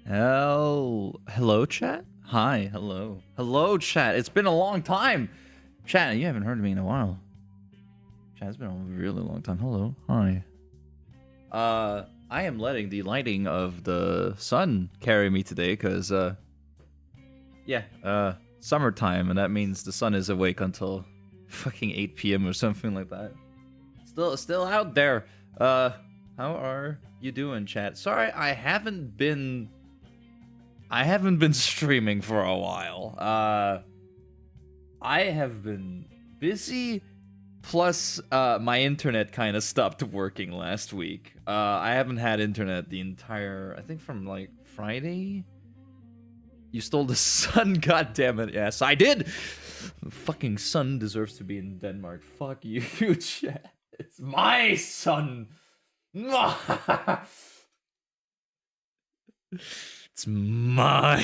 Hello, chat? Hi, hello. Hello, chat. It's been a long time. Chat, you haven't heard me in a while. Chat, it's been a really long time. Hello. Hi. I am letting the lighting of the sun carry me today because, summertime, and that means the sun is awake until fucking 8 p.m. or something like that. Still out there. How are you doing, chat? Sorry, I haven't been streaming for a while. I have been busy. Plus, my internet kind of stopped working last week. I haven't had internet the entire, I think from like Friday. You stole the sun, god damn it. Yes, I did. The fucking sun deserves to be in Denmark. Fuck you, chat. It's my son. It's mine.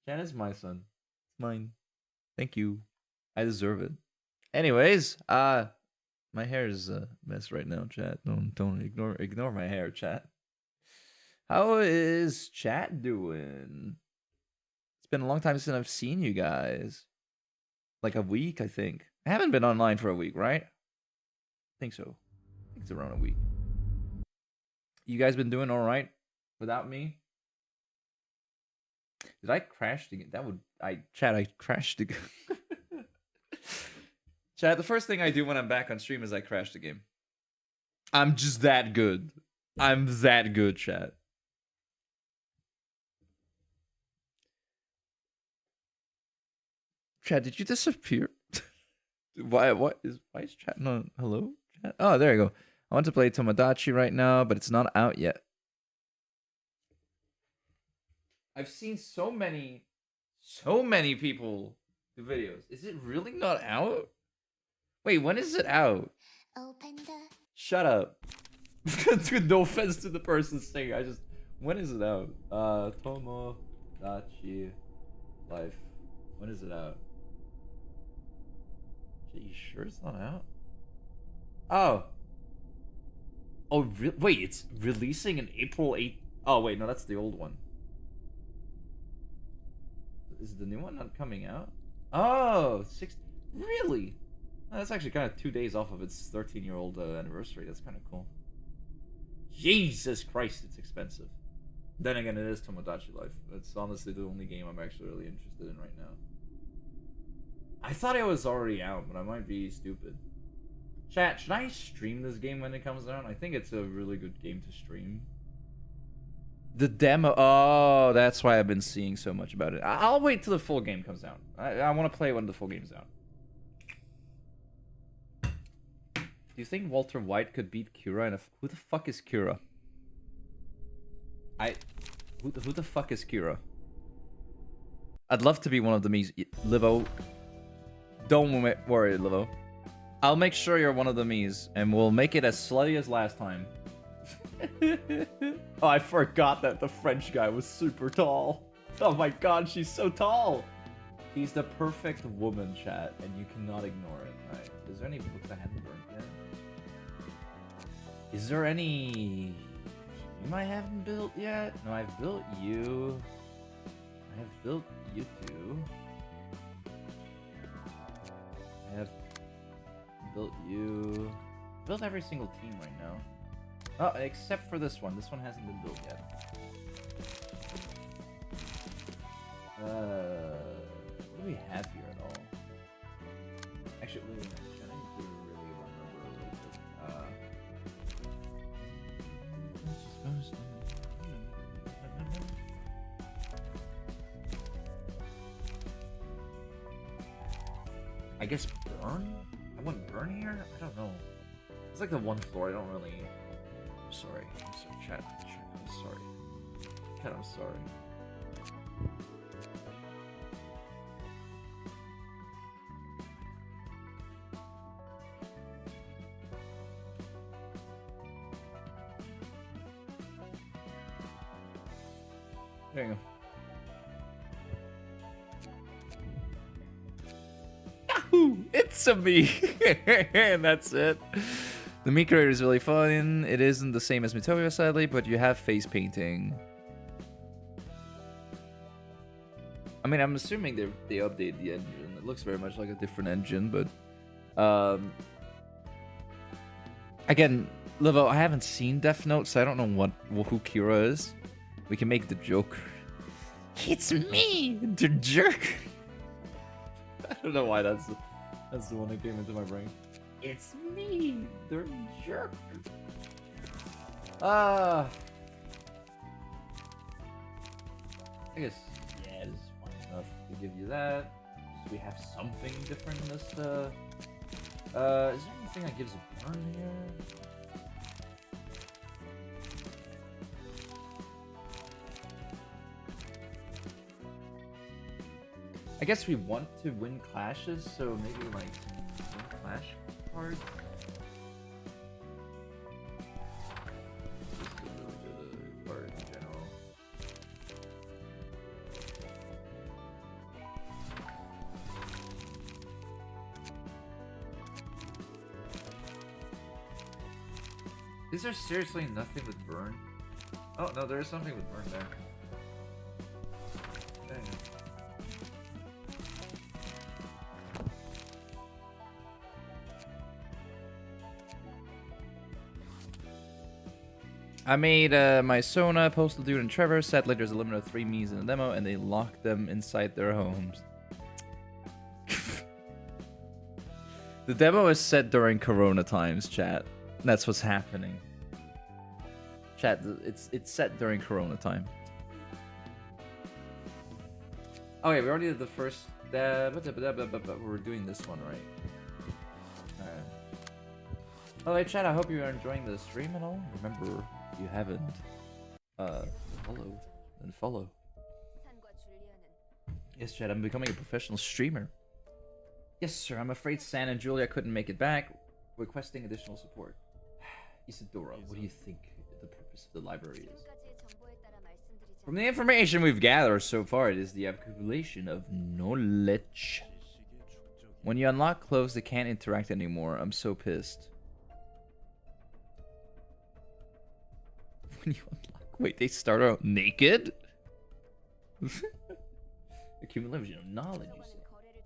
Chat is my son. It's mine. Thank you. I deserve it. Anyways, my hair is a mess right now, chat. Don't ignore my hair, chat. How is chat doing? It's been a long time since I've seen you guys. Like a week, I think. I haven't been online for a week, right? I think so. I think it's around a week. You guys been doing all right without me? Did I crash again? I crashed again. Chat, the first thing I do when I'm back on stream is I crash the game. I'm just that good. I'm that good, chat. Chat, did you disappear? Why is chat not hello? Chat? Oh, there you go. I want to play Tomodachi right now, but it's not out yet. I've seen so many people do videos. Is it really not out? Wait, when is it out? Shut up. No offense to the person saying, when is it out? Tomodachi Life. When is it out? Are you sure it's not out? Oh, wait, it's releasing in April 8th. Oh, wait, no, that's the old one. Is the new one not coming out? Oh, really? Oh, that's actually kind of 2 days off of its 13-year-old anniversary. That's kind of cool. Jesus Christ, it's expensive. Then again, it is Tomodachi Life. It's honestly the only game I'm actually really interested in right now. I thought it was already out, but I might be stupid. Chat, should I stream this game when it comes out? I think it's a really good game to stream. The demo. Oh, that's why I've been seeing so much about it. I'll wait till the full game comes out. I want to play when the full game's out. Do you think Walter White could beat Kira in a... Who the fuck is Kira? Who the fuck is Kira? I'd love to be one of the me's. Livo. Don't worry, Livo. I'll make sure you're one of the me's, and we'll make it as slutty as last time. Oh, I forgot that the French guy was super tall. Oh my god, she's so tall! He's the perfect woman, chat, and you cannot ignore it. Alright, is there any books I haven't burnt yet? Is there any... team I haven't built yet? No, I've built you. I have built you two. I have built you. Built every single team right now. Oh, except for this one. This one hasn't been built yet. What do we have here at all? Actually, I need to really remember really quick. I guess burn? I want burn here? I don't know. It's like the one floor I don't really... I'm sorry, chat. I'm sorry. Chat, I'm sorry. There you go. Yahoo! It's a me! And that's it. The Meat Creator is really fun. It isn't the same as Mytopia, sadly, but you have face painting. I mean, I'm assuming they updated the engine. It looks very much like a different engine, but again, Livo, I haven't seen Death Note, so I don't know who Kira is. We can make the joke. It's me, the jerk. I don't know why that's the one that came into my brain. It's me, the jerk. I guess yeah, it's fine enough to give you that. So we have something different in this. Is there anything that gives a burn here? I guess we want to win clashes, so maybe like one clash card. Just a little bit of card in general. Is there seriously nothing with burn? Oh no, there is something with burn there. Dang it. I made my Sona, Postal Dude, and Trevor. Sadly, there's a limit of 3 Miis in the demo, and they locked them inside their homes. The demo is set during Corona times, chat. That's what's happening. Chat, it's set during Corona time. Okay, we already did the first. We're doing this one, right? Alright. Alright, chat, I hope you are enjoying the stream and all. Remember, if you haven't, follow. Yes, chat, I'm becoming a professional streamer. Yes, sir, I'm afraid San and Julia couldn't make it back, requesting additional support. Isadora, what do you think the purpose of the library is? From the information we've gathered so far, it is the accumulation of knowledge. When you unlock clothes, they can't interact anymore. I'm so pissed. When you unlock... Wait, they start out naked? Accumulation of knowledge, you say.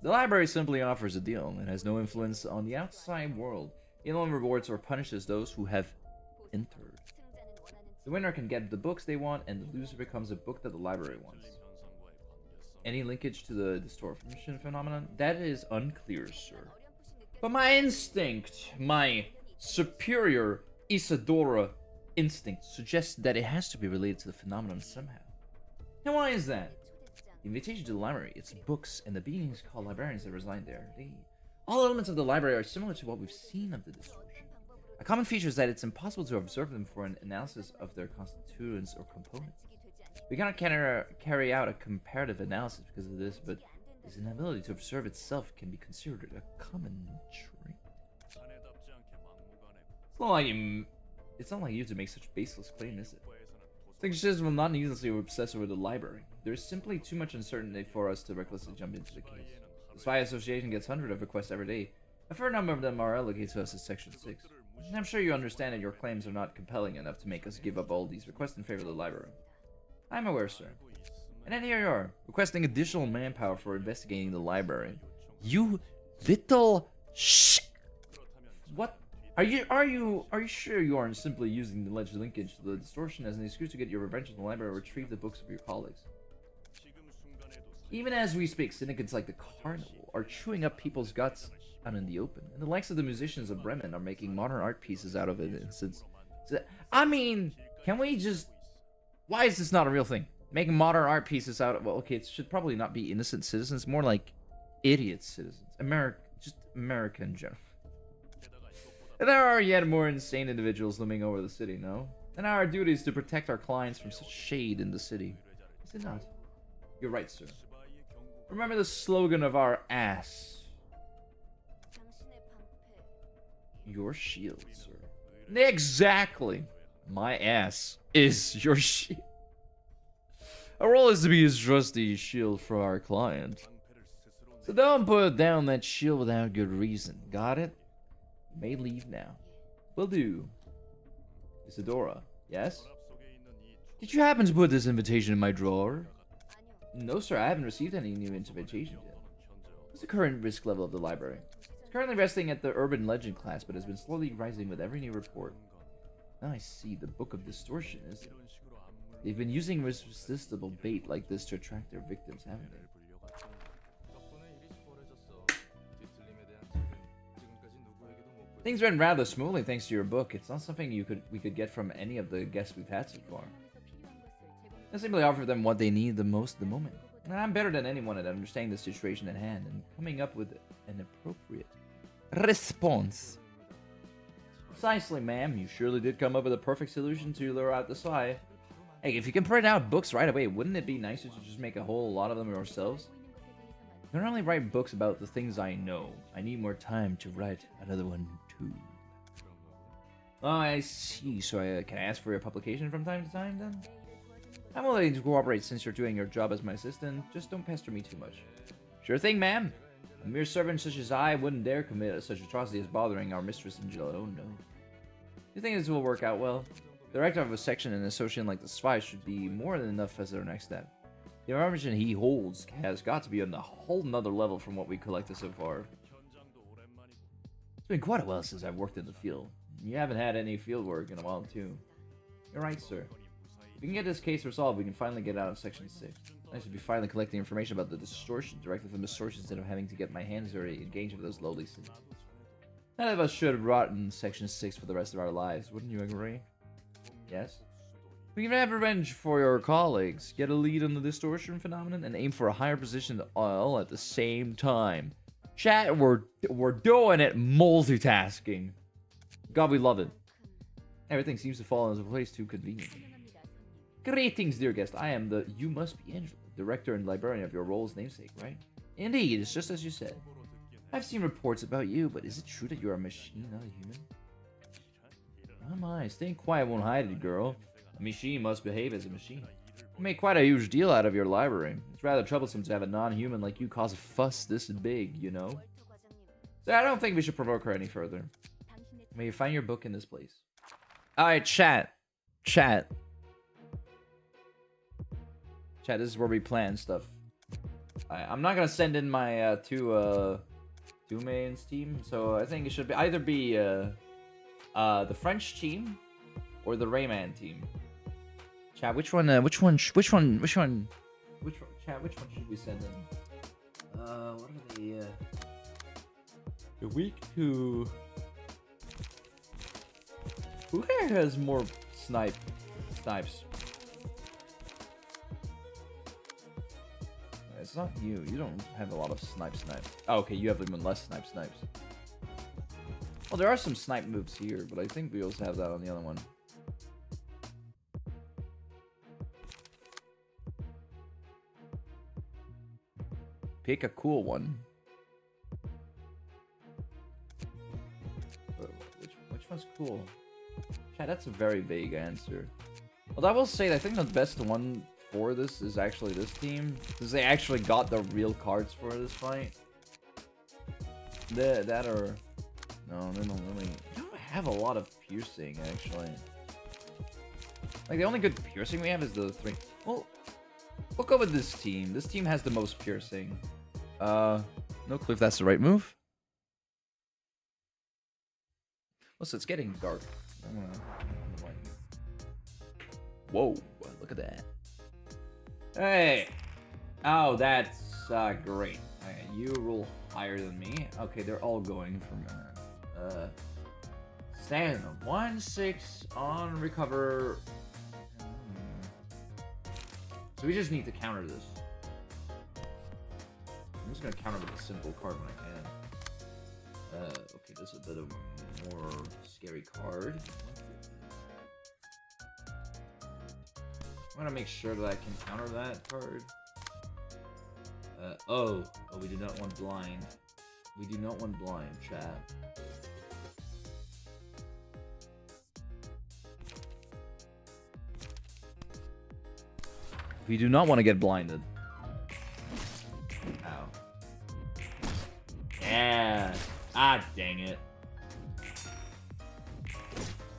The library simply offers a deal and has no influence on the outside world. It only rewards or punishes those who have entered. The winner can get the books they want, and the loser becomes a book that the library wants. Any linkage to the distortion phenomenon? That is unclear, sir. But my instinct, my superior Isadora instinct, suggests that it has to be related to the phenomenon somehow. Now why is that? The invitation to the library, its books, and the beings called librarians that reside there. All elements of the library are similar to what we've seen of the distortion. A common feature is that it's impossible to observe them for an analysis of their constituents or components. We cannot carry out a comparative analysis because of this, but its inability to observe itself can be considered a common trait. It's not like you to make such baseless claim, is it? Thinkers will not needlessly obsess over the library. There is simply too much uncertainty for us to recklessly jump into the case. The Spy Association gets hundreds of requests every day. A fair number of them are allocated to us as Section 6. And I'm sure you understand that your claims are not compelling enough to make us give up all these requests in favor of the library. I'm aware, sir. And then here you are, requesting additional manpower for investigating the library. You little What? Are you sure you aren't simply using the alleged linkage to the distortion as an excuse to get your revenge on the library or retrieve the books of your colleagues? Even as we speak, syndicates like the Carnival are chewing up people's guts out in the open, and the likes of the musicians of Bremen are making modern art pieces out of it. I mean, can we just... Why is this not a real thing? Making modern art pieces out of... Well, okay, it should probably not be innocent citizens, more like idiot citizens. Just America in general. And there are yet more insane individuals looming over the city, no? And our duty is to protect our clients from such shade in the city. Is it not? You're right, sir. Remember the slogan of our ass. Your shield, sir. Exactly. My ass is your shield. Our role is to be his trusty shield for our client. So don't put down that shield without good reason. Got it? You may leave now. Will do. Isadora. Yes? Did you happen to put this invitation in my drawer? No, sir. I haven't received any new invitations yet. What's the current risk level of the library? It's currently resting at the Urban Legend class, but has been slowly rising with every new report. Now I see. The Book of Distortion, isn't it? They've been using irresistible bait like this to attract their victims, haven't they? Things went rather smoothly thanks to your book. It's not something we could get from any of the guests we've had so far. I simply offer them what they need the most at the moment. And I'm better than anyone at understanding the situation at hand and coming up with an appropriate response. Precisely, ma'am. You surely did come up with a perfect solution to lure out the spy. Hey, if you can print out books right away, wouldn't it be nicer to just make a whole lot of them ourselves? I don't only write books about the things I know. I need more time to write another one, too. Oh, I see. So can I ask for your publication from time to time, then? I'm willing to cooperate since you're doing your job as my assistant. Just don't pester me too much. Sure thing, ma'am. A mere servant such as I wouldn't dare commit such atrocity as bothering our mistress Angela. Oh, no. You think this will work out well? The director of a section and an associate like the spy should be more than enough as our next step. The information he holds has got to be on a whole nother level from what we collected so far. It's been quite a while since I've worked in the field. You haven't had any field work in a while, too. You're right, sir. If we can get this case resolved, we can finally get out of Section 6. I should be finally collecting information about the distortion directly from the source instead of having to get my hands dirty and engage with those lowly cities. None of us should rot in Section 6 for the rest of our lives, wouldn't you agree? Yes? We can have revenge for your colleagues, get a lead on the distortion phenomenon, and aim for a higher position all at the same time. Chat, we're doing it, multitasking. God, we love it. Everything seems to fall into place too conveniently. Greetings, dear guest. I am the You Must Be Angela, director and librarian of your role's namesake, right? Indeed, it's just as you said. I've seen reports about you, but is it true that you're a machine, not a human? Oh my, staying quiet won't hide it, girl. A machine must behave as a machine. You make quite a huge deal out of your library. It's rather troublesome to have a non-human like you cause a fuss this big, you know? So I don't think we should provoke her any further. May you find your book in this place. Alright, chat. Chat, this is where we plan stuff. I'm not gonna send in my two mains team, so I think it should be either be the French team or the Rayman team. Chat, which one chat, which one should we send in? What are they? The week 2. Who here has more snipes? It's not you. You don't have a lot of snipes. Oh, okay, you have even less snipes. Well, there are some snipe moves here, but I think we also have that on the other one. Pick a cool one. Which one's cool? Chat, that's a very vague answer. Well, I will say that I think the best one for this is actually this team, because they actually got the real cards for this fight. That or no, they don't really. They don't have a lot of piercing actually. Like the only good piercing we have is the 3. Well, we'll go with this team. This team has the most piercing. No clue if that's the right move. Listen, it's getting dark. Whoa! Look at that. Hey! Oh, that's great. Okay, you roll higher than me. Okay, they're all going from stand 1-6 on recover. So we just need to counter this. I'm just gonna counter with a simple card when I can. Okay, this is a bit of a more scary card. I'm gonna make sure that I can counter that card. Oh, we do not want blind. We do not want blind, chat. We do not want to get blinded. Ow. Yeah. Ah, dang it.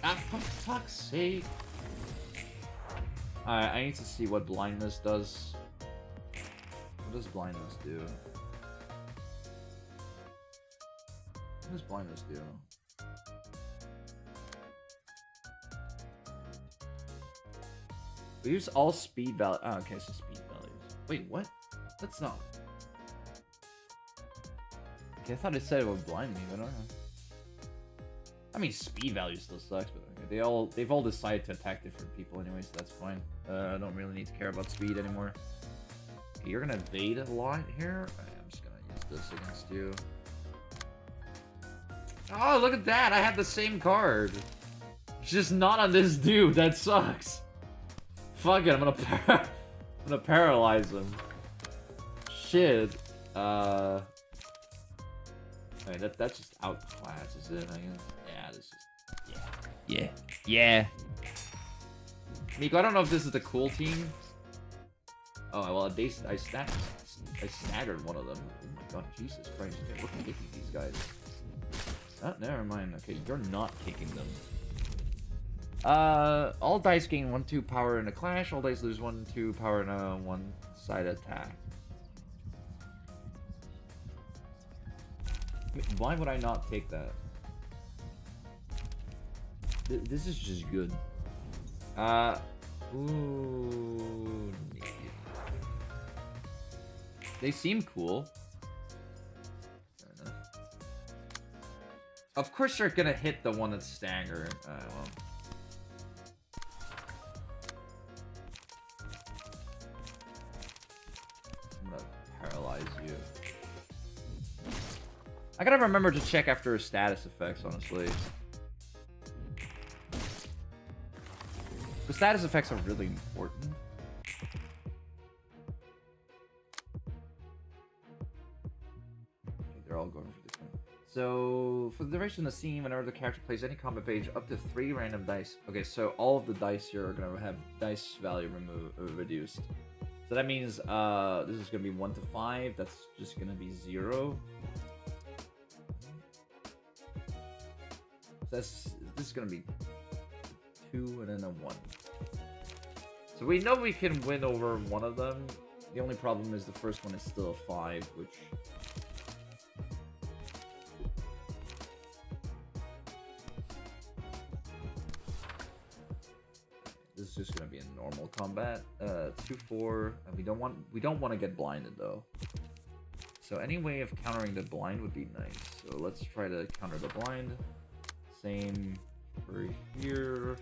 Ah, for fuck's sake. Alright, I need to see what blindness does. What does blindness do? What does blindness do? We use all speed values. Oh, okay, so speed values. Wait, what? That's not. Okay, I thought it said it would blind me, but I don't know. I mean, speed value still sucks, but okay. They've all decided to attack different people anyway, so that's fine. I don't really need to care about speed anymore. Okay, you're gonna evade a lot here. Right, I'm just gonna use this against you. Oh, look at that! I have the same card. It's just not on this dude. That sucks. Fuck it. I'm gonna paralyze him. Shit. Alright, that just outclasses it, I guess. Yeah, this is... Yeah. Miko, I don't know if this is the cool team. Oh, well, I staggered one of them. Oh my god, Jesus Christ. Okay, we're kicking these guys. Oh, never mind. Okay, you're not kicking them. All dice gain 1/2 power in a clash. All dice lose 1/2 power in a one-side attack. Why would I not take that? This is just good. Ooh. They seem cool. Fair enough. Of course you're gonna hit the one that's staggered. Well. I'm gonna paralyze you. I gotta remember to check after status effects, honestly. The status effects are really important. Okay, they're all going for this one. So, for the duration of the scene, whenever the character plays any combat page, up to 3 random dice. Okay, so all of the dice here are gonna have dice value reduced. So that means this is gonna be 1 to 5. That's just gonna be 0. This is gonna be 2 and then a 1. So we know we can win over one of them. The only problem is the first one is still a 5, which... This is just gonna be a normal combat. 2-4. And we don't want to get blinded though. So any way of countering the blind would be nice. So let's try to counter the blind. Same for here.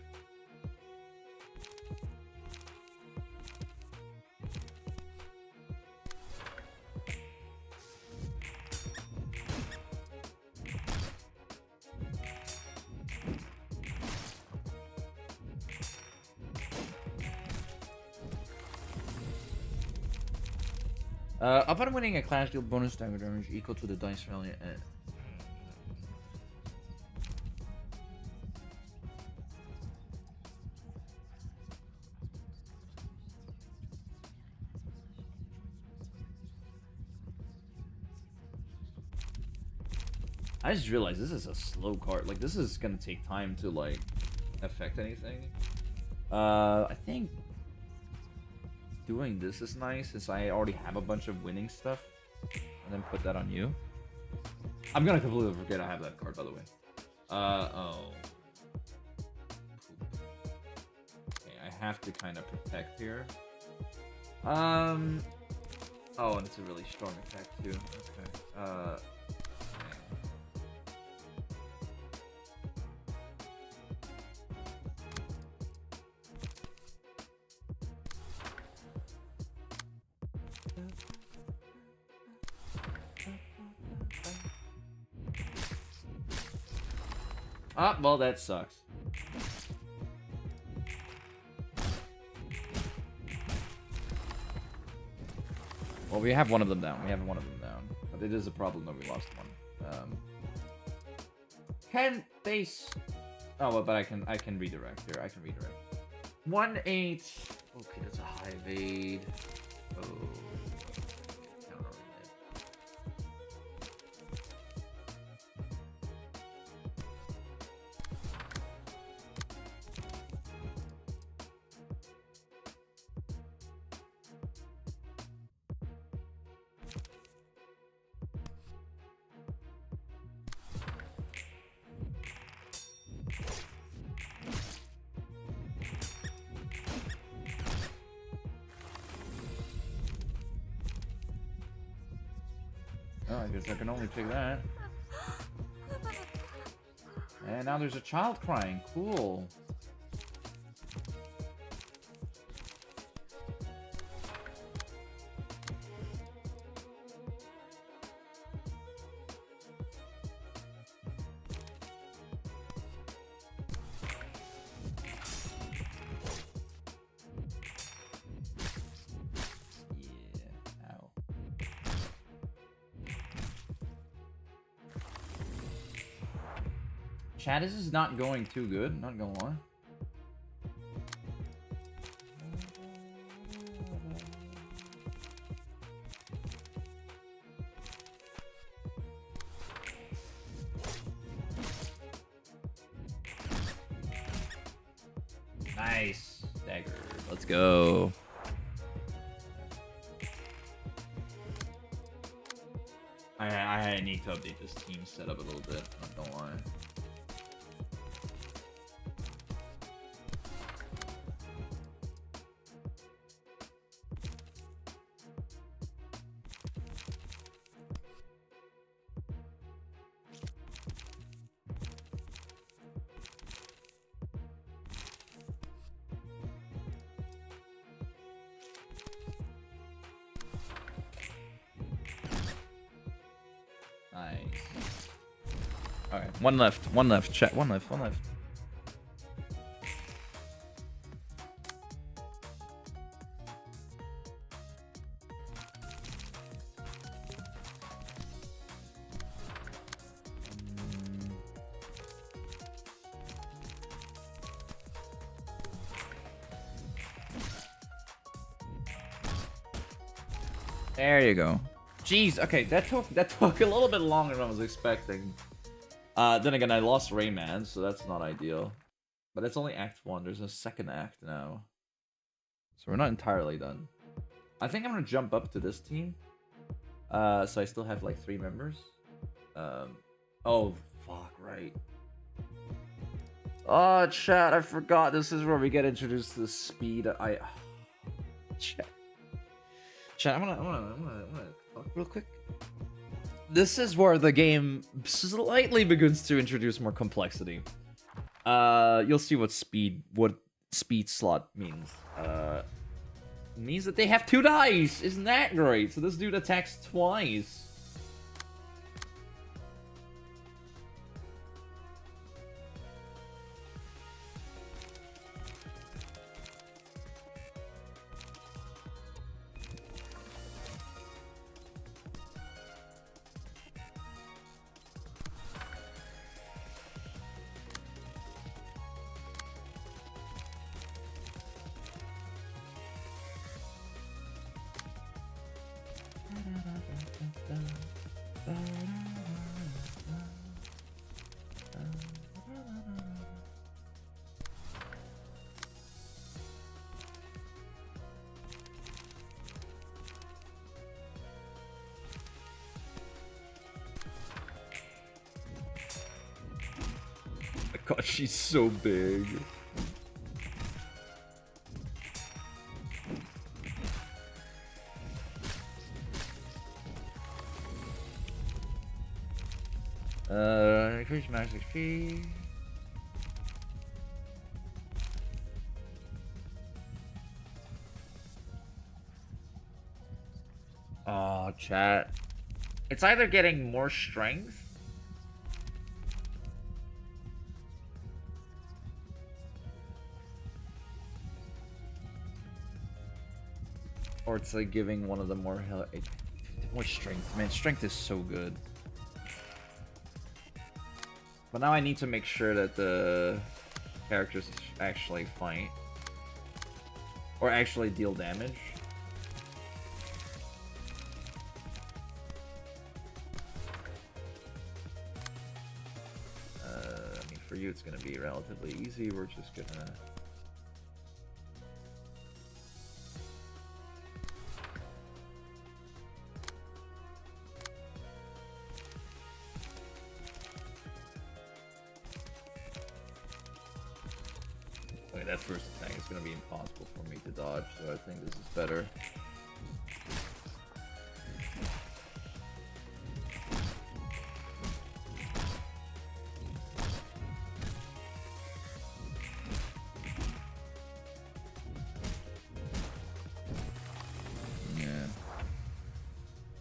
Upon winning a clash, deal bonus damage equal to the dice value. I just realized this is a slow card. Like, this is gonna take time to, like, affect anything. I think doing this is nice, since I already have a bunch of winning stuff. And then put that on you. I'm gonna completely forget I have that card, by the way. Oh. Okay, I have to kind of protect here. Oh, and it's a really strong attack, too. Okay. Ah, well, that sucks. Well, we have one of them down. But it is a problem that we lost one. Can they... Oh, well, but I can redirect here. 1-8. Okay, that's a high evade. Oh. Oh, I guess I can only take that. And now there's a child crying. Cool. Chat, this is not going too good, not gonna lie. Nice. Dagger. Let's go. I need to update this team setup a little bit, not gonna lie. Nice. Alright, one left, chat, one left. There you go. Jeez, okay, that took a little bit longer than I was expecting. Then again, I lost Rayman, so that's not ideal. But it's only Act 1. There's a second act now. So we're not entirely done. I think I'm gonna jump up to this team. So I still have like 3 members. Oh, fuck, right. Oh, chat, I forgot. This is where we get introduced to the speed. Chat, I'm gonna talk real quick. This is where the game slightly begins to introduce more complexity. You'll see what speed slot means. It means that they have 2 dice. Isn't that great? So this dude attacks twice. God, she's so big. Increase max XP. Oh, chat. It's either getting more strength or it's like giving one of the more strength. Man, strength is so good. But now I need to make sure that the characters actually fight. Or actually deal damage. I mean, for you it's gonna be relatively easy. We're just gonna... Okay, that first attack is gonna be impossible for me to dodge, so I think this is better.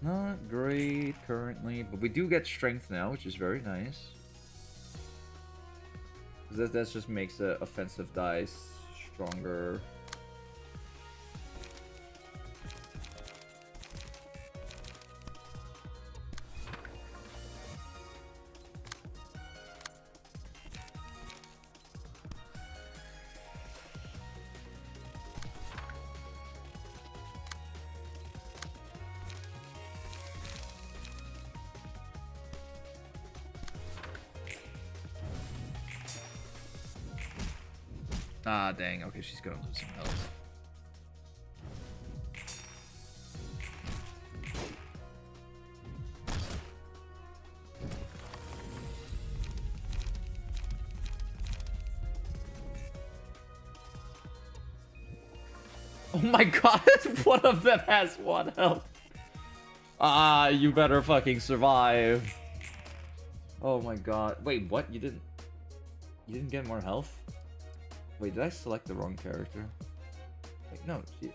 Not great currently, but we do get strength now, which is very nice. That just makes the offensive dice stronger. Ah, dang. Okay, she's gonna lose some health. Oh my god, one of them has 1 health. Ah, you better fucking survive. Oh my god. Wait, what? You didn't get more health? Wait, did I select the wrong character? Wait, no, she...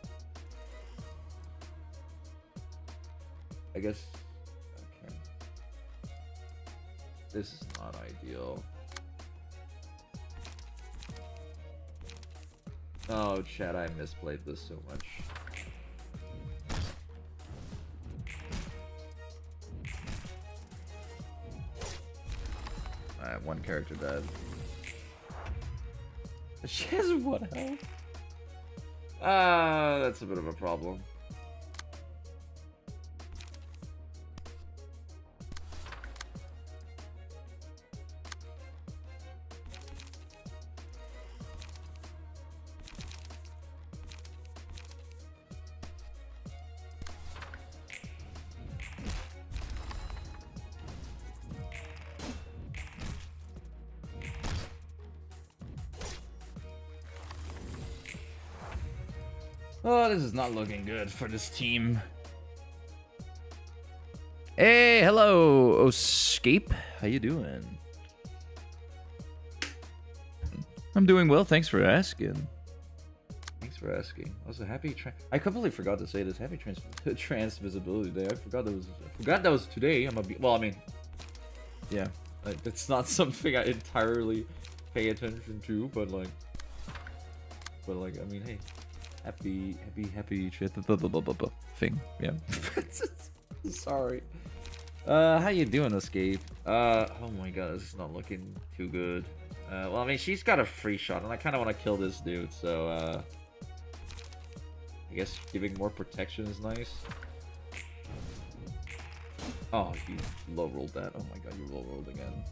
I guess... Okay. This is not ideal. Oh, chat, I misplayed this so much. Alright, 1 character dead. She has 1 health? That's a bit of a problem. Oh, this is not looking good for this team. Hey, hello, Escape. How you doing? I'm doing well, thanks for asking. Thanks for asking. Also, happy I completely forgot to say this. Happy trans visibility day. I forgot that was today. Well, I mean, yeah, it's not something I entirely pay attention to, but like, I mean, hey. Happy thing, yeah. Sorry. How you doing, Escape? Oh my god, this is not looking too good. Well, I mean, she's got a free shot, and I kind of want to kill this dude, so, I guess giving more protection is nice. Oh, you low-rolled that. Oh my god, you low-rolled again.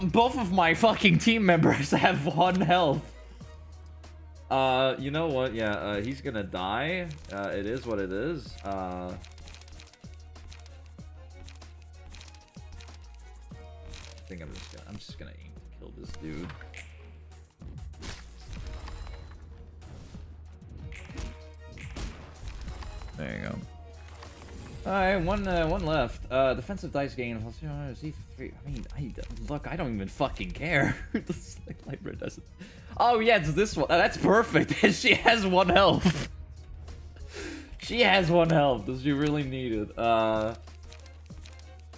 Both of my fucking team members have 1 health. You know what? Yeah, he's gonna die. It is what it is. I think I'm just gonna aim to kill this dude. There you go. Alright, one left. Defensive dice gain. Z3. I mean, look, I don't even fucking care. This Library doesn't. Oh yeah, it's this one. That's perfect. She has 1 health. She has 1 health. Does she really need it?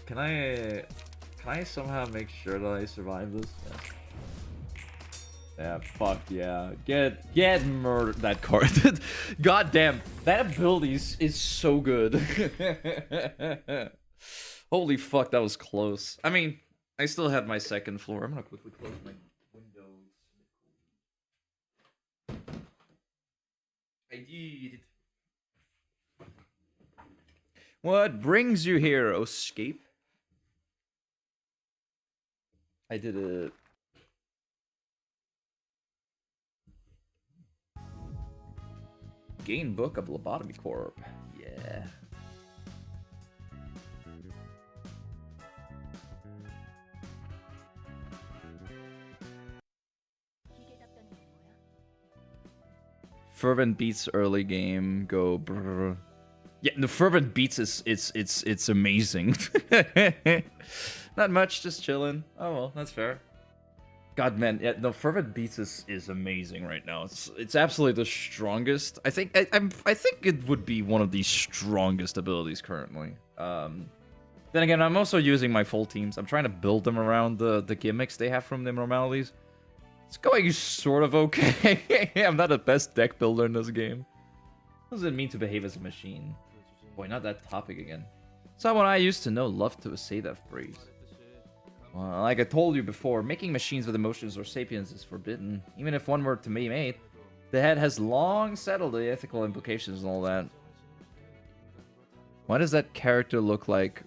Can I somehow make sure that I survive this? Yeah. Yeah, fuck yeah. Get murdered. That card. God damn. That ability is so good. Holy fuck, that was close. I mean, I still have my 2nd floor. I'm gonna quickly close my windows. I did. What brings you here, Escape? I did it. Gain book of Lobotomy Corp. Yeah. Fervent beats early game. Go. Brr. Yeah, the fervent beats it's amazing. Not much, just chilling. Oh well, that's fair. God, man, yeah, no, Fervent Beats is amazing right now. It's absolutely the strongest. I think I think it would be one of the strongest abilities currently. Then again, I'm also using my full teams. I'm trying to build them around the gimmicks they have from the normalities. It's going sort of okay. I'm not the best deck builder in this game. What does it mean to behave as a machine? Boy, not that topic again. Someone I used to know loved to say that phrase. Well, like I told you before, making machines with emotions or sapience is forbidden. Even if one were to be made, the head has long settled the ethical implications and all that. Why does that character look like...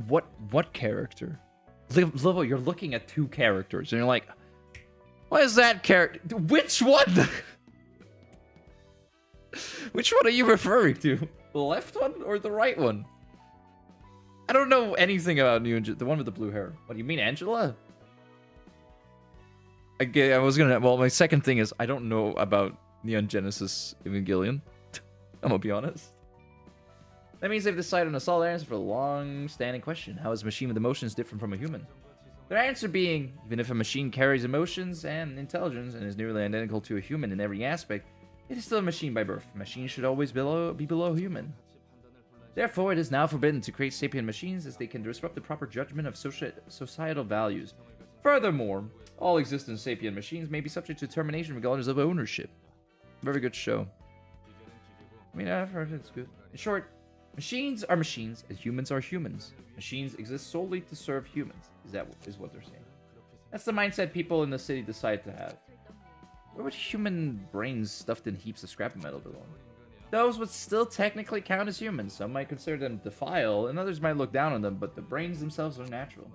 What character? Livo, you're looking at two characters, and you're like, what is that character? Which one? Which one are you referring to? The left one or the right one? I don't know anything about the one with the blue hair. What do you mean, Angela? I was gonna... Well, my second thing is, I don't know about Neon Genesis Evangelion. I'm gonna be honest. That means they've decided on a solid answer for a long-standing question. How is a machine with emotions different from a human? Their answer being, even if a machine carries emotions and intelligence and is nearly identical to a human in every aspect, it is still a machine by birth. Machines should always be below human. Therefore, it is now forbidden to create sapient machines as they can disrupt the proper judgment of societal values. Furthermore, all existing sapient machines may be subject to termination regardless of ownership. Very good show. I mean, I've heard it's good. In short, machines are machines as humans are humans. Machines exist solely to serve humans. Is what they're saying. That's the mindset people in the city decide to have. Where would human brains stuffed in heaps of scrap metal belong? Those would still technically count as humans. Some might consider them defile, and others might look down on them, but the brains themselves are natural.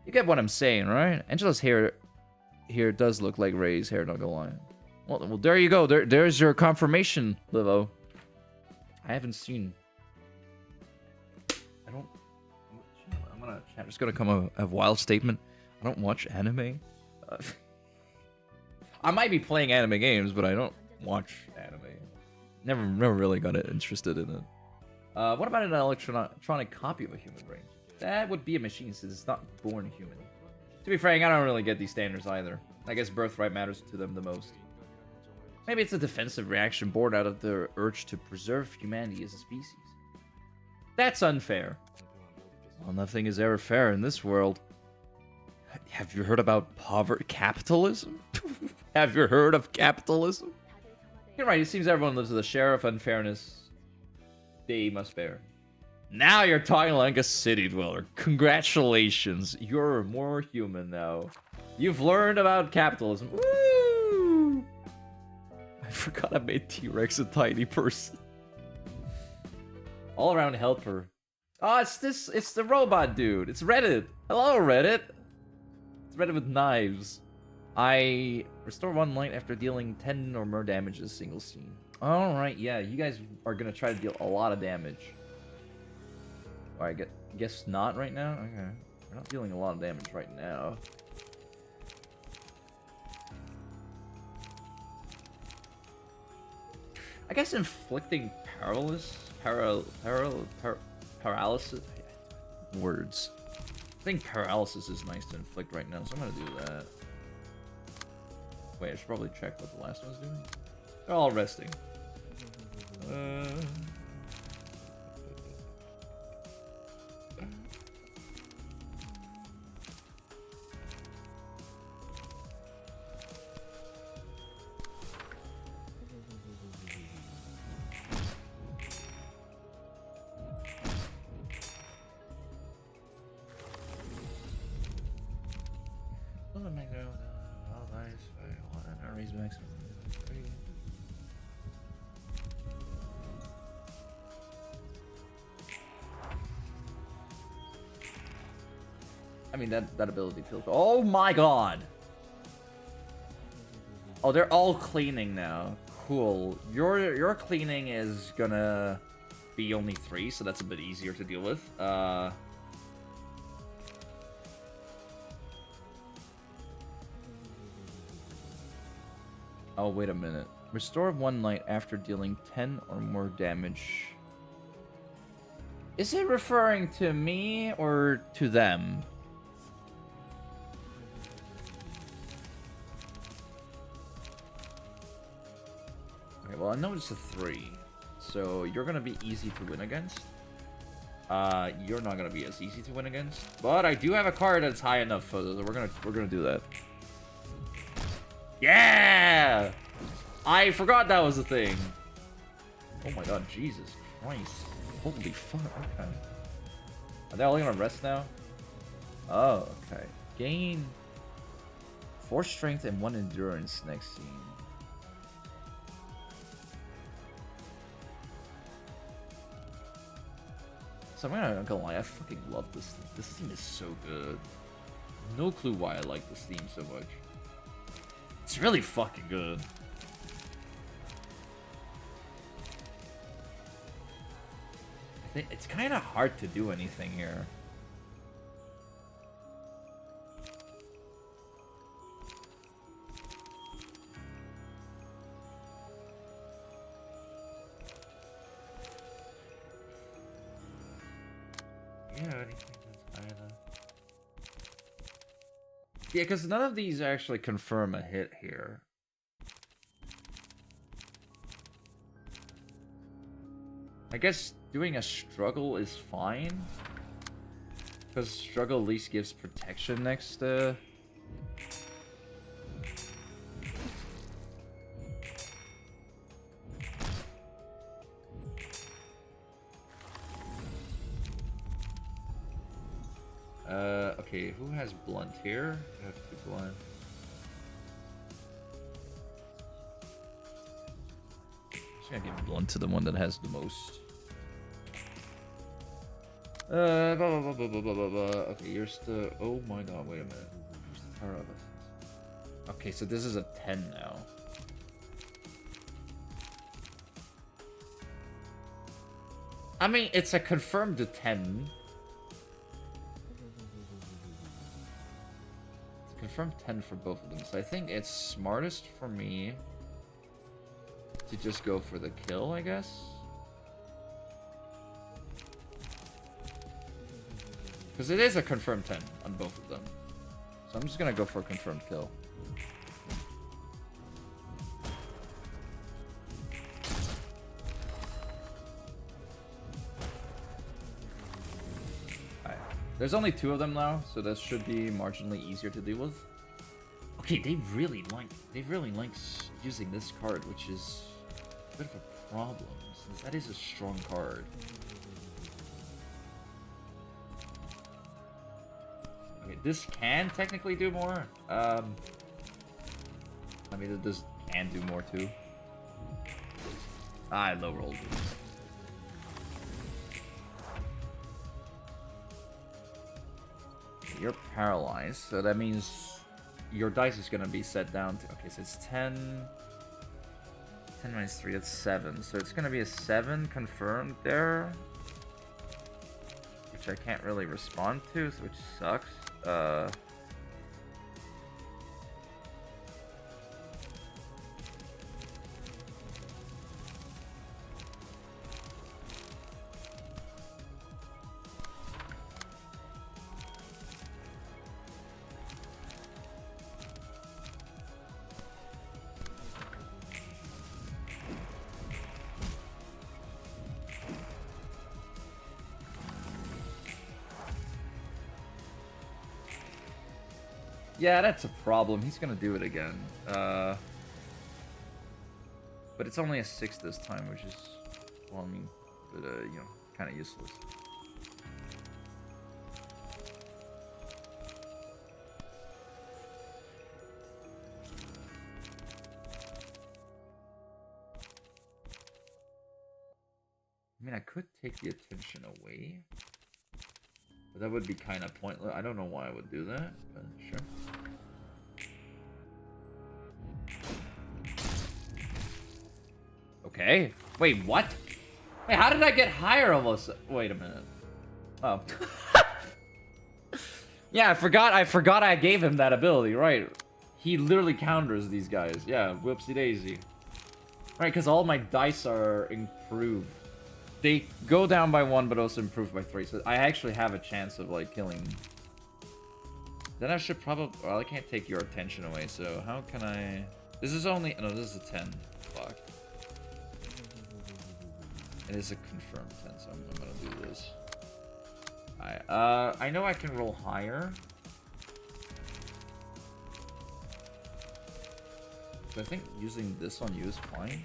You get what I'm saying, right? Angela's hair here does look like Ray's hair, not gonna lie. Well, there you go. There's your confirmation, Livo. I haven't seen... I'm just gonna come a wild statement. I don't watch anime. I might be playing anime games, but I don't watch anime. Never really got interested in it. What about an electronic copy of a human brain? That would be a machine since it's not born human. To be frank, I don't really get these standards either. I guess birthright matters to them the most. Maybe it's a defensive reaction born out of their urge to preserve humanity as a species. That's unfair. Well, nothing is ever fair in this world. Have you heard about capitalism? Have you heard of capitalism? You're right, it seems everyone lives with a share of unfairness they must bear. Now you're talking like a city dweller. Congratulations, you're more human now. You've learned about capitalism. Woo! I forgot I made T-Rex a tiny person. All around helper. Oh, it's the robot dude. It's Reddit. Hello, Reddit. It's Reddit with knives. I restore 1 light after dealing 10 or more damage in a single scene. Alright, yeah, you guys are gonna try to deal a lot of damage. Alright, guess not right now? Okay. We're not dealing a lot of damage right now. I guess inflicting paralysis? Paralysis? Words. I think paralysis is nice to inflict right now, so I'm gonna do that. Wait, I should probably check what the last one's doing. They're all resting. I mean, that ability feels... Oh my god! Oh, they're all cleaning now. Cool. Your cleaning is gonna be only 3, so that's a bit easier to deal with. Oh, wait a minute. Restore 1 light after dealing 10 or more damage. Is it referring to me or to them? Well, I know it's a 3, so you're gonna be easy to win against. You're not gonna be as easy to win against, but I do have a card that's high enough, so we're gonna do that. Yeah, I forgot that was a thing. Oh my god, Jesus Christ! Holy fuck! Okay, are they all gonna rest now? Oh, okay. Gain 4 strength and 1 endurance next scene. So I'm not gonna lie, I fucking love this theme. This theme is so good. No clue why I like this theme so much. It's really fucking good. I think it's kind of hard to do anything here. Yeah, anything that's high enough. Yeah, because none of these actually confirm a hit here. I guess doing a struggle is fine. Because struggle at least gives protection next to... Okay, who has blunt here? I have 2 blunt. Just gonna give blunt to the one that has the most. Blah, blah, blah, blah, blah, blah, blah, blah. Okay, you're still... Oh my god, wait a minute. Where's the power of it? Okay, so this is a 10 now. I mean, it's a confirmed 10. Confirmed 10 for both of them, so I think it's smartest for me to just go for the kill, I guess. Because it is a confirmed 10 on both of them. So I'm just gonna go for a confirmed kill. Alright. There's only 2 of them now, so that should be marginally easier to deal with. Okay, they really like using this card, which is a bit of a problem, since that is a strong card. Okay, this can technically do more. I mean, this can do more too. I low rolled it. You're paralyzed, so that means your dice is gonna be set down to... Okay, so it's 10... 10 minus 3, that's 7. So it's gonna be a 7 confirmed there. Which I can't really respond to, which sucks. Yeah, that's a problem. He's gonna do it again. But it's only a 6 this time, which is, well, I mean, but, you know, kind of useless. I mean, I could take the attention away. But that would be kind of pointless. I don't know why I would do that, but sure. Okay. Wait, what? Wait, how did I get higher almost? Wait a minute. Oh. Yeah, I forgot I gave him that ability, right. He literally counters these guys. Yeah, whoopsie daisy. Right, because all my dice are improved. They go down by 1, but also improve by 3. So I actually have a chance of, like, killing. Then I should probably... Well, I can't take your attention away, so how can I... This is only... No, this is a 10. Fuck. It is a confirmed 10, so I'm gonna do this. Alright, I know I can roll higher. So I think using this on you is fine.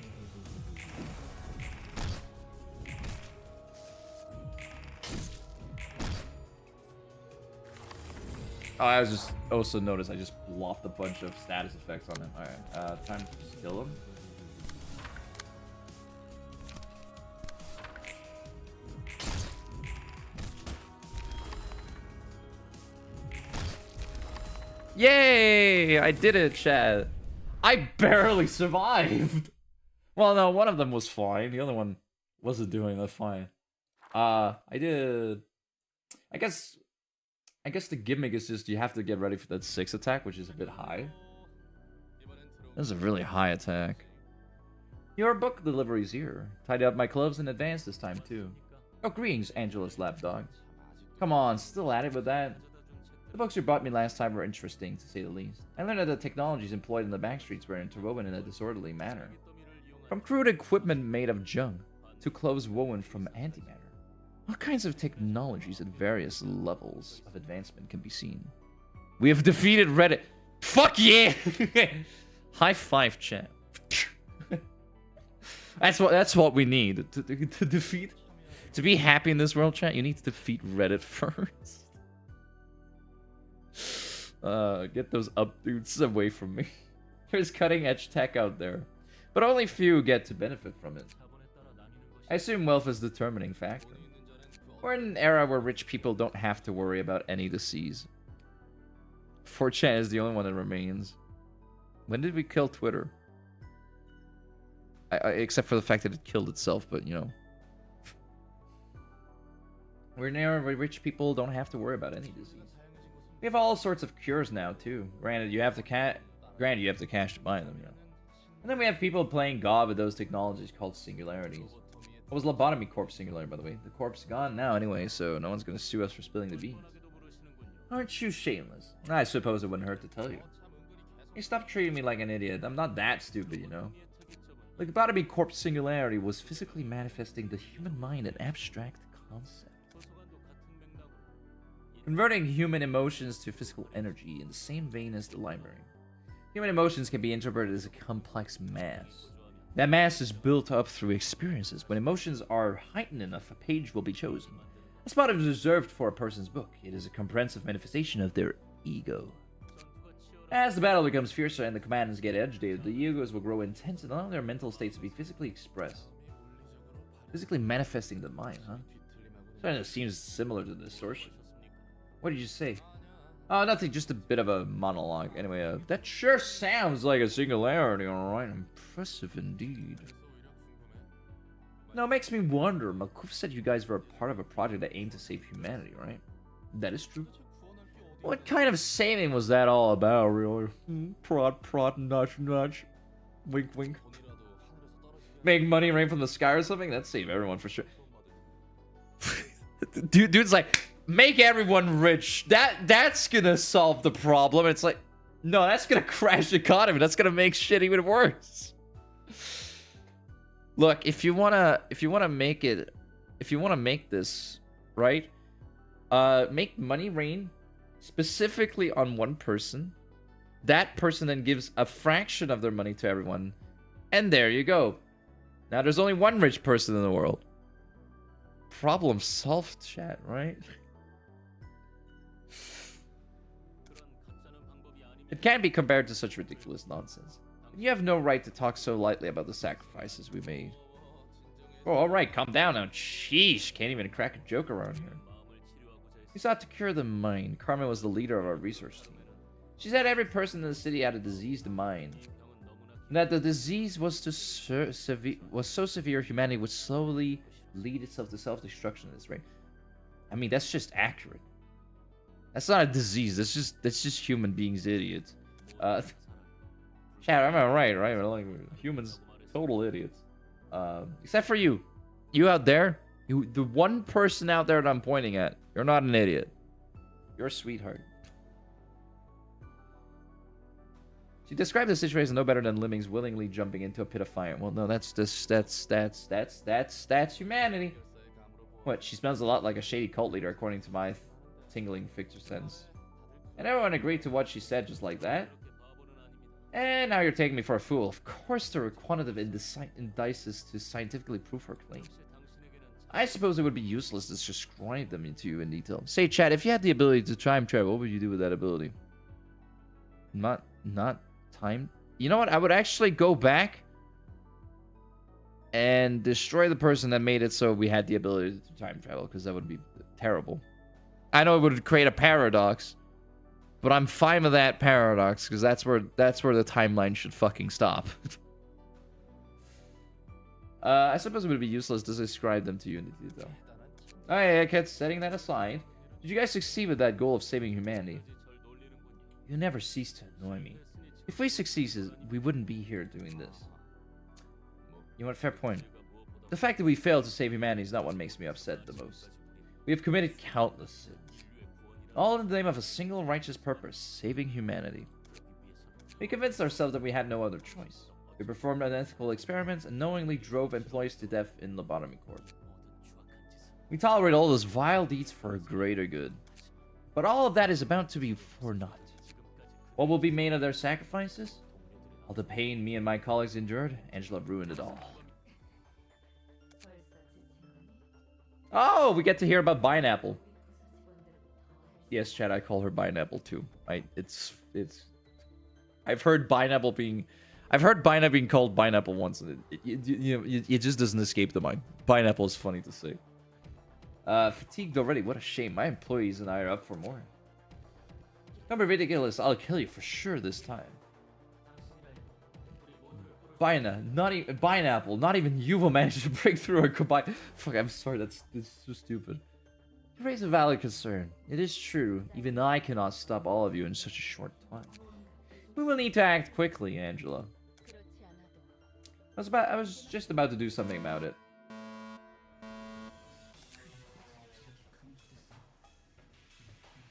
Oh, I was just also noticed I just blopped a bunch of status effects on him. Alright, time to kill him. Yay! I did it, Chad. I barely survived. Well, no, one of them was fine. The other one wasn't doing that fine. I did. I guess the gimmick is just you have to get ready for that 6 attack, which is a bit high. That's a really high attack. Your book delivery's here. Tidy up my clothes in advance this time, too. Oh, greetings, Angela's lapdog. Come on, still at it with that? The books you brought me last time were interesting, to say the least. I learned that the technologies employed in the backstreets were interwoven in a disorderly manner. From crude equipment made of junk, to clothes woven from antimatter. All kinds of technologies at various levels of advancement can be seen. We have defeated Reddit. Fuck yeah! High five, chat. That's what we need to defeat. To be happy in this world, chat, you need to defeat Reddit first. Get those up dudes away from me. There's cutting edge tech out there, but only few get to benefit from it. I assume wealth is the determining factor. We're in an era where rich people don't have to worry about any disease. 4chan is the only one that remains. When did we kill Twitter? Except for the fact that it killed itself, but you know. We're in an era where rich people don't have to worry about any disease. We have all sorts of cures now, too. Granted, you have to cash to buy them, you know. And then we have people playing God with those technologies called singularities. What was Lobotomy Corpse singularity, by the way? The corpse gone now anyway, so no one's gonna sue us for spilling the beans. Aren't you shameless? I suppose it wouldn't hurt to tell you. Hey, stop treating me like an idiot. I'm not that stupid, you know. The Lobotomy Corpse singularity was physically manifesting the human mind in abstract concept. Converting human emotions to physical energy in the same vein as the library. Human emotions can be interpreted as a complex mass. That mass is built up through experiences. When emotions are heightened enough, a page will be chosen. A spot is reserved for a person's book. It is a comprehensive manifestation of their ego. As the battle becomes fiercer and the commanders get agitated, the egos will grow intense and allow their mental states to be physically expressed. Physically manifesting the mind, huh? That seems similar to distortion. What did you say? Oh, nothing, just a bit of a monologue. Anyway, that sure sounds like a singularity, alright. Impressive indeed. No, it makes me wonder. Makuf said you guys were a part of a project that aimed to save humanity, right? That is true. What kind of saving was that all about, really? Prod, prod, nudge, nudge. Wink, wink. Make money rain from the sky or something? That'd save everyone for sure. Dude's like, make everyone rich. That's gonna solve the problem. It's like, no, that's gonna crash the economy. That's gonna make shit even worse. Look, if you wanna make this right, make money rain specifically on one person. That person then gives a fraction of their money to everyone, and there you go. Now there's only one rich person in the world. Problem solved, chat, right? It can't be compared to such ridiculous nonsense. You have no right to talk so lightly about the sacrifices we made. Oh, alright, calm down now. Sheesh, can't even crack a joke around here. We sought to cure the mind. Carmen was the leader of our research team. She said every person in the city had a diseased mind. And that the disease was so severe humanity would slowly lead itself to self-destruction at this rate. I mean, that's just accurate. That's not a disease. That's just human beings idiots. Chat, am I right? Right? Like, humans, total idiots. Except for you. You out there. The one person out there that I'm pointing at. You're not an idiot. You're a sweetheart. She described the situation as no better than lemmings willingly jumping into a pit of fire. Well, no, that's humanity. What? She smells a lot like a shady cult leader, according to my tingling fixer sense. And everyone agreed to what she said just like that. And now you're taking me for a fool. Of course there are quantitative indices to scientifically prove her claim. I suppose it would be useless to describe them to you in detail. Say, Chad, if you had the ability to time travel, what would you do with that ability? Not time. You know what? I would actually go back and destroy the person that made it so we had the ability to time travel, because that would be terrible. I know it would create a paradox, but I'm fine with that paradox, because that's where the timeline should fucking stop. I suppose it would be useless to describe them to you in detail. Alright, kids, setting that aside, did you guys succeed with that goal of saving humanity? You never cease to annoy me. If we succeeded, we wouldn't be here doing this. You know what? Fair point. The fact that we failed to save humanity is not what makes me upset the most. We have committed countless sins, all in the name of a single righteous purpose, saving humanity. We convinced ourselves that we had no other choice. We performed unethical experiments and knowingly drove employees to death in lobotomy court. We tolerate all those vile deeds for a greater good. But all of that is about to be for naught. What will be made of their sacrifices? All the pain me and my colleagues endured, Angela ruined it all. Oh, we get to hear about Pineapple. Yes, Chad, I call her Pineapple too. I've heard Pineapple being called Pineapple once, and it just doesn't escape the mind. Pineapple is funny to say. Fatigued already. What a shame. My employees and I are up for more. Don't be ridiculous. I'll kill you for sure this time. Pineapple. Not even you will manage to break through a goodbye. Fuck, I'm sorry. That's so stupid. You raise a valid concern. It is true. Even I cannot stop all of you in such a short time. We will need to act quickly, Angela. I was just about to do something about it.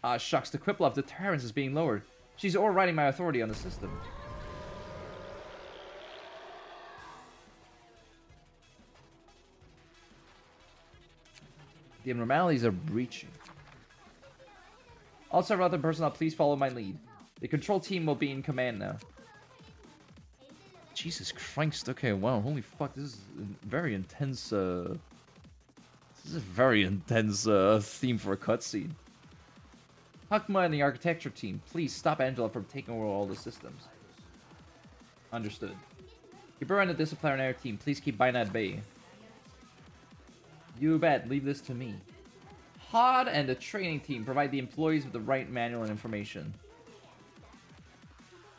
Ah, shucks, the quibble of the Terrans is being lowered. She's overriding my authority on the system. The abnormalities are breaching. All several other personnel, please follow my lead. The control team will be in command now. Jesus Christ, okay, wow, holy fuck, this is a very intense, theme for a cutscene. Hakma and the architecture team, please stop Angela from taking over all the systems. Understood. Ibura and the disciplinary team, please keep Bina at bay. You bet, leave this to me. Hod and the training team provide the employees with the right manual and information.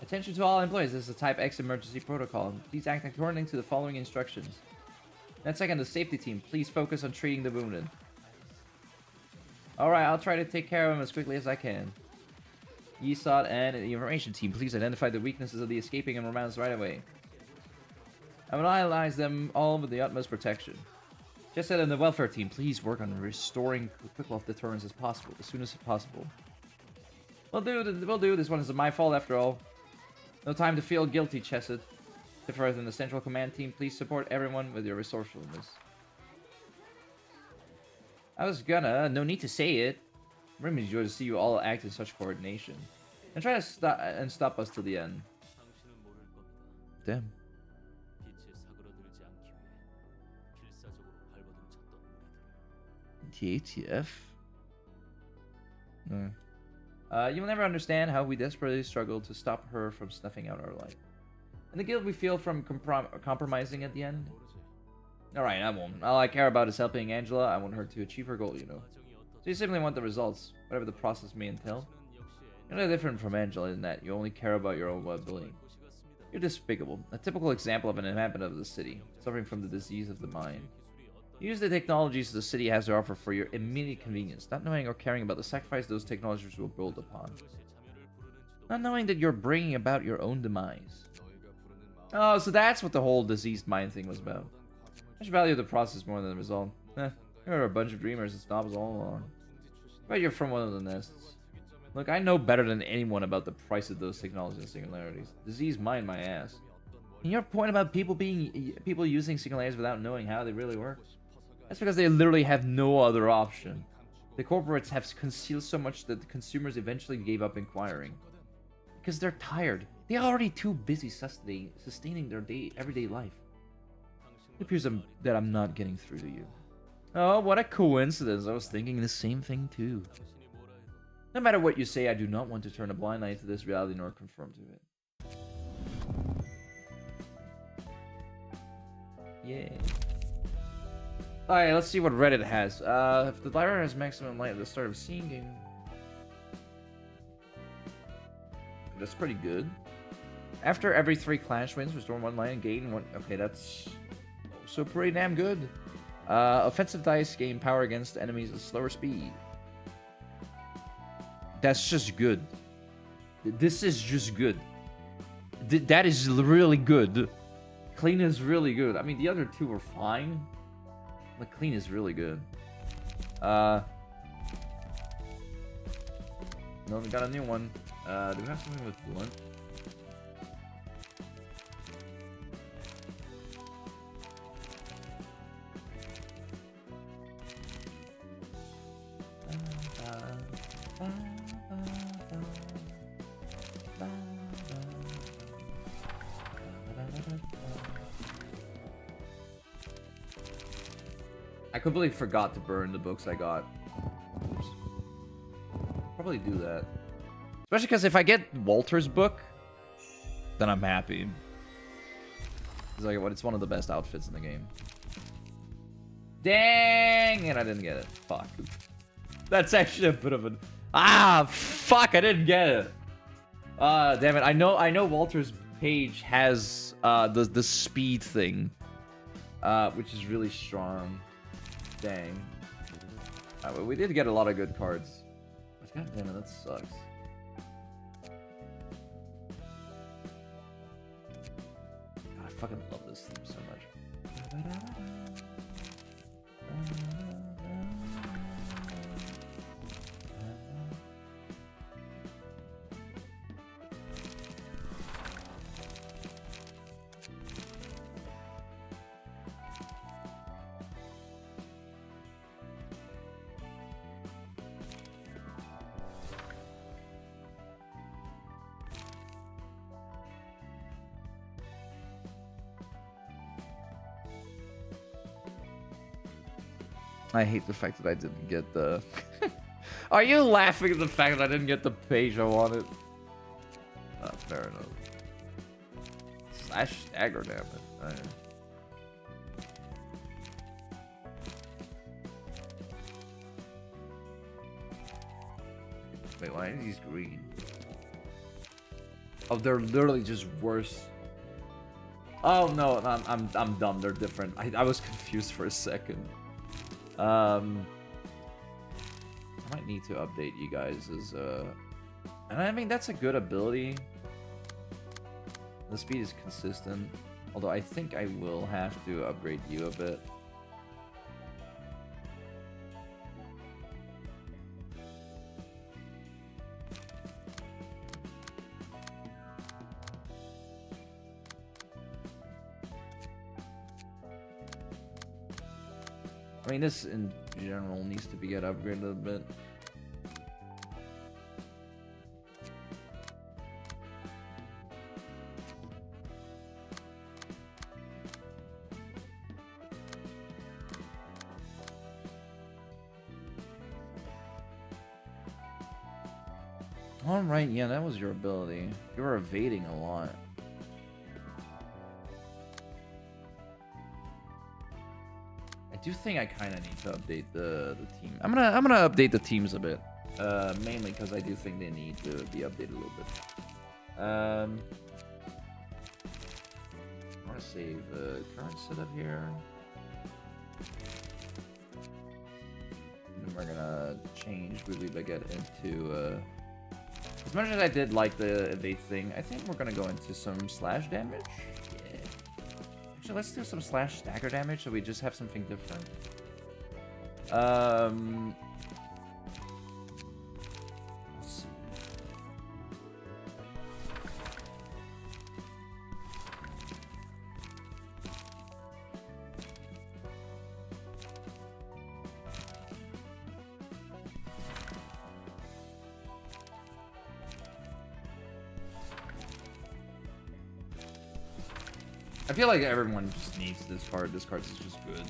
Attention to all employees, this is a Type X emergency protocol. Please act according to the following instructions. Then second, the safety team, please focus on treating the wounded. Alright, I'll try to take care of him as quickly as I can. Yesod and the information team, please identify the weaknesses of the escaping and romance right away. I will analyze them all with the utmost protection. Jesset and the welfare team, please work on restoring quick-off deterrence as soon as possible. We'll do. This one is my fault after all. No time to feel guilty, Chesed. Different than the central command team, please support everyone with your resourcefulness. I was gonna, no need to say it. Really enjoy to see you all act in such coordination. And try to stop us till the end. Damn. The ATF? You will never understand how we desperately struggled to stop her from snuffing out our light. And the guilt we feel from compromising at the end? Alright, I won't. All I care about is helping Angela. I want her to achieve her goal, you know. So you simply want the results, whatever the process may entail. You're no different from Angela in that you only care about your own well-being. You're despicable. A typical example of an inhabitant of the city, suffering from the disease of the mind. You use the technologies the city has to offer for your immediate convenience, not knowing or caring about the sacrifice those technologies will build upon. Not knowing that you're bringing about your own demise. Oh, so that's what the whole diseased mind thing was about. I should value the process more than the result. You're a bunch of dreamers and snobs all along. But you're from one of the nests. Look, I know better than anyone about the price of those technologies and singularities. Disease mind my ass. And your point about people using singularities without knowing how they really work? That's because they literally have no other option. The corporates have concealed so much that the consumers eventually gave up inquiring. Because they're tired. They're already too busy sustaining their everyday life. It appears that I'm not getting through to you. Oh, what a coincidence. I was thinking the same thing too. No matter what you say, I do not want to turn a blind eye to this reality nor conform to it. Yay. Alright, let's see what Reddit has. If the library has maximum light at the start of scene game. That's pretty good. After every 3 clash wins, restore 1 light and gain 1. Okay, that's also pretty damn good. Offensive dice gain power against enemies at slower speed. That's just good. This is just good. That is really good. Clean is really good. I mean, the other 2 were fine. But clean is really good. No, we got a new one. Do we have something with blunt? I completely forgot to burn the books I got. Oops. Probably do that. Especially because if I get Walter's book, then I'm happy. It's one of the best outfits in the game. Dang! And I didn't get it. Fuck. That's actually a bit of an... Ah! Fuck! I didn't get it! Damn it. I know Walter's page has the speed thing. Which is really strong. Dang. Well, we did get a lot of good cards. But god damn it, that sucks. God, I fucking love this theme so much. I hate the fact that I didn't get the... Are you laughing at the fact that I didn't get the page I wanted? Fair enough. Slash stagger, damn it. Wait, why are these green? Oh, they're literally just worse. Oh no, I'm dumb. They're different. I was confused for a second. I might need to update you guys as and I mean that's a good ability. The speed is consistent, although I think I will have to upgrade you a bit. I mean, this in general needs to get upgraded a bit. Alright, yeah, that was your ability. You were evading a lot. I do think I kind of need to update the team. I'm gonna update the teams a bit, mainly because I do think they need to be updated a little bit. I want to save the current setup here, and then we're gonna change Wiggly Baguette into. As much as I did like the evade thing, I think we're gonna go into some slash damage. Actually, let's do some slash stagger damage so we just have something different. Let's see. I feel like everyone just needs this card. This card is just good.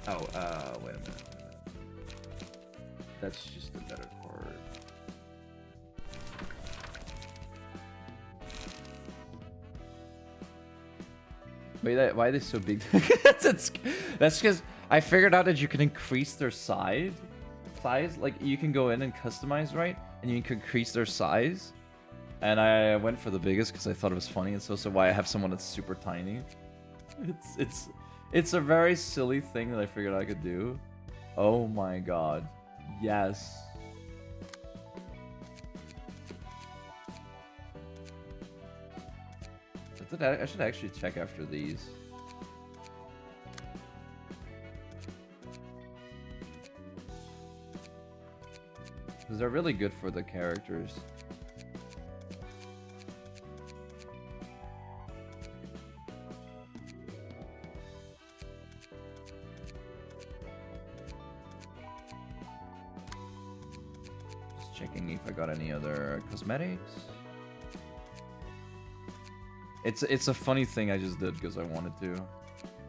Oh, wait a minute. That's just a better card. Wait, why are they so big? That's because I figured out that you can increase their size. Like, you can go in and customize, right? And you can increase their size. And I went for the biggest because I thought it was funny. It's also why I have someone that's super tiny. It's a very silly thing that I figured I could do. Oh my god. Yes. I should actually check after these. Because they're really good for the characters. Just checking if I got any other cosmetics. It's a funny thing I just did because I wanted to.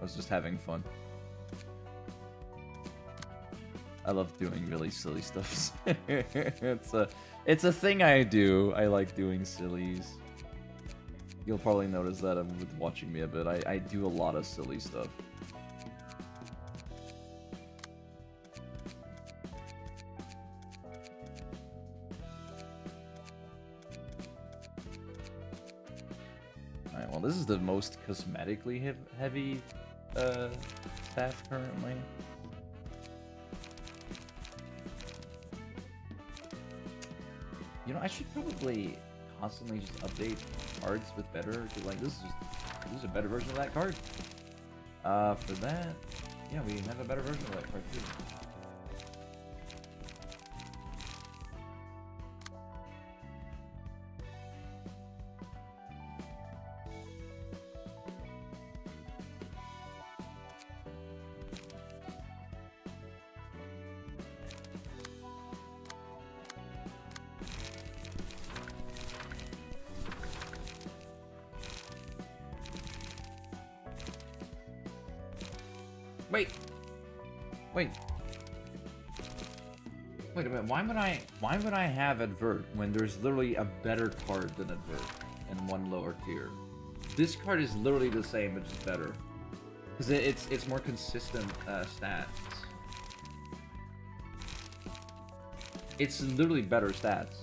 I was just having fun. I love doing really silly stuff. it's a thing I do. I like doing sillies. You'll probably notice that with watching me a bit. I do a lot of silly stuff. Alright, well this is the most cosmetically heavy staff currently. You know, I should probably constantly just update cards with better, cause like this is a better version of that card. For that, yeah, we have a better version of that card too. Wait a minute, why would I have Advert when there's literally a better card than Advert and one lower tier? This card is literally the same, but just better. Because it's more consistent stats. It's literally better stats.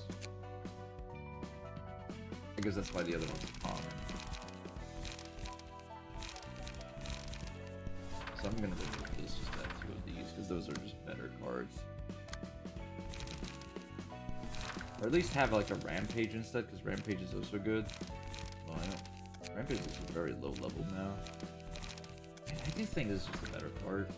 I guess that's why the other one's common. So I'm gonna remove this, just add two of these, because those are just better cards. Or at least have like a Rampage instead, because Rampage is also good. Well, I don't. Rampage is very low level now. I do think this is just a better card.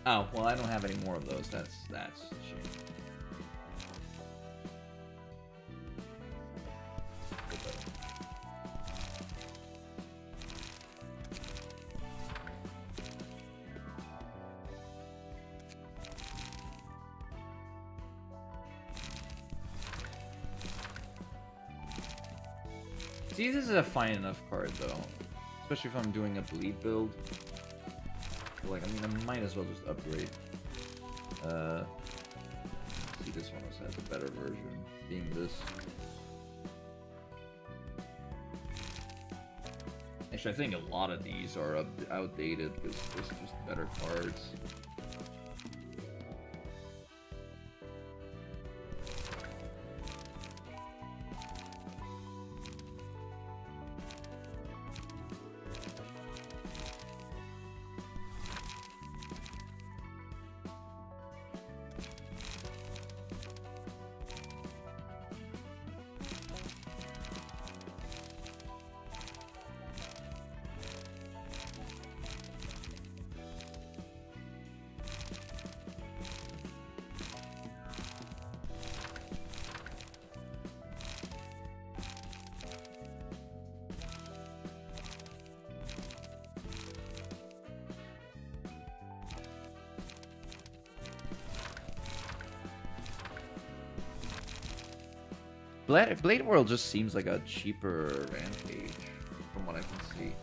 Oh, well I don't have any more of those. That's a shame. See, this is a fine enough card though, especially if I'm doing a bleed build. Like, I mean, I might as well just upgrade. See, this one also has a better version, being this. Actually, I think a lot of these are outdated because there's just better cards. Blade World just seems like a cheaper Rampage, from what I can see.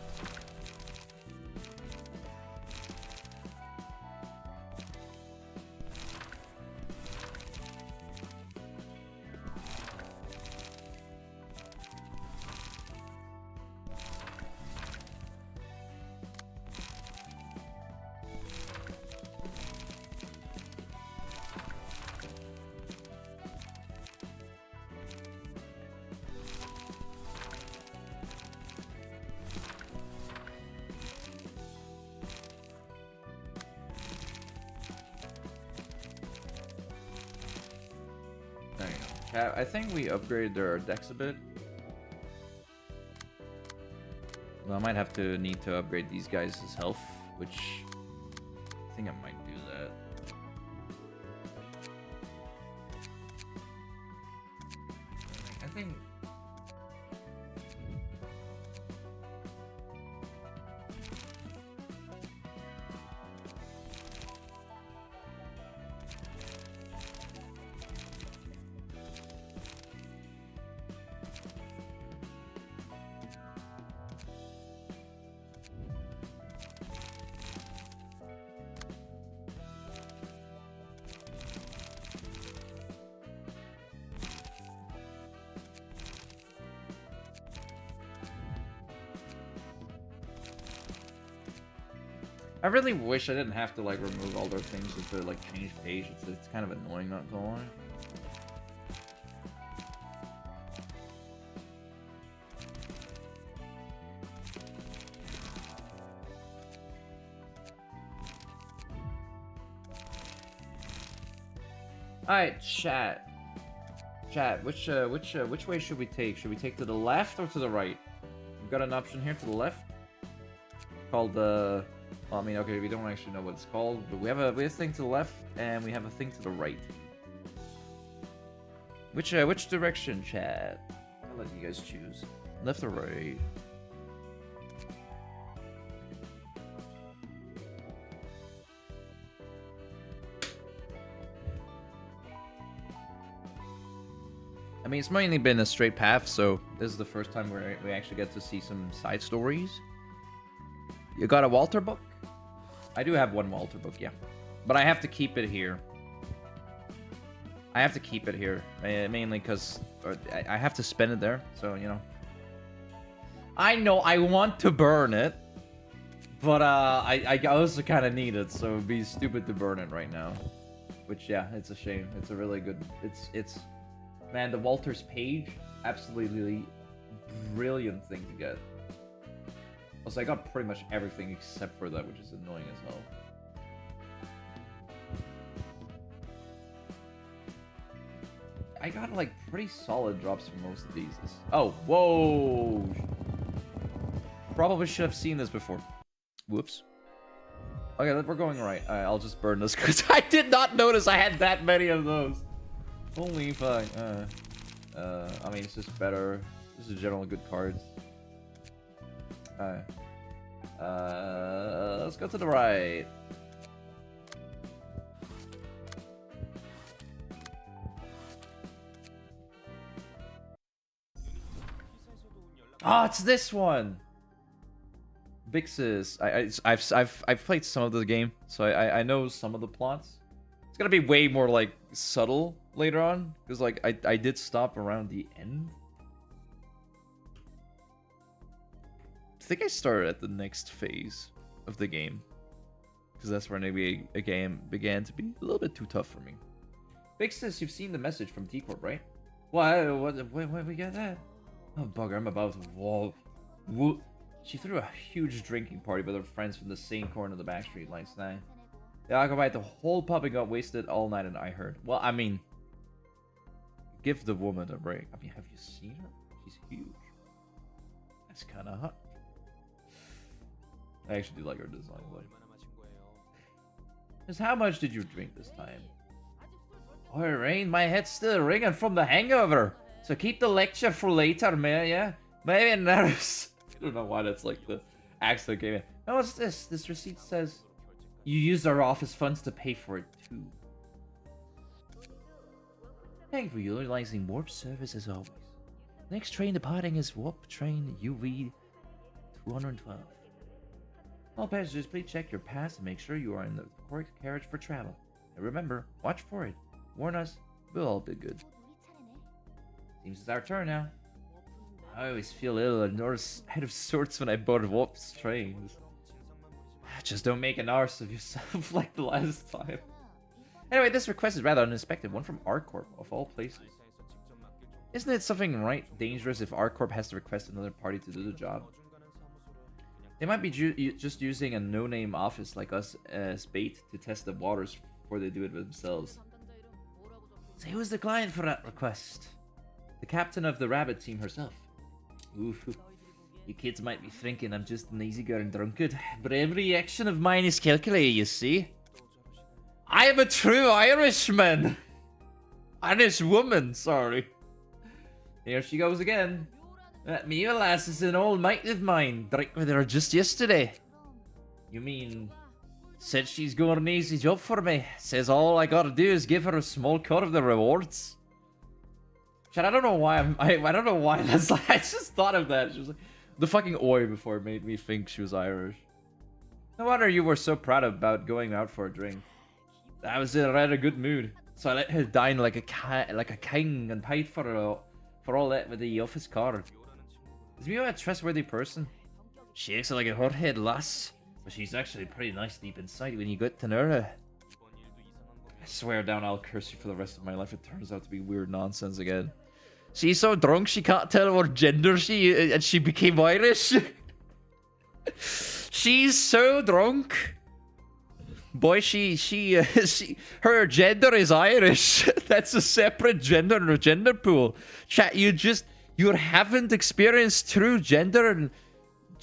I think we upgraded our decks a bit. Well, I might have to need to upgrade these guys' health, which I think I might do that. I think. I really wish I didn't have to like remove all their things to like change page. It's kind of annoying, not gonna lie. Alright, chat. Chat, which way should we take? Should we take to the left or to the right? We've got an option here to the left called well, I mean, okay, we don't actually know what it's called, but we have a thing to the left and we have a thing to the right. Which direction, chat? I'll let you guys choose. Left or right? I mean, it's mainly been a straight path, so this is the first time we actually get to see some side stories. You got a Walter book? I do have one Walter book, yeah. But I have to keep it here. I have to keep it here, mainly because I have to spend it there, so, you know. I know I want to burn it, but I also kind of need it, so it'd be stupid to burn it right now. Which, yeah, it's a shame. It's a really good... It's man, the Walter's page, absolutely brilliant thing to get. Also, I got pretty much everything except for that, which is annoying as hell. I got, like, pretty solid drops for most of these. Oh, whoa! Probably should have seen this before. Whoops. Okay, we're going right. I'll just burn this, because I did not notice I had that many of those. Holy fuck. I mean, it's just better. This is generally good cards. Let's go to the right. Oh, it's this one. Vix's. I've played some of the game, so I know some of the plots. It's gonna be way more like subtle later on, because like I did stop around the end. I think I started at the next phase of the game, because that's where maybe a game began to be a little bit too tough for me. Vix's, you've seen the message from T-Corp, right? What we got that? Oh bugger, I'm about to whoa. She threw a huge drinking party with her friends from the same corner of the back street last night. They occupied the whole pub and got wasted all night, and I heard. Well, I mean, give the woman a break. I mean, have you seen her? She's huge. That's kind of hot. I actually do like her design. Just how much did you drink this time? Oh, Rain, my head's still ringing from the hangover. So keep the lecture for later, man, yeah? Maybe nervous. I don't know why that's like the accent came in. Oh, what's this? This receipt says you used our office funds to pay for it too. Thank you for utilizing warp service as always. Next train departing is warp train UV 212. All passengers, please check your pass and make sure you are in the correct carriage for travel. And remember, watch for it. Warn us, we'll all be good. Seems it's our turn now. I always feel ill and out of sorts when I board warp's trains. Just don't make an arse of yourself like the last time. Anyway, this request is rather unexpected. One from ArcCorp, of all places. Isn't it something right dangerous if ArcCorp has to request another party to do the job? They might be just using a no-name office like us as bait to test the waters before they do it themselves. So who's the client for that request? The captain of the rabbit team herself. Oof. You kids might be thinking I'm just an easygoing drunkard, but every action of mine is calculated, you see. I am a true Irishman! Irish woman, sorry. Here she goes again. That Mia lass is an old mate of mine. Drank with her just yesterday. You mean... Said she's going an easy job for me. Says all I gotta do is give her a small cut of the rewards. Chad, I don't know why I don't know why that's like, I just thought of that. She was like, the fucking oi before made me think she was Irish. No wonder you were so proud about going out for a drink. I was in a rather good mood, so I let her dine like a king and paid for all that with the office card. Is Mio a trustworthy person? She acts like a hothead lass, but she's actually pretty nice deep inside when you get to know her. I swear down I'll curse you for the rest of my life. It turns out to be weird nonsense again. She's so drunk she can't tell what gender she became Irish. She's so drunk. Boy, her gender is Irish. That's a separate gender pool. Chat, you haven't experienced true gender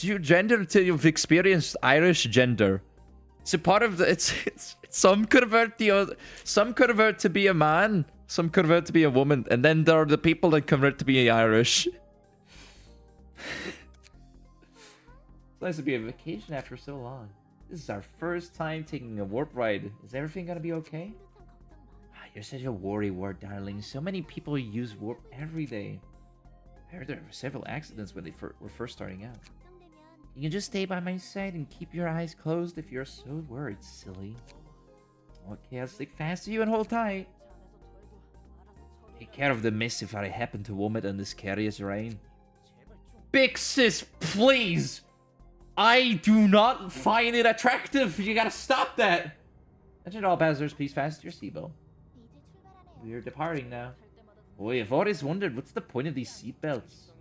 until you've experienced Irish gender. So part of the it's some convert to be a man, some convert to be a woman, and then there are the people that convert to be Irish. It's nice to be on vacation after so long. This is our first time taking a warp ride. Is everything gonna be okay? You're such a worrywart, darling. So many people use warp every day. I heard there were several accidents when they were first starting out. You can just stay by my side and keep your eyes closed if you're so worried, silly. Okay, I'll stick fast to you and hold tight. Take care of the mess if I happen to vomit on this carrier's rain. Big sis, please! I do not find it attractive! You gotta stop that! Attention all passengers, please fasten your seatbelt. We're departing now. Boy, I've always wondered, what's the point of these seatbelts?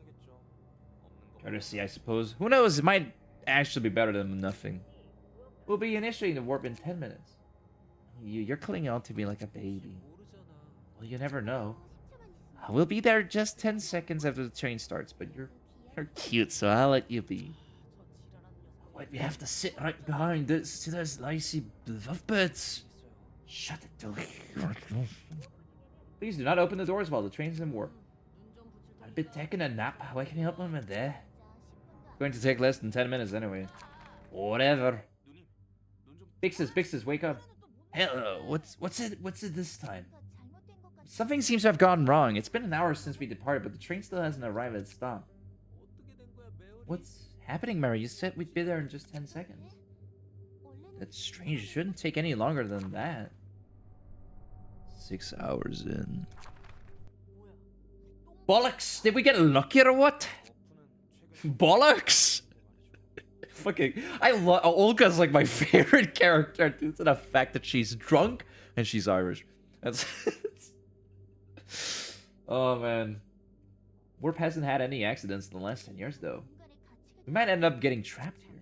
Courtesy, I suppose. Who knows, it might actually be better than nothing. We'll be initiating the warp in 10 minutes. You're clinging on to me like a baby. Well, you never know. We'll be there just 10 seconds after the train starts, but you're cute, so I'll let you be. Wait, we have to sit right behind those lazy lovebirds. Shut the door. Please do not open the doors while the train's in warp. I've been taking a nap. Why can you help me with that? It's going to take less than 10 minutes anyway. Whatever. Bixes, wake up. Hello, what's it this time? Something seems to have gone wrong. It's been an hour since we departed, but the train still hasn't arrived at its stop. What's happening, Mary? You said we'd be there in just 10 seconds. That's strange. It shouldn't take any longer than that. 6 hours in. Bollocks! Did we get lucky or what? Bollocks! Fucking, I love Olga's like my favorite character due to the fact that she's drunk and she's Irish. That's oh man. Warp hasn't had any accidents in the last 10 years though. We might end up getting trapped here.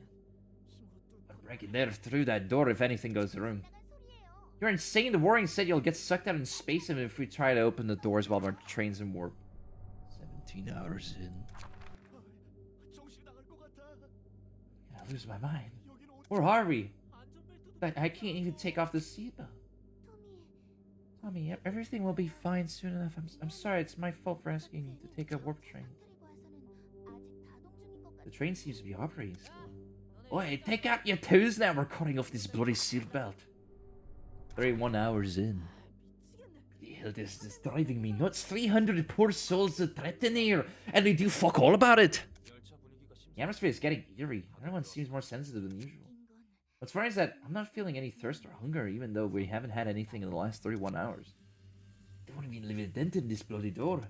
I'm breaking there through that door if anything goes wrong. You're insane. The warning said you'll get sucked out in space if we try to open the doors while our train's in warp. 17 hours in. I lose my mind. Where are we? I can't even take off the seatbelt. Tommy, everything will be fine soon enough. I'm sorry, it's my fault for asking you to take a warp train. The train seems to be operating still. Oi, take out your toes now. We're cutting off this bloody seatbelt. 31 hours in. hell this is driving me nuts. 300 poor souls are trapped in here, and they do fuck all about it. The atmosphere is getting eerie. Everyone seems more sensitive than usual. What's funny is that I'm not feeling any thirst or hunger, even though we haven't had anything in the last 31 hours. Don't want to be living a dent in this bloody door.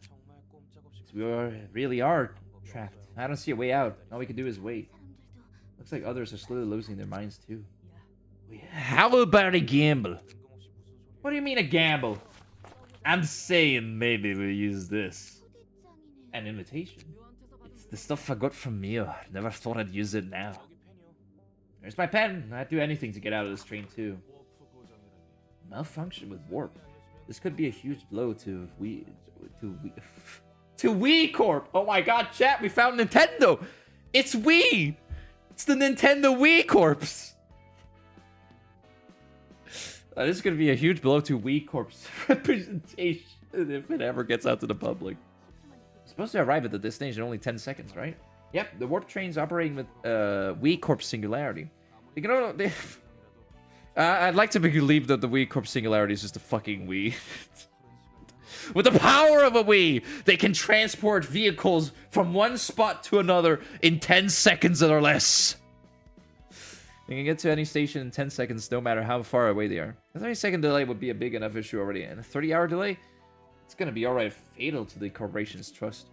We really are trapped. I don't see a way out. All we can do is wait. Looks like others are slowly losing their minds too. How about a gamble? What do you mean a gamble? I'm saying maybe we use this. An invitation? It's the stuff I got from Mio. Never thought I'd use it now. There's my pen. I'd do anything to get out of this train too. Malfunction with warp. This could be a huge blow to Wii Corp. Oh my god, chat, we found Nintendo. It's Wii. It's the Nintendo Wii Corps. This is going to be a huge blow to Wii Corp's representation if it ever gets out to the public. It's supposed to arrive at the destination in only 10 seconds, right? Yep, the warp train's operating with Wii Corp Singularity. I'd like to believe that the Wii Corp Singularity is just a fucking Wii. With the power of a Wii, they can transport vehicles from one spot to another in 10 seconds or less. They can get to any station in 10 seconds, no matter how far away they are. A 30-second delay would be a big enough issue already, and a 30-hour delay? It's gonna be alright fatal to the corporation's trust.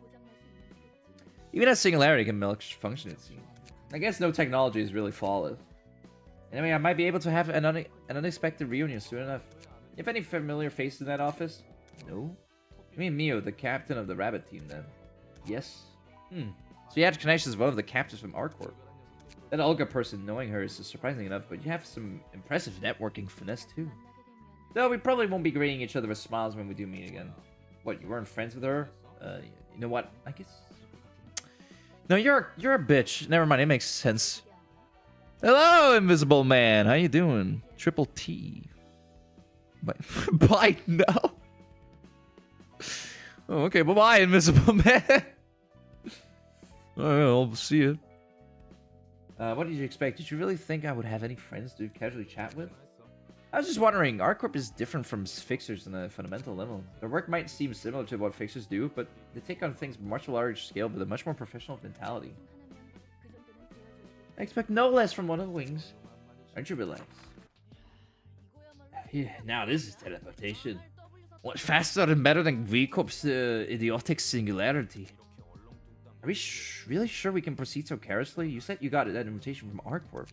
Even as Singularity can malfunction, it seems. I guess no technology is really flawless. Anyway, I might be able to have an unexpected reunion soon enough. If any familiar face in that office? No? I mean Mio, the captain of the rabbit team, then. Yes? So you had connections with one of the captains from ArcCorp. That Olga person, knowing her is surprising enough, but you have some impressive networking finesse too. Though we probably won't be greeting each other with smiles when we do meet again. What, you weren't friends with her? You know what? I guess... No, you're a bitch. Never mind, it makes sense. Hello, Invisible Man. How you doing? Triple T. Bye now. Oh, okay, bye-bye, Invisible Man. I'll see you. What did you expect? Did you really think I would have any friends to casually chat with? I was just wondering, ArcCorp is different from Fixers on a fundamental level. Their work might seem similar to what Fixers do, but they take on things much larger scale with a much more professional mentality. I expect no less from one of the wings. Aren't you relaxed? Yeah, now this is teleportation. What's faster and better than V-Corp's idiotic singularity? Are we really sure we can proceed so carelessly? You said you got that invitation from ArcCorp.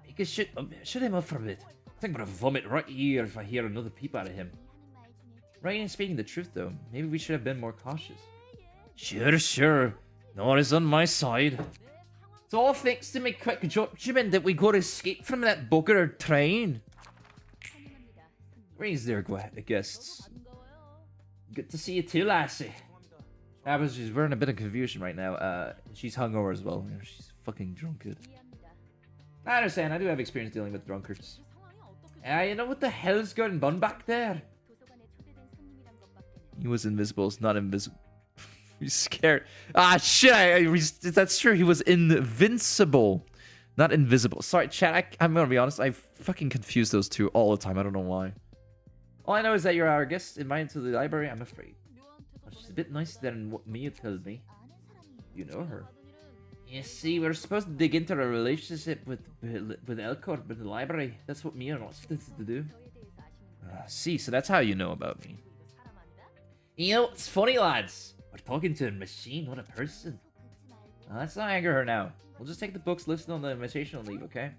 You can shut him up for a bit. I think I'm gonna vomit right here if I hear another peep out of him. Right in speaking the truth though, maybe we should have been more cautious. Sure. Nora's on my side. It's all thanks to my quick judgment that we got to escape from that bugger train. Greetings there, guests. Good to see you too, lassie. We're in a bit of confusion right now. She's hungover as well. She's fucking drunk, dude. I understand. I do have experience dealing with drunkards. You know what the hell's going on back there? He was invisible. It's not invisible. He's scared. Ah, shit. That's true. He was invincible. Not invisible. Sorry, chat. I'm gonna be honest. I fucking confuse those two all the time. I don't know why. All I know is that you're our guest invited to the library. I'm afraid. She's a bit nicer than what Mia told me. You know her. You see, we're supposed to dig into a relationship with Elcor, with the library. That's what Mia wants us to do. See, so that's how you know about me. You know, it's funny, lads. We're talking to a machine, not a person. Let's not anger her now. We'll just take the books listed on the invitation and leave, okay?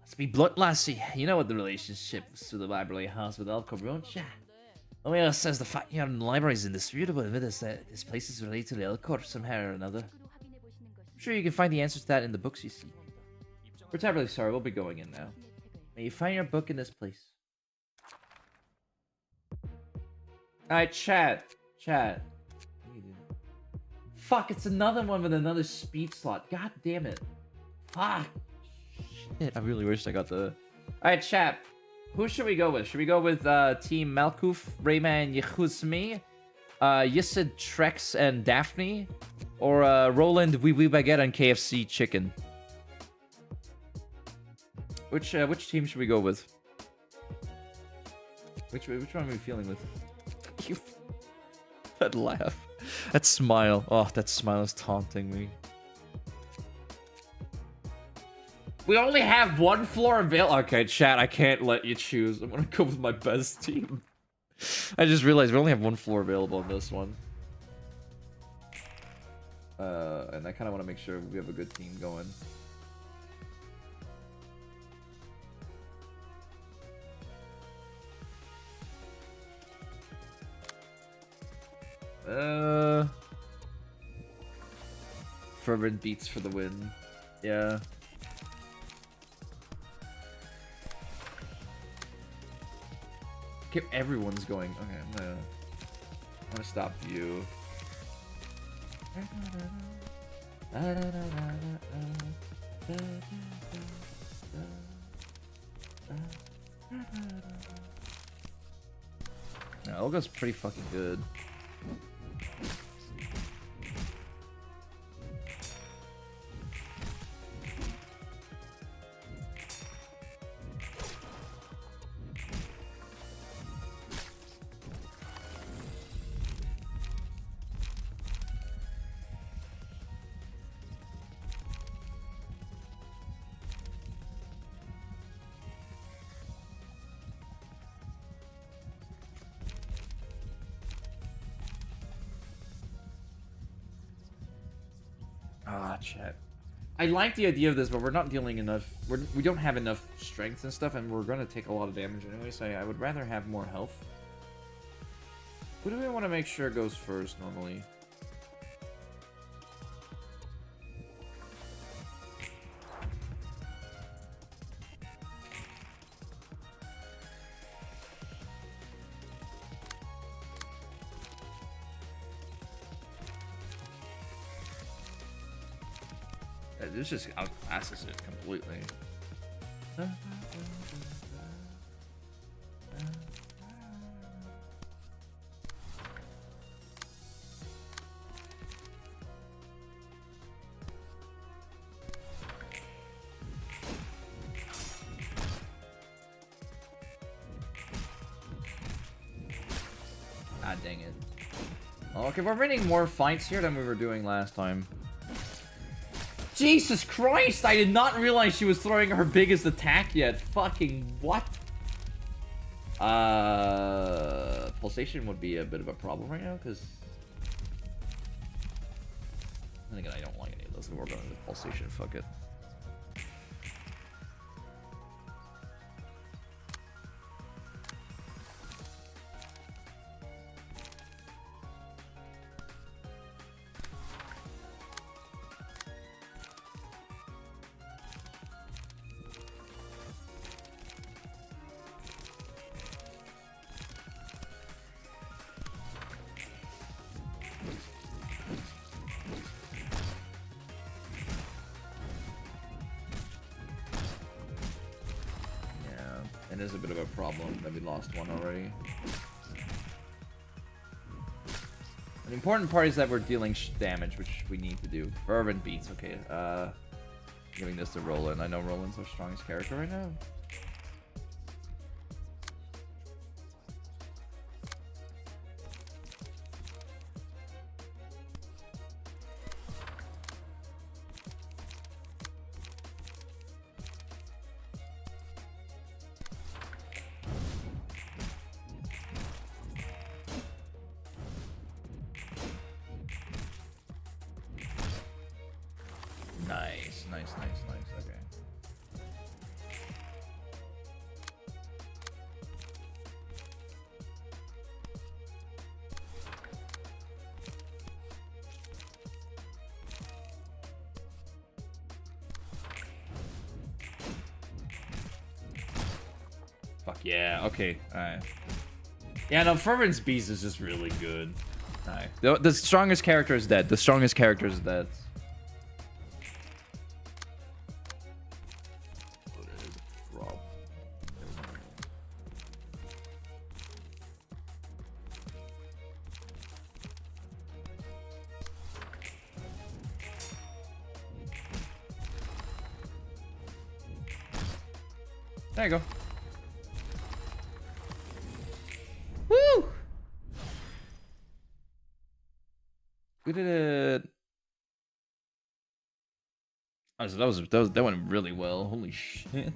Let's be blunt, lassie. You know what the relationship to the library has with Elcor, don't ya? Omega says the fact you're in the library is indisputable. Admit us that this place is related to the Elcor somehow or another. I'm sure you can find the answers to that in the books you see. We're terribly sorry, we'll be going in now. May you find your book in this place. Alright, chat. What are you doing? Fuck, it's another one with another speed slot. God damn it. Fuck. Shit, I really wish I got the... Alright, chat. Who should we go with? Should we go with Team Malkuf, Rayman, Yehuzme, Yisid, Trex, and Daphne? Or Roland, Wee Wee Baguette, and KFC Chicken? Which team should we go with? Which one are we feeling with? You. That laugh. That smile. Oh, that smile is taunting me. We only have one floor available. Okay, chat, I can't let you choose. I'm gonna go with my best team. I just realized we only have one floor available on this one. And I kind of want to make sure we have a good team going. Fervent beats for the win. Yeah. Okay, everyone's going. Okay, I'm gonna stop you. Yeah, Olga's pretty fucking good. Ah, chat. I like the idea of this, but we're not dealing enough. We don't have enough strength and stuff, and we're gonna take a lot of damage anyway. So I would rather have more health. Who do we want to make sure goes first normally? This just outclasses it completely. Ah, dang it. Oh, okay, we're winning more fights here than we were doing last time. Jesus Christ! I did not realize she was throwing her biggest attack yet. Fucking what? Pulsation would be a bit of a problem right now, because... then again, I don't like any of those. We're going to Pulsation, fuck it. It is a bit of a problem that we lost one already. The important part is that we're dealing damage, which we need to do. Fervent beats, okay. Giving this to Roland. I know Roland's our strongest character right now. Nice, okay. Fuck yeah, okay, alright. Yeah, no, Fervent's Beast is just really good. Alright. The strongest character is dead. The strongest character is dead. There you go. We did it. Oh, so that went really well. Holy shit.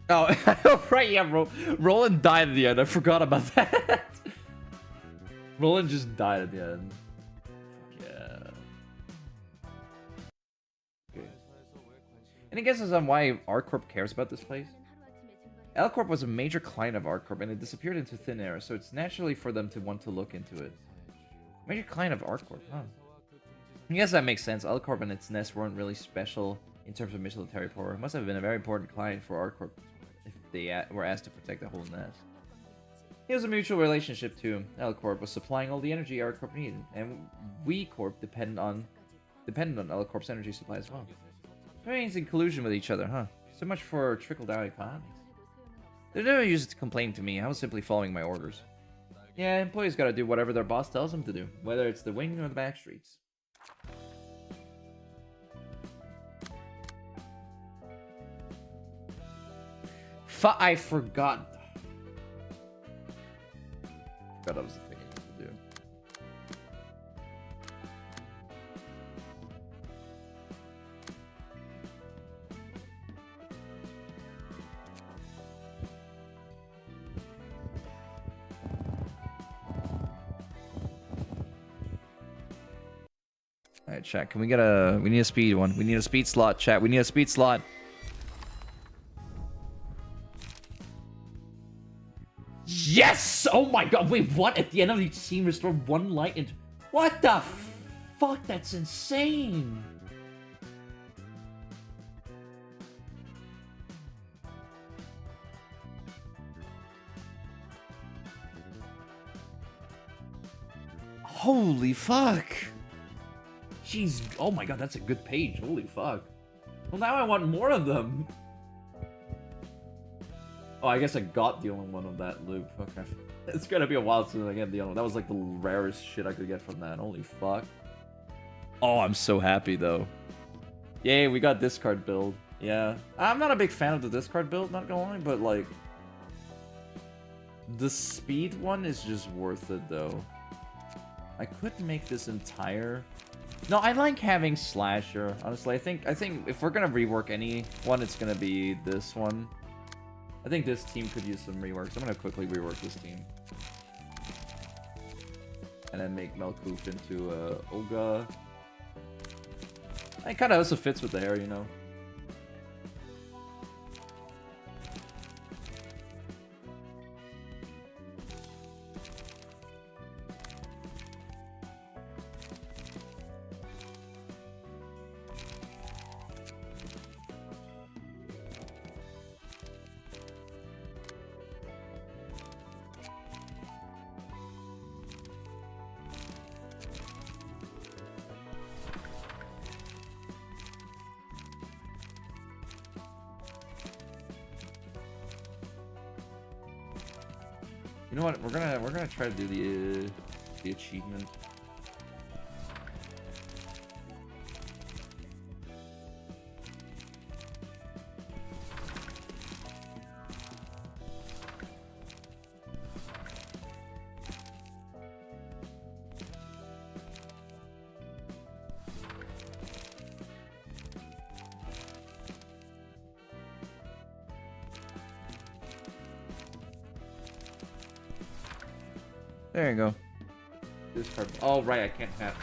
Oh, right, yeah, Roland died at the end. I forgot about that. Roland just died at the end. Yeah. Okay. Any guesses on why R-Corp cares about this place? L-Corp was a major client of R-Corp, and it disappeared into thin air, so it's naturally for them to want to look into it. Major client of R-Corp, huh? I guess that makes sense. L-Corp and its nest weren't really special in terms of military power. It must have been a very important client for R-Corp if they were asked to protect the whole nest. It was a mutual relationship too. L-Corp was supplying all the energy R-Corp needed, and we Corp depended on L-Corp's energy supply as well. Everything's in collusion with each other, huh? So much for trickle-down economics. They never used to complain to me. I was simply following my orders. Yeah, employees gotta do whatever their boss tells them to do, whether it's the wing or the back streets. I forgot. That was the thing I used to do. Alright, chat. Can we get a... We need a speed one. We need a speed slot, chat. We need a speed slot. Yes! Oh my god, wait, what? At the end of each scene, restore one light and... What the fuck? That's insane! Holy fuck! Jeez, oh my god, that's a good page. Holy fuck. Well, now I want more of them. Oh, I guess I got the only one of that loop. Okay. It's gonna be a while since I get the other one. That was like the rarest shit I could get from that. Holy fuck. Oh, I'm so happy though. Yay, we got discard build. Yeah. I'm not a big fan of the discard build, not gonna lie, but like... The speed one is just worth it though. I could make this entire... No, I like having Slasher. Honestly, I think if we're gonna rework any one, it's gonna be this one. I think this team could use some reworks. I'm gonna quickly rework this team. And then make Melkoof into Olga. It kind of also fits with the hair, you know. You know what? We're gonna try to do the achievement. There you go. This card. Oh, right, I can't have.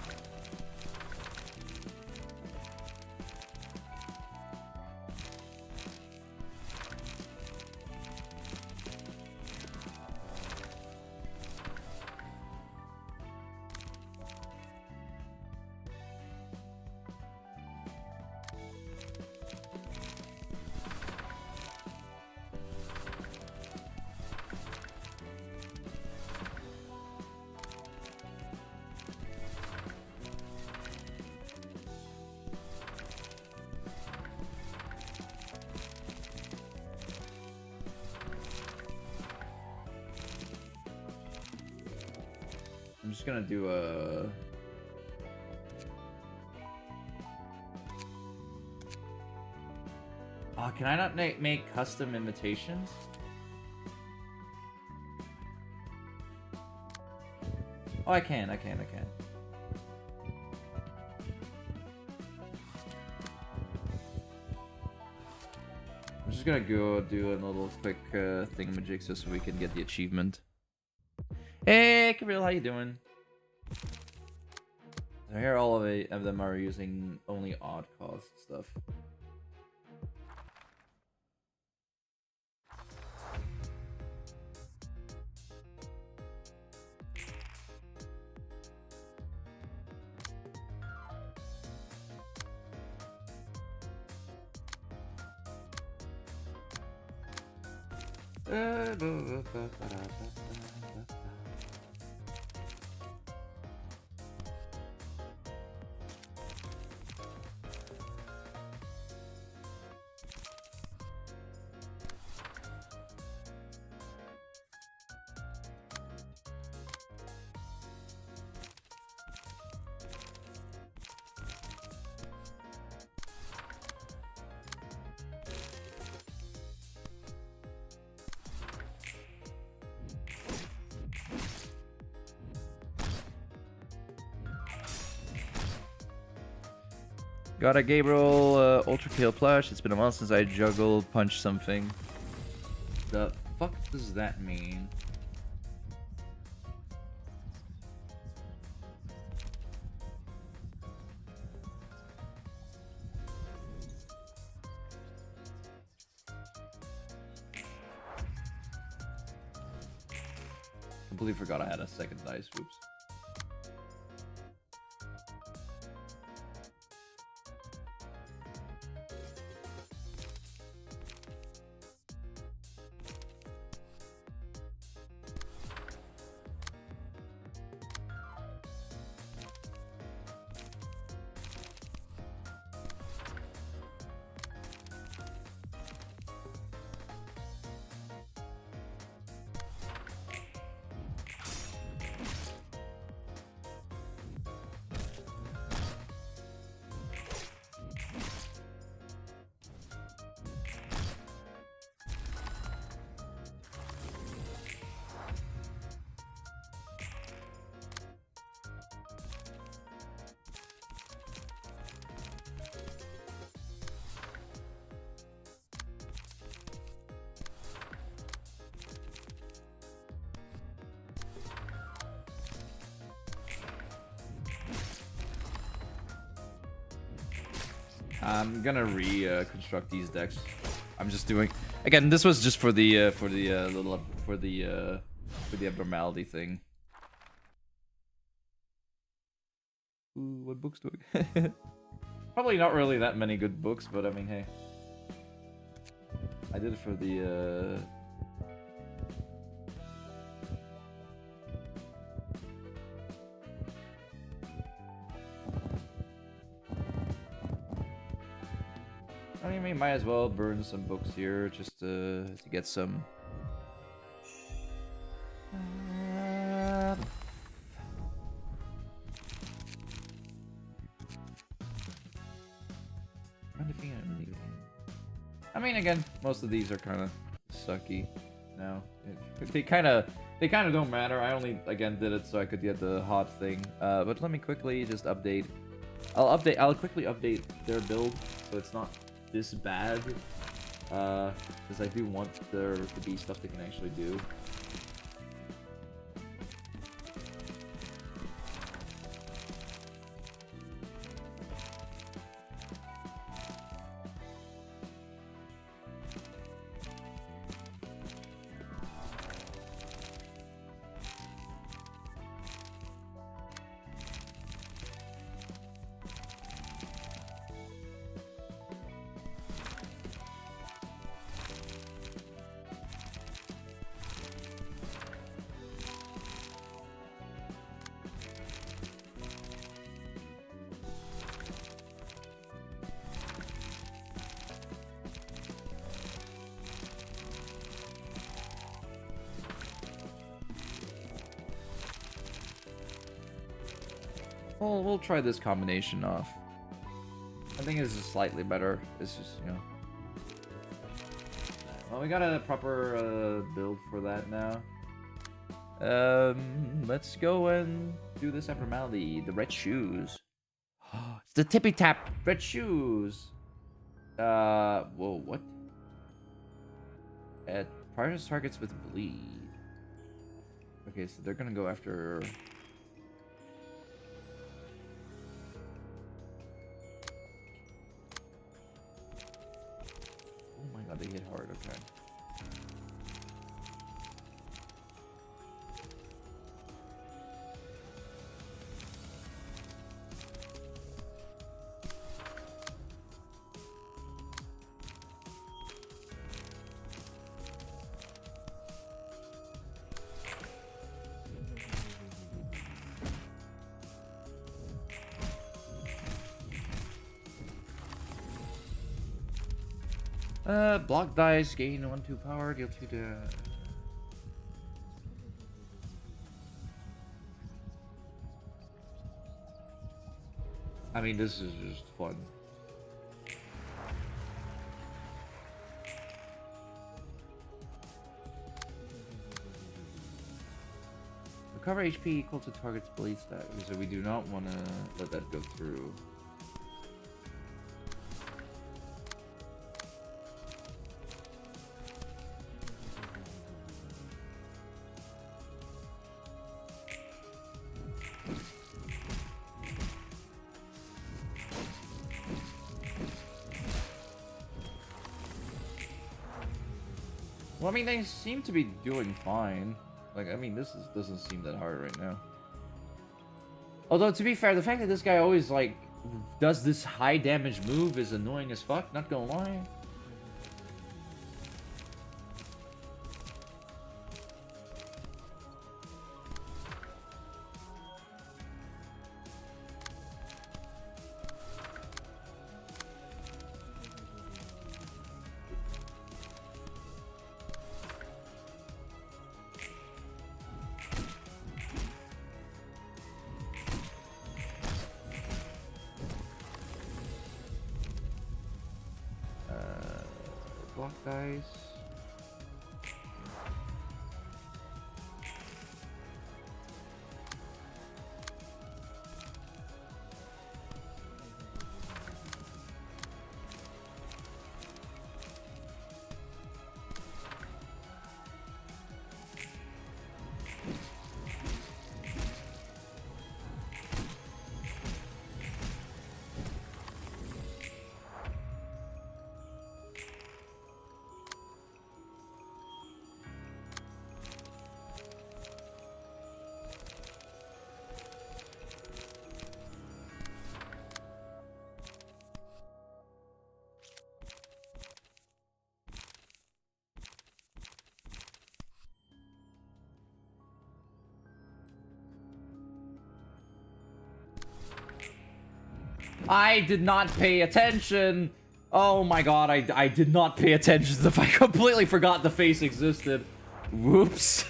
I'm just gonna do a... Oh, can I not make custom invitations? Oh, I can. I'm just gonna go do a little quick thingamajig so we can get the achievement. Hey, Kabril, how you doing? So here all of them are using only odd cost stuff. Got a Gabriel Ultra Kill plush. It's been a while since I juggle punch something. The fuck does that mean? Completely forgot I had a second dice. Whoops. I'm gonna reconstruct these decks. I'm just doing again. This was just for the abnormality thing. Ooh, what books do I? Probably not really that many good books, but I mean, hey, I did it for the. I mean, we might as well burn some books here just to get some. I mean, again, most of these are kind of sucky now. They kind of don't matter. I only again did it so I could get the hot thing. But let me quickly just update. I'll quickly update their build so it's not this bad, because I do want there to be stuff they can actually do. We'll try this combination off. I think this is slightly better. It's just, you know. Well, we got a proper build for that now. Let's go and do this abnormality. The red shoes. It's the tippy tap red shoes. Whoa, what? At prioritize targets with bleed. Okay, so they're gonna go after. Oh my god, they hit hard. Okay. Block dice, gain 1/2 power, deal 2 to. I mean, this is just fun. Recover HP equal to target's bleed stat, so we do not want to let that go through. Well, I mean, they seem to be doing fine. Like, I mean, doesn't seem that hard right now. Although, to be fair, the fact that this guy always, like, does this high damage move is annoying as fuck, not gonna lie. Block dice. I did not pay attention. Oh my god, I did not pay attention to the I completely forgot the face existed. Whoops.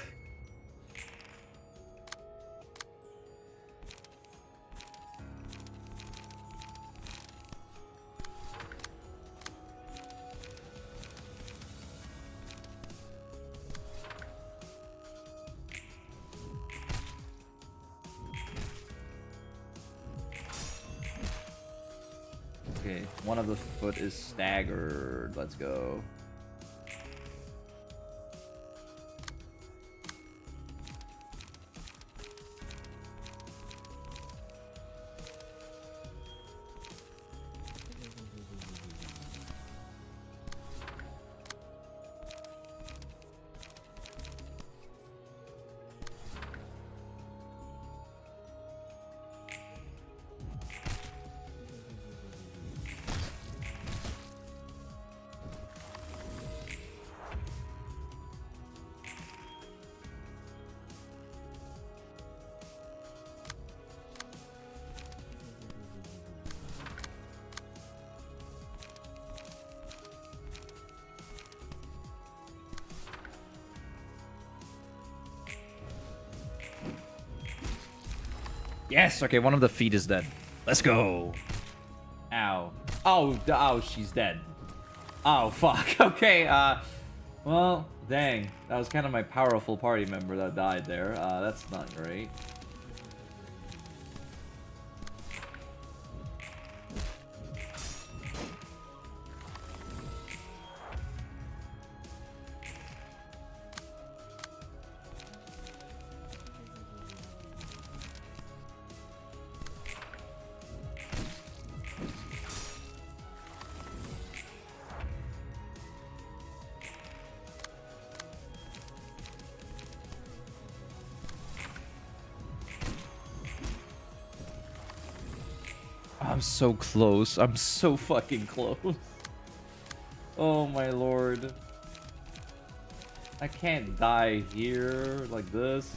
Okay, one of the foot is staggered. Let's go. Yes, okay, one of the feet is dead. Let's go. Ow. Oh, she's dead. Oh, fuck. Okay, well, Dang, that was kind of my powerful party member that died there. That's not great. I'm so close. I'm so fucking close. Oh my lord. I can't die here like this.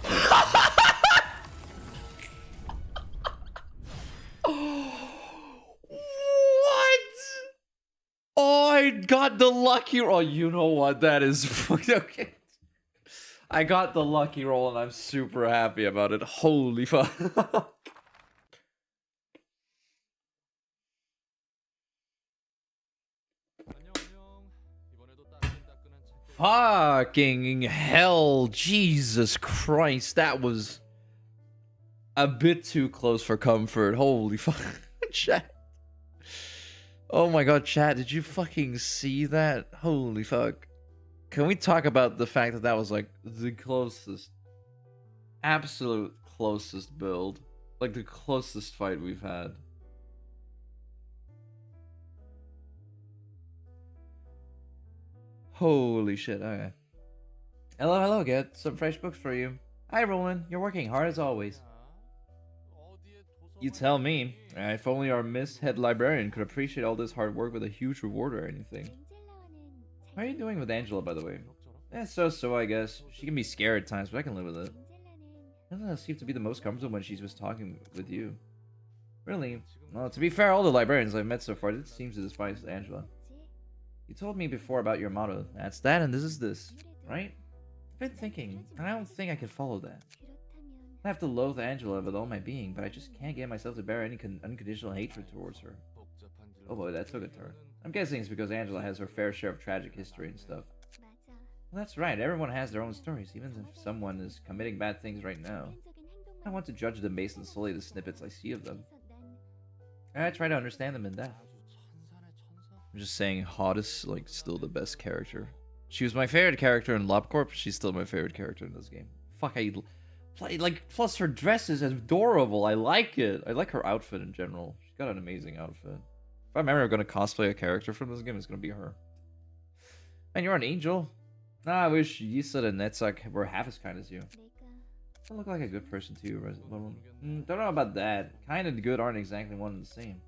What? Oh, I got the lucky roll. You know what? That is okay. I got the lucky roll and I'm super happy about it. Holy fuck. Fucking hell. Jesus Christ. That was a bit too close for comfort. Holy fuck. Chat. Oh my god, chat. Did you fucking see that? Holy fuck. Can we talk about the fact that that was like the closest, absolute closest build? Like the closest fight we've had. Holy shit, okay. Hello, hello, get some fresh books for you. Hi, Roland. You're working hard as always. You tell me. If only our Miss Head Librarian could appreciate all this hard work with a huge reward or anything. How are you doing with Angela, by the way? So, I guess. She can be scared at times, but I can live with it. Angela seems to be the most comfortable when she's just talking with you. Really? Well, to be fair, all the librarians I've met so far did seem to despise Angela. You told me before about your motto. That's that, and this is this. Right? I've been thinking, and I don't think I can follow that. I have to loathe Angela with all my being, but I just can't get myself to bear any unconditional hatred towards her. Oh boy, that took a turn. I'm guessing it's because Angela has her fair share of tragic history and stuff. Well, that's right, everyone has their own stories, even if someone is committing bad things right now. I don't want to judge them based on solely the snippets I see of them. I try to understand them in depth. I'm just saying, Hot is like still the best character. She was my favorite character in LobCorp, she's still my favorite character in this game. Fuck, I play, like, plus her dress is adorable, I like it. I like her outfit in general. She's got an amazing outfit. If I'm ever going to cosplay a character from this game, it's going to be her. And you're an angel. Nah, I wish Yisud and Netsuck were half as kind as you. You look like a good person too, don't know about that. Kind and good aren't exactly one and the same.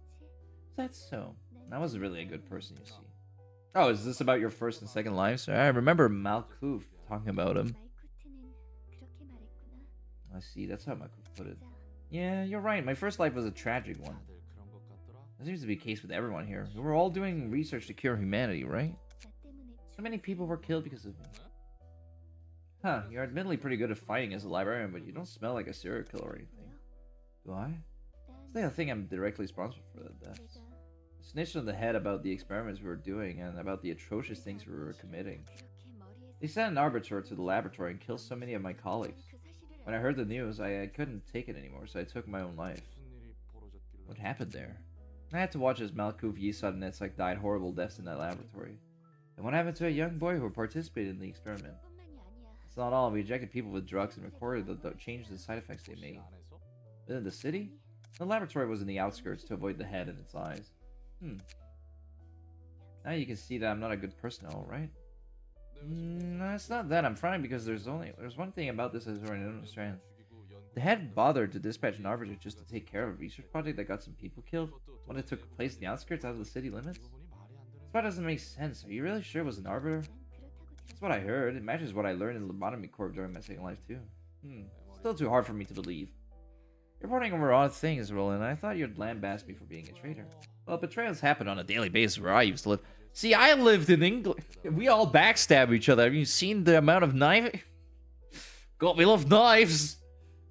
Is that so? I was really a good person, you see. Oh, is this about your first and second lives? I remember Malkuf talking about him. I see, that's how Malkuf put it. Yeah, you're right. My first life was a tragic one. That seems to be the case with everyone here. We were all doing research to cure humanity, right? So many people were killed because of me. Huh, you're admittedly pretty good at fighting as a librarian, but you don't smell like a serial killer or anything. Do I? I think I'm directly responsible for that death. I snitched on the head about the experiments we were doing and about the atrocious things we were committing. They sent an arbiter to the laboratory and killed so many of my colleagues. When I heard the news, I couldn't take it anymore, so I took my own life. What happened there? I had to watch as Malkuf, Yisad, and Netsuck died horrible deaths in that laboratory. And what happened to a young boy who participated in the experiment? It's not all. We injected people with drugs and recorded the changes and side effects they made. Within the city? The laboratory was in the outskirts to avoid the head and its eyes. Now you can see that I'm not a good person, alright? No, it's not that. I'm frowning because there's one thing about this I don't understand. The head bothered to dispatch an arbiter just to take care of a research project that got some people killed when it took place in the outskirts out of the city limits? This part doesn't make sense. Are you really sure it was an arbiter? That's what I heard. It matches what I learned in Lobotomy Corp during my second life too. Still too hard for me to believe. You're reporting over odd things, Roland. I thought you'd lambast me for being a traitor. Well, betrayals happen on a daily basis where I used to live. See, I lived in England. We all backstab each other. Have you seen the amount of knife? God, we love knives!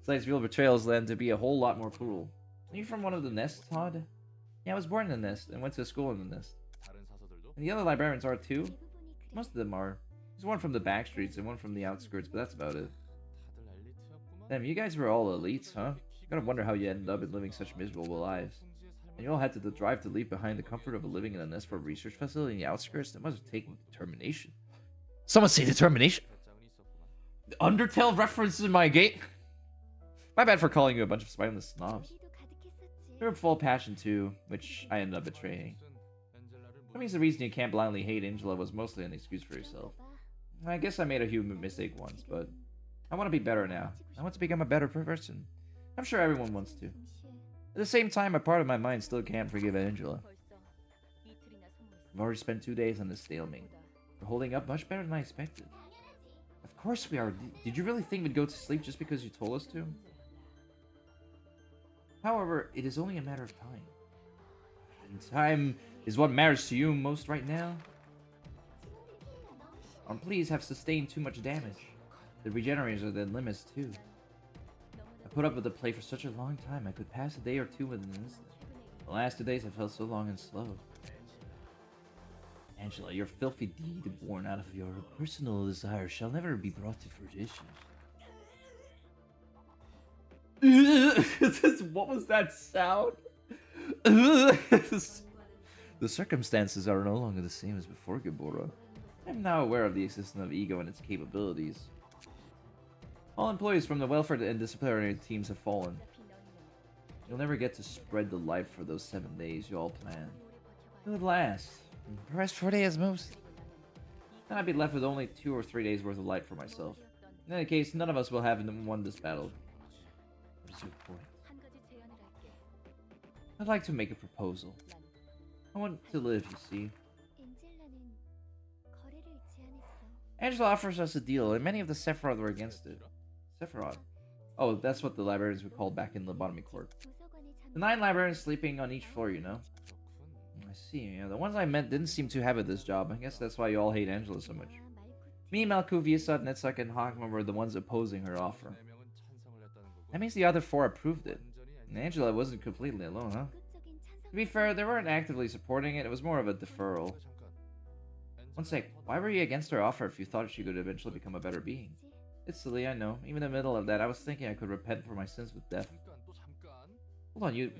Besides, real betrayals tend to be a whole lot more cruel. Are you from one of the nests, Todd? Yeah, I was born in the nest and went to school in the nest. And the other librarians are too. Most of them are. There's one from the back streets and one from the outskirts, but that's about it. Damn, you guys were all elites, huh? Gotta wonder how you ended up living such miserable lives. And you all had to drive to leave behind the comfort of living in a nest for a research facility in the outskirts? That must have taken determination. Someone say determination! Undertale references in my gate? My bad for calling you a bunch of spineless snobs. You were full of passion too, which I ended up betraying. That means the reason you can't blindly hate Angela was mostly an excuse for yourself. I guess I made a human mistake once, but I want to be better now. I want to become a better person. I'm sure everyone wants to. At the same time, a part of my mind still can't forgive Angela. I've already spent 2 days on this stalemate. We're holding up much better than I expected. Of course we are. Did you really think we'd go to sleep just because you told us to? However, it is only a matter of time. And time is what matters to you most right now. Our pleas have sustained too much damage. The regenerators are then limits too. I put up with the play for such a long time, I could pass a day or two with an instant. The last 2 days have felt so long and slow. Angela, your filthy deed born out of your personal desire shall never be brought to fruition. What was that sound? The circumstances are no longer the same as before, Gibora. I am now aware of the existence of ego and its capabilities. All employees from the welfare and disciplinary teams have fallen. You'll never get to spread the light for those 7 days you all planned. It would last. Perhaps 4 days most. Then I'd be left with only 2 or 3 days worth of light for myself. In any case, none of us will have won this battle. What is your point? I'd like to make a proposal. I want to live, you see. Angela offers us a deal, and many of the Sephiroth were against it. Sephiroth? Oh, that's what the librarians were called back in Lobotomy Court. The 9 librarians sleeping on each floor, you know? I see, yeah. The ones I met didn't seem too happy with this job. I guess that's why you all hate Angela so much. Me, Malku, Viasat, Netsuck, and Hakma were the ones opposing her offer. That means the other 4 approved it. And Angela wasn't completely alone, huh? To be fair, they weren't actively supporting it. It was more of a deferral. One sec, why were you against her offer if you thought she could eventually become a better being? It's silly, I know. Even in the middle of that, I was thinking I could repent for my sins with death. Hold on, you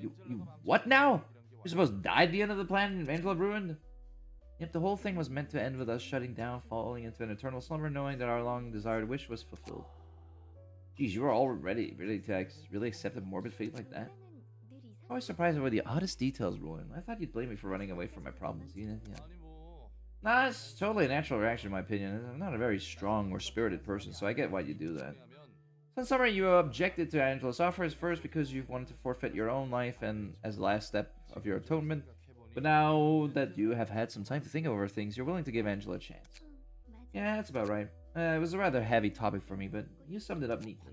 what now? You're supposed to die at the end of the plan and Angela ruined? Yep, the whole thing was meant to end with us shutting down, falling into an eternal slumber, knowing that our long-desired wish was fulfilled. Geez, you were all ready to really accept a morbid fate like that? I was surprised by the oddest details, Roland. I thought you'd blame me for running away from my problems. Yeah. Nah, it's totally a natural reaction in my opinion. I'm not a very strong or spirited person, so I get why you do that. So in summary, you objected to Angela's offers first because you wanted to forfeit your own life and as the last step of your atonement. But now that you have had some time to think over things, you're willing to give Angela a chance. Yeah, that's about right. It was a rather heavy topic for me, but you summed it up neatly.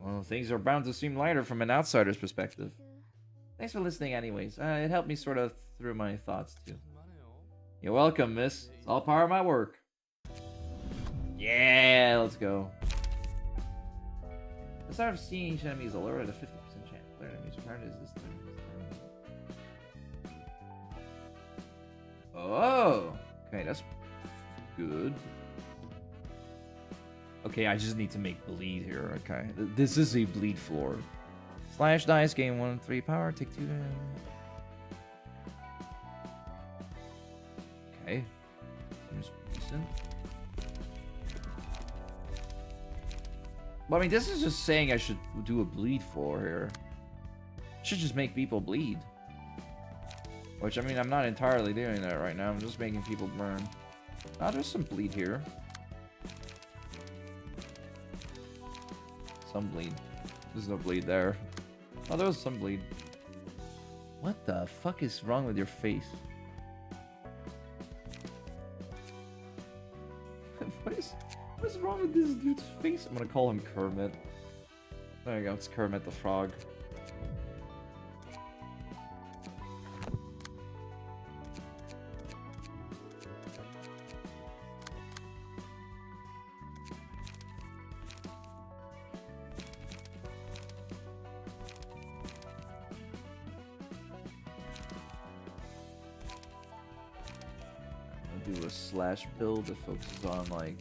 Well, things are bound to seem lighter from an outsider's perspective. Thanks for listening anyways. It helped me sort of through my thoughts too. You're welcome, miss. It's all part of my work. Yeah, let's go. The start of seeing each enemy is alert at a 50% chance. Player enemies returned is this turn. Oh! Okay, that's good. Okay, I just need to make bleed here, okay? This is a bleed floor. Slash dice, gain 1-3 power, take 2 damage. Okay. Seems decent. Well, I mean, this is just saying I should do a bleed floor here. Should just make people bleed. Which, I mean, I'm not entirely doing that right now. I'm just making people burn. Oh, there's some bleed here. Some bleed. There's no bleed there. Oh, there was some bleed. What the fuck is wrong with your face? What is wrong with this dude's face? I'm gonna call him Kermit. There you go, it's Kermit the Frog. do a slash build that focuses on like.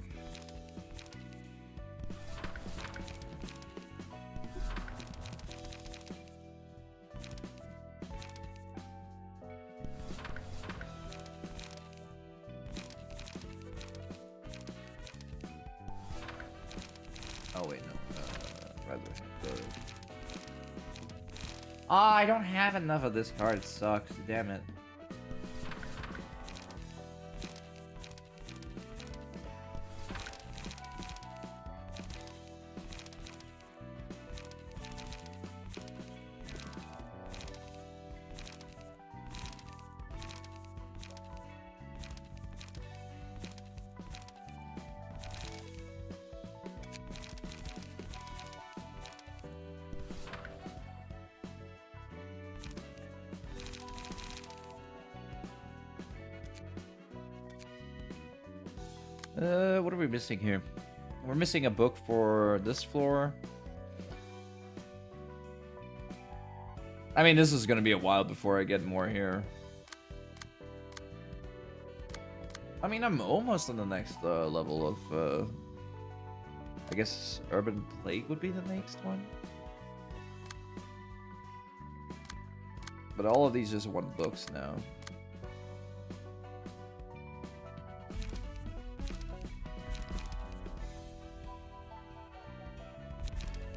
Oh wait, no. Rather have the. Ah, I don't have enough of this card. It sucks. Damn it. What are we missing here? We're missing a book for this floor. I mean, this is gonna be a while before I get more here. I mean, I'm almost on the next level of, I guess Urban Plague would be the next one. But all of these just want books now.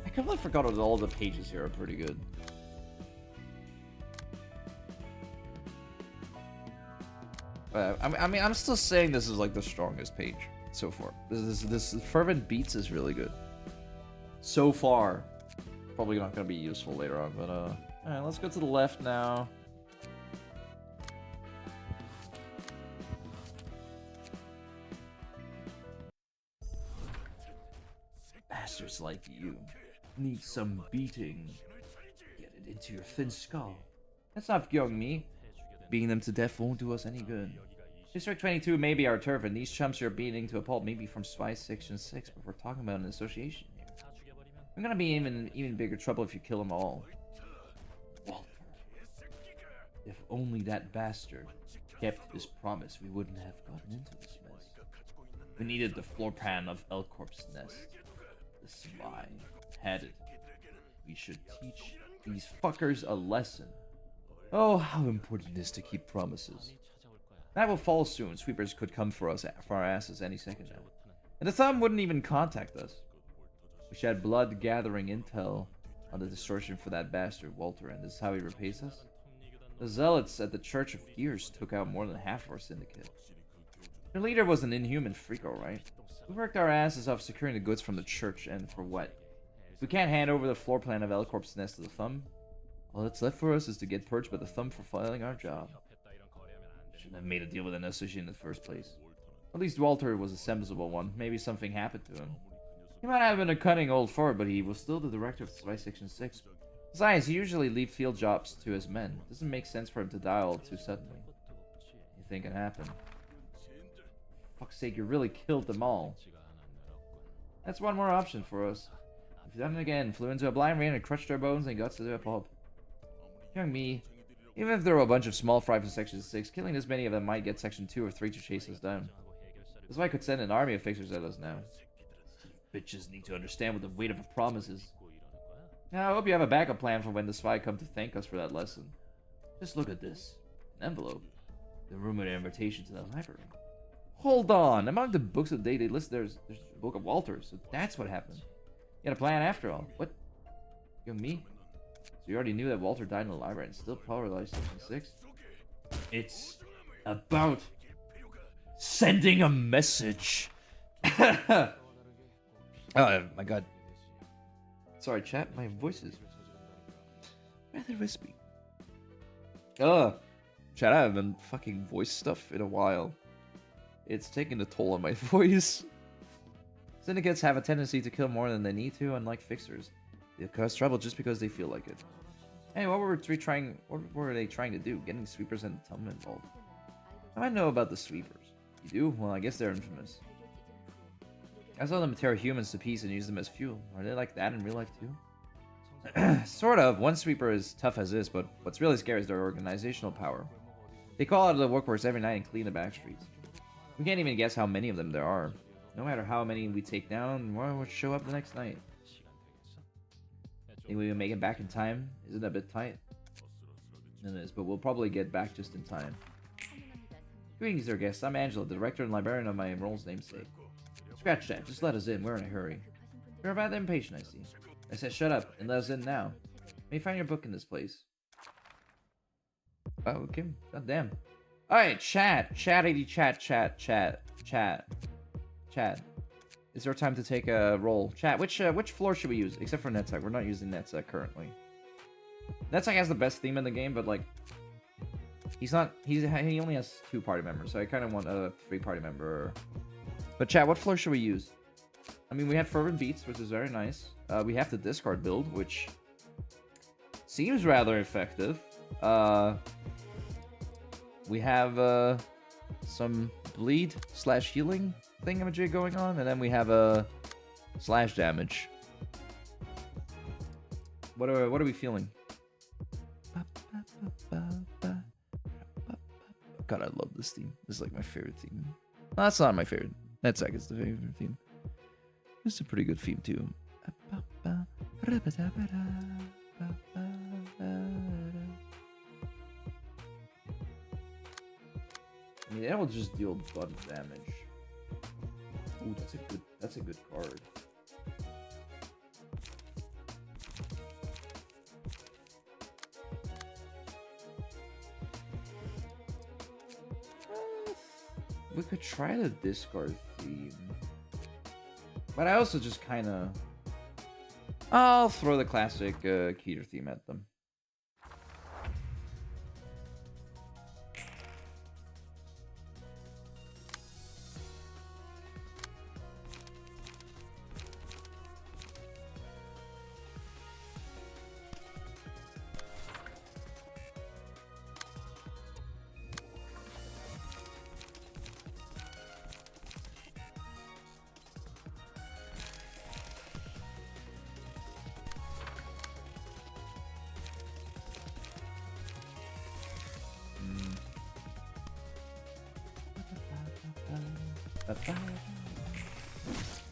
I completely forgot that all the pages here are pretty good. I mean, I'm still saying this is like the strongest page so far. This Fervent Beats is really good. So far. Probably not going to be useful later on, but alright, let's go to the left now. Bastards like you need some beating. Get it into your thin skull. That's not young me. Beating them to death won't do us any good. District 22 may be our turf, and these chumps you're beating to a pulp may be from Spy Section 6, but we're talking about an association here. I'm gonna be in even bigger trouble if you kill them all. Walter. If only that bastard kept his promise, we wouldn't have gotten into this mess. We needed the floor pan of Elcorp's nest. The spy had it. We should teach these fuckers a lesson. Oh, how important it is to keep promises. That will fall soon. Sweepers could come for us, for our asses any second now. And the thumb wouldn't even contact us. We should have blood gathering intel on the distortion for that bastard, Walter, and this is how he repays us? The zealots at the Church of Gears took out more than half of our syndicate. Their leader was an inhuman freak, alright. We worked our asses off securing the goods from the church, and for what? If we can't hand over the floor plan of Elcorp's nest to the thumb, all that's left for us is to get purged by the thumb for failing our job. Shouldn't have made a deal with an associate in the first place. At least Walter was a sensible one. Maybe something happened to him. He might have been a cunning old fart, but he was still the director of Spy Section 6. Besides, he usually leaves field jobs to his men. It doesn't make sense for him to die all too suddenly. Anything can happen. For fuck's sake, you really killed them all. That's one more option for us. If you've done it again, flew into a blind rain and crushed our bones and guts to do a pulp. Young me, even if there were a bunch of small fry for Section 6, killing this many of them might get Section 2 or 3 to chase us down. That's why I could send an army of fixers at us now. Bitches need to understand what the weight of a promise is. Now, I hope you have a backup plan for when the spy come to thank us for that lesson. Just look at this. An envelope. The rumored invitation to the library. Hold on! Among the books of the day they list, there's the Book of Walter, so that's what happened. You had a plan after all. What? You and me? So you already knew that Walter died in the library and still polarized Section 6? It's about sending a message. Oh my god. Sorry, chat. My voice is rather wispy. Chat, I haven't fucking voice stuff in a while. It's taking a toll on my voice. Syndicates have a tendency to kill more than they need to, unlike fixers. They cause trouble just because they feel like it. Hey, what were they trying to do? Getting sweepers and Tum involved. How do I know about the sweepers? You do? Well, I guess they're infamous. I saw them tear humans to pieces and use them as fuel. Are they like that in real life too? Sort of. One sweeper is tough as this, but what's really scary is their organizational power. They call out of the workforce every night and clean the back streets. We can't even guess how many of them there are. No matter how many we take down, more will show up the next night. Think we can make it back in time? Isn't that a bit tight? It is, but we'll probably get back just in time. Greetings, dear guests. I'm Angela, the director and librarian of my role's namesake. Scratch that. Just let us in. We're in a hurry. You're rather impatient, I see. I said shut up and let us in now. May you find your book in this place? Oh, okay. God damn. Alright, chat. Chatty chat. It's our time to take a roll. Chat, which floor should we use? Except for Netzach. We're not using Netzach currently. Netzach has the best theme in the game, but like he only has 2 party members, so I kinda want a 3 party member. But chat, what floor should we use? I mean, we have Fervent Beats, which is very nice. We have the discard build, which seems rather effective. We have some bleed / healing thingamajig going on, and then we have a slash damage. What are we feeling? God, I love this theme. This is like my favorite theme. No, that's not my favorite. Netzach is the favorite theme. This is a pretty good theme too. I mean, that will just deal blunt damage. Ooh, that's a good card. We could try the discard theme. But I also just kind of... I'll throw the classic Keter theme at them.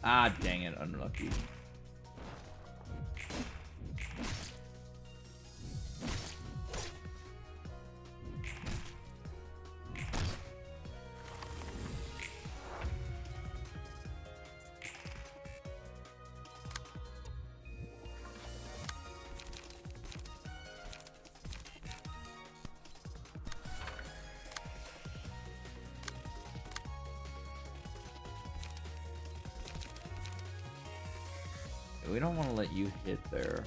Ah, dang it, unlucky. We don't want to let you hit there.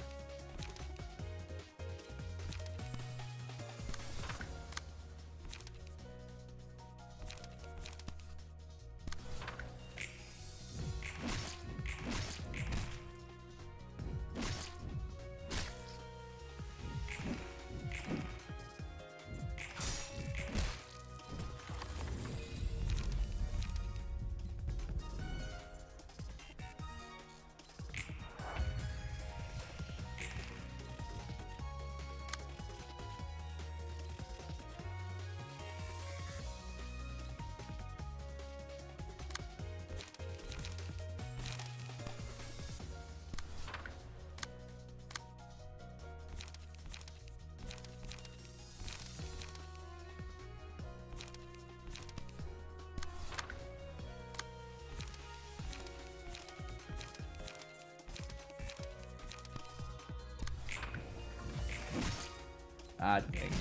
Ah, dang it.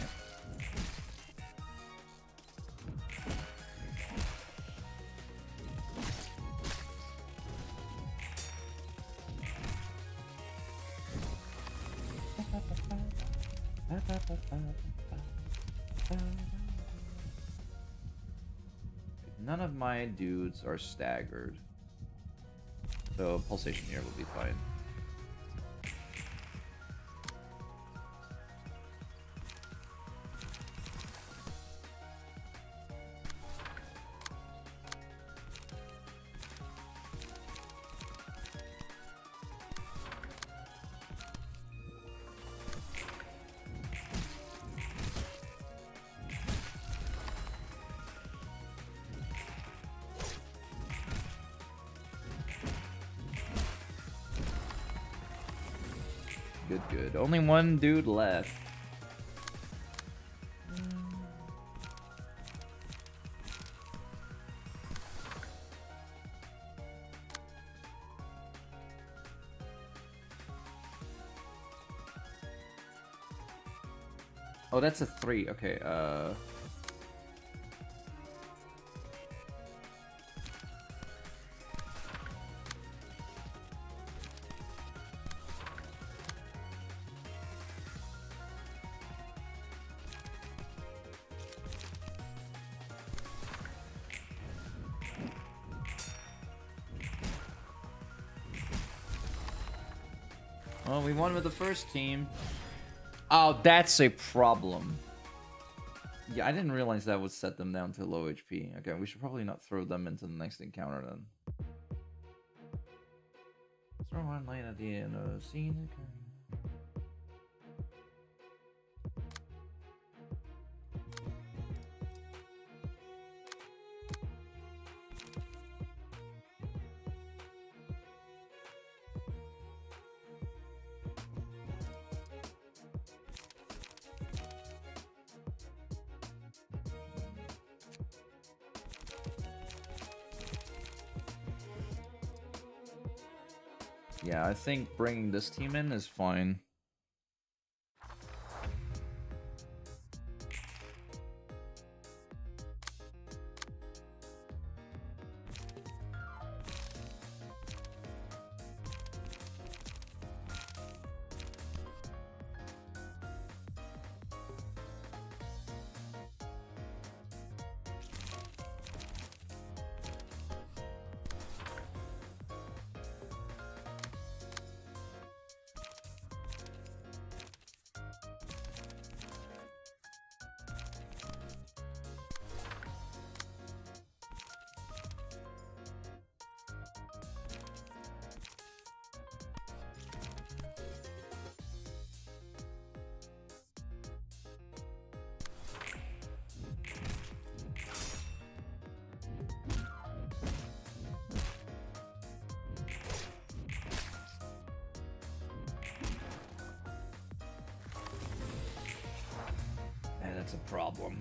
None of my dudes are staggered, so pulsation here will be fine. Good, good. Only one dude left. Oh, that's a 3. Okay, well, we won with the first team. Oh, that's a problem. Yeah, I didn't realize that would set them down to low HP. Okay, we should probably not throw them into the next encounter then. Throw one lane at the end of the scene. Yeah, I think bringing this team in is fine. Yeah, that's a problem.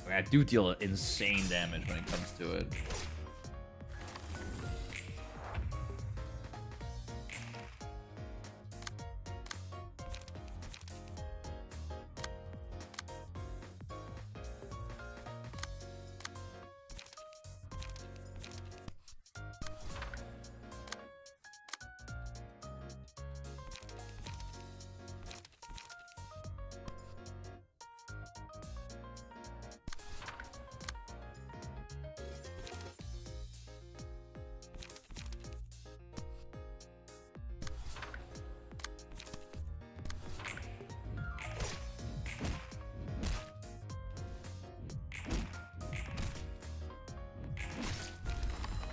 I do deal insane damage when it comes to it.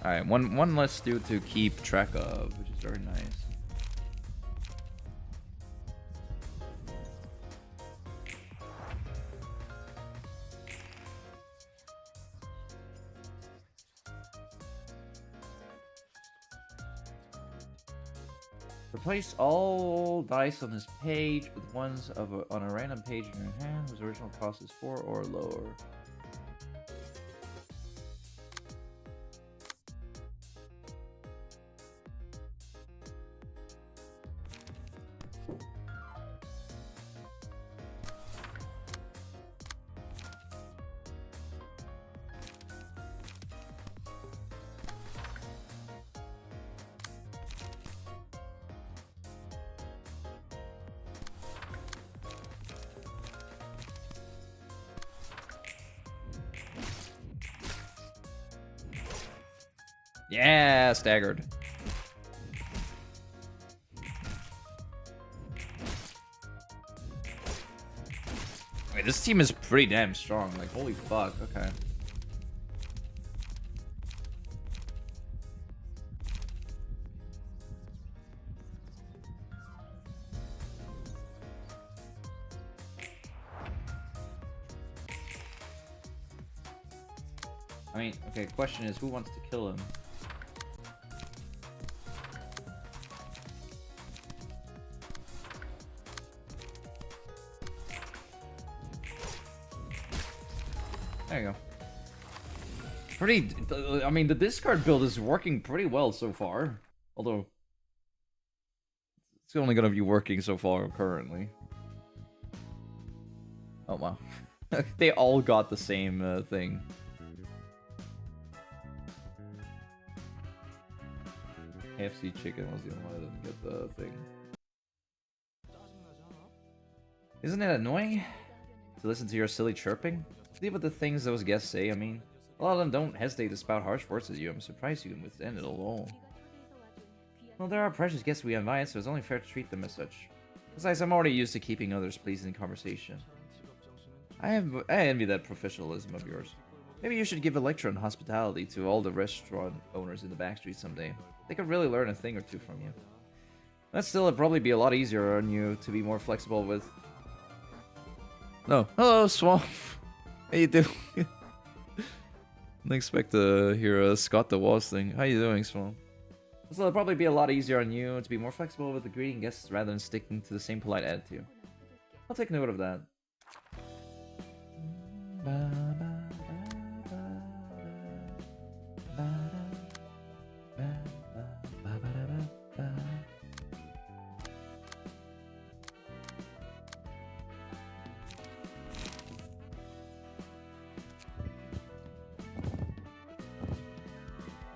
Alright, one less dude to keep track of, which is very nice. Replace all dice on this page with ones on a random page in your hand whose original cost is 4 or lower. Yeah, staggered. Yeah, this team is pretty damn strong. Like, holy fuck. Okay. I mean, okay, question is, who wants to kill him? There you go. Pretty, I mean, the discard build is working pretty well so far. Although, it's only gonna be working so far currently. Oh, wow. They all got the same thing. KFC chicken was the only one that didn't get the thing. Isn't it annoying to listen to your silly chirping? Leave with the things those guests say. I mean, a lot of them don't hesitate to spout harsh words at you. I'm surprised you can withstand it all. Well, there are precious guests we invite, so it's only fair to treat them as such. Besides, I'm already used to keeping others pleased in conversation. I envy that professionalism of yours. Maybe you should give a lecture on hospitality to all the restaurant owners in the backstreet someday. They could really learn a thing or two from you. That still would probably be a lot easier on you to be more flexible with. No. Hello, Swamp. How you doing? Didn't expect to hear a Scott the Walls thing. How you doing, Swamp? So it'll probably be a lot easier on you to be more flexible with the greeting guests rather than sticking to the same polite attitude. I'll take note of that.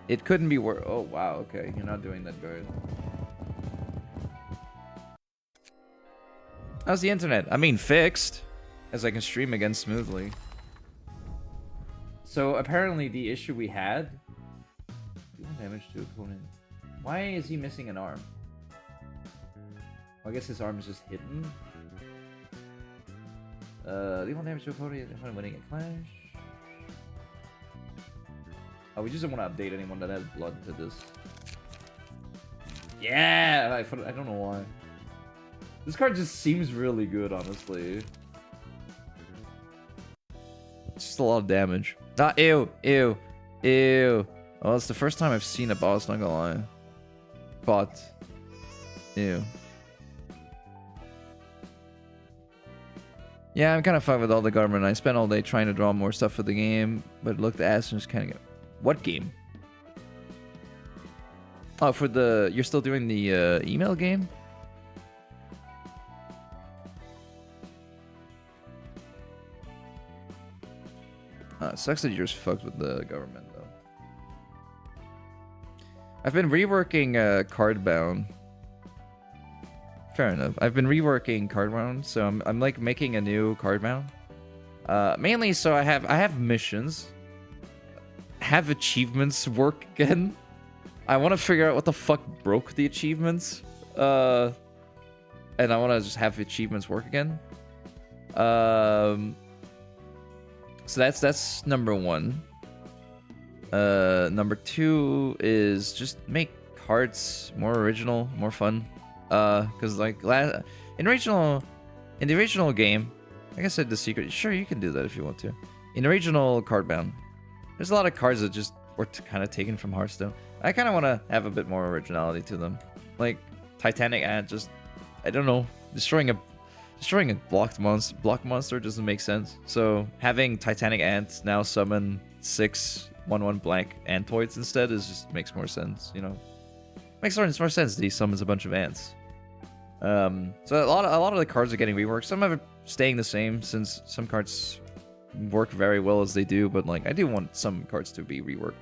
It couldn't be worse. Oh, wow. Okay, you're not doing that good. How's the internet? I mean, fixed. As I can stream again smoothly. So, apparently the issue we had... Damage to opponent. Why is he missing an arm? Well, I guess his arm is just hidden. Deal damage to opponent when winning a clash. Oh, we just don't want to update anyone that has blood to this. Yeah! I don't know why. This card just seems really good, honestly. It's just a lot of damage. Ah, ew, ew, ew. Well, it's the first time I've seen a boss, not gonna lie. But, ew. Yeah, I'm kind of fine with all the government. I spent all day trying to draw more stuff for the game, but it looked ass and just kind of... What game? Oh, for the... You're still doing the email game? Sucks that you're just fucked with the government, though. I've been reworking Cardbound. Fair enough. I've been reworking Cardbound, so I'm like making a new Cardbound. Mainly so I have missions. Have achievements work again. I want to figure out what the fuck broke the achievements. And I want to just have achievements work again. So that's number one. Number two is just make cards more original, more fun. Cause like in the original game, like I said, the secret. Sure, you can do that if you want to. In the original Cardbound, there's a lot of cards that just were kind of taken from Hearthstone. I kind of want to have a bit more originality to them. Like Titanic Ant, just I don't know, destroying a block monster doesn't make sense. So having Titanic Ant now summon 6 1/1 blank Antoids instead just makes more sense. You know, makes more sense that he summons a bunch of ants. So a lot of the cards are getting reworked. Some of it staying the same since some cards work very well as they do, but like I do want some cards to be reworked.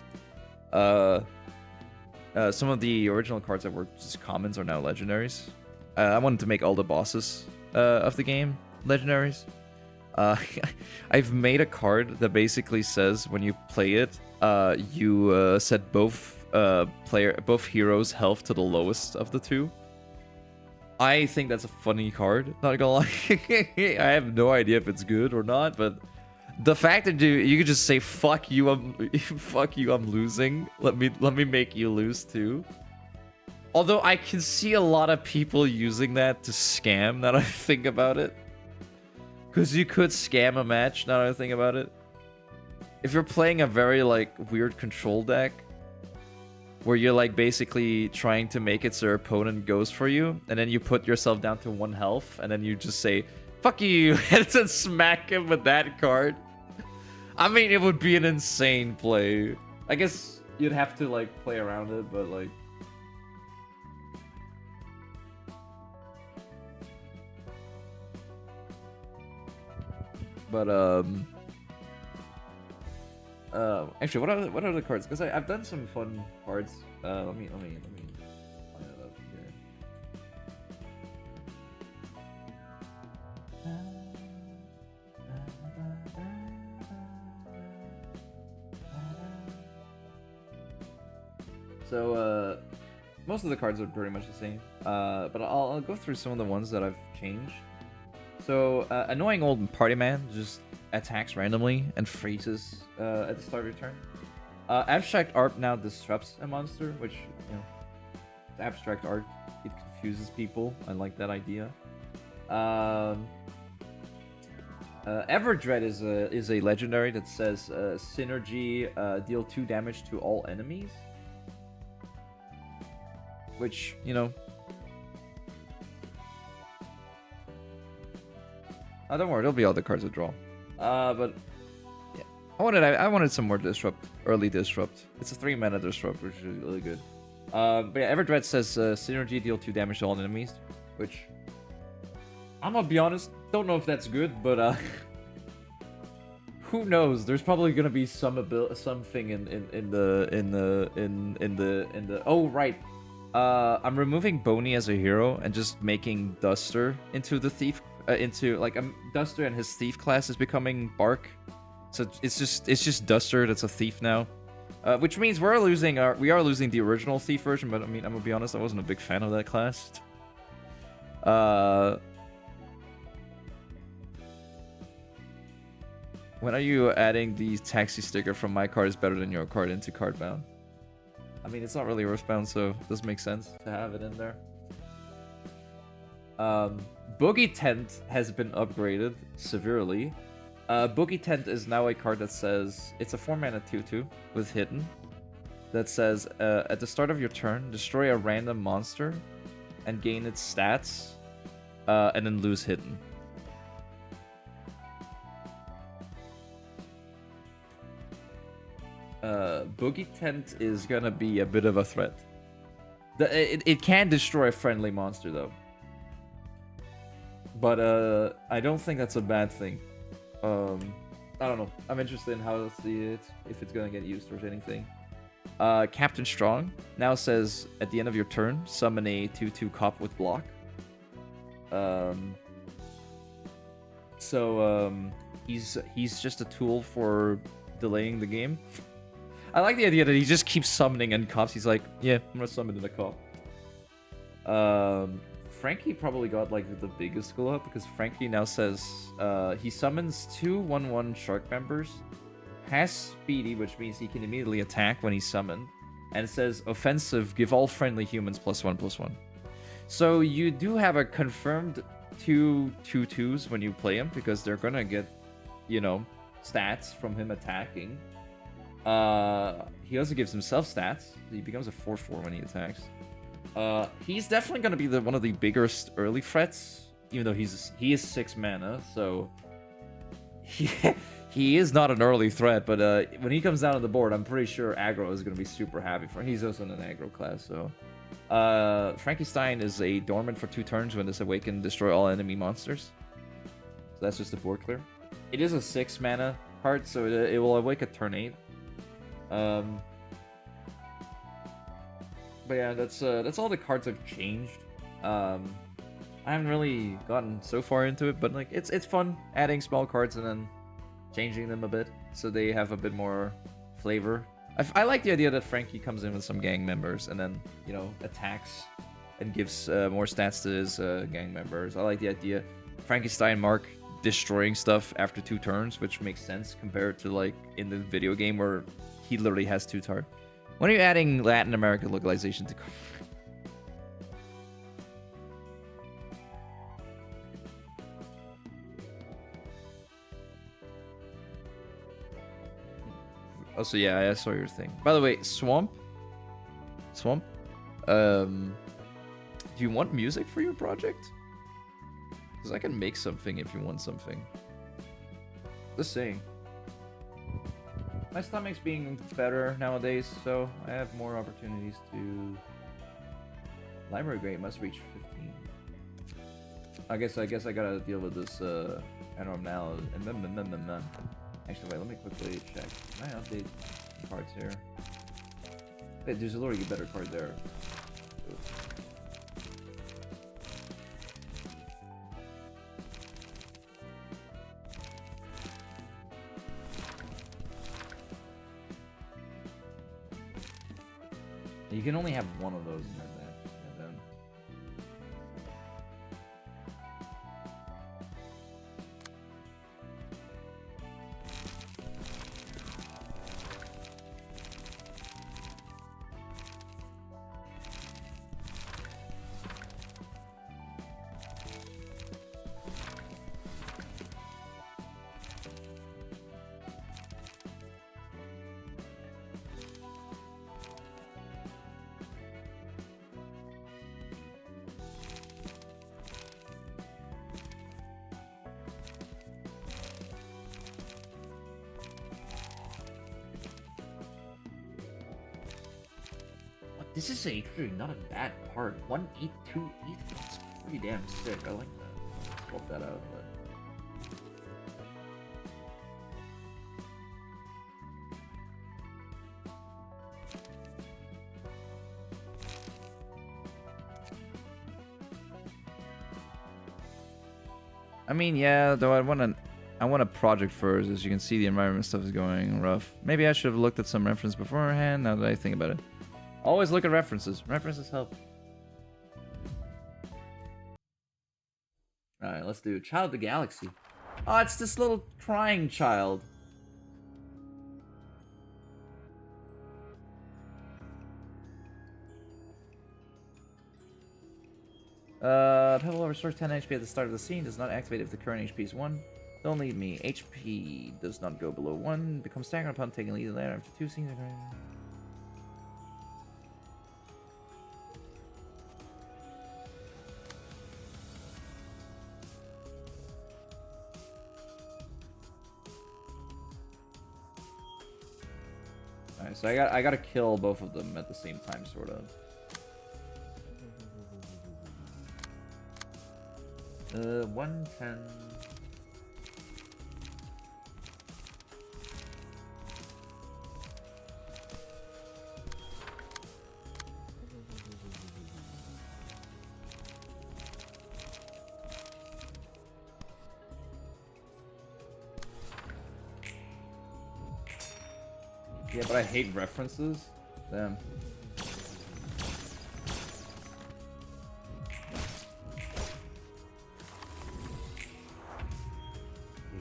Some of the original cards that were just commons are now legendaries. I wanted to make all the bosses of the game legendaries. I've made a card that basically says when you play it, you set both heroes' health to the lowest of the two. I think that's a funny card. Not gonna lie. I have no idea if it's good or not, but the fact that you could just say fuck you, fuck you, I'm losing. Let me make you lose too. Although I can see a lot of people using that to scam. Now that I think about it, because you could scam a match. Now that I think about it, if you're playing a very like weird control deck, where you're like basically trying to make it so your opponent goes for you, and then you put yourself down to 1 health, and then you just say, fuck you, and then smack him with that card. I mean, it would be an insane play. I guess you'd have to like play around it, but like... But, actually, what are the cards? Because I've done some fun cards. Let me find it up here. So, most of the cards are pretty much the same. But I'll go through some of the ones that I've changed. So, annoying old party man just attacks randomly and freezes at the start of your turn. Abstract art now disrupts a monster, which, you know, abstract art, it confuses people. I like that idea. Everdread is a legendary that says synergy, deal 2 damage to all enemies. Which, you know... Oh, don't worry, there'll be other cards to draw. But yeah, I wanted some more disrupt, early disrupt. It's a 3-mana disrupt, which is really good. But yeah, Everdread says synergy, deal 2 damage to all enemies, which I'm gonna be honest, don't know if that's good, but who knows? There's probably gonna be something in the. Oh right, I'm removing Boney as a hero and just making Duster into the thief. Into like Duster and his thief class is becoming Bark, so it's just Duster that's a thief now, which means we are losing the original thief version. But I mean, I'm gonna be honest, I wasn't a big fan of that class. When are you adding the taxi sticker from my card is better than your card into card bound? I mean, it's not really Earthbound, so it does make sense to have it in there. Boogie Tent has been upgraded severely. Boogie Tent is now a card that says it's a 4-mana 2/2 with Hidden. That says at the start of your turn, destroy a random monster and gain its stats, and then lose Hidden. Boogie Tent is gonna be a bit of a threat. It can destroy a friendly monster though. But I don't think that's a bad thing. I don't know. I'm interested in how to see it, if it's gonna get used or anything. Captain Strong now says at the end of your turn, summon a 2/2 cop with block. He's just a tool for delaying the game. I like the idea that he just keeps summoning in cops. He's like, yeah, I'm gonna summon in a cop. Frankie probably got like the biggest glow up because Frankie now says he summons 2 1/1 shark members, has speedy, which means he can immediately attack when he's summoned, and says offensive, give all friendly humans +1/+1. So you do have a confirmed 2 2/2s when you play him because they're gonna get, you know, stats from him attacking. He also gives himself stats. He becomes a 4/4 when he attacks. He's definitely gonna be one of the biggest early threats, even though he is 6 mana, so he is not an early threat. But when he comes down on the board, I'm pretty sure aggro is gonna be super happy for him. He's also in an aggro class, so Frankenstein is a dormant for 2 turns when this awaken, destroy all enemy monsters. So that's just a board clear. It is a 6 mana card, so it will awake at turn 8. But yeah, that's all the cards I've changed. I haven't really gotten so far into it, but like it's fun adding small cards and then changing them a bit so they have a bit more flavor. I like the idea that Frankie comes in with some gang members and then, you know, attacks and gives more stats to his gang members. I like the idea. Frankenstein Mark destroying stuff after 2 turns, which makes sense compared to like in the video game where he literally has 2 turns. When are you adding Latin American localization to? Oh, so yeah, I saw your thing. By the way, Swamp. Do you want music for your project? Because I can make something if you want something. Just saying. My stomach's being better nowadays, so I have more opportunities to... Library grade must reach 15. I guess I gotta deal with this abnormality. Actually, wait, let me quickly check. Can I update cards here? Wait, there's already a better card there. You can only have one of those in there then. This is actually not a bad card. 182 ETH. That's pretty damn sick. I like that. Swap that out. But... I mean, yeah. Though I want a project first. As you can see, the environment stuff is going rough. Maybe I should have looked at some reference beforehand. Now that I think about it. Always look at references. References help. Alright, let's do Child of the Galaxy. Oh, it's this little crying child. Pebble restores 10 HP at the start of the scene. Does not activate if the current HP is 1. Don't leave me. HP does not go below 1. Becomes stagnant upon taking lead later after 2 scenes. Alright, so I gotta kill both of them at the same time, sort of. 110. Yeah, but I hate references. Damn.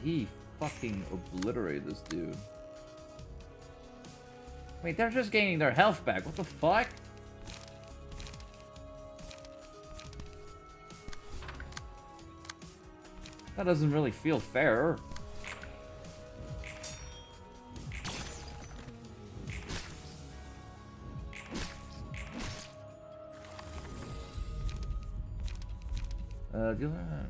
He fucking obliterated this dude. Wait, they're just gaining their health back. What the fuck? That doesn't really feel fair. Do that.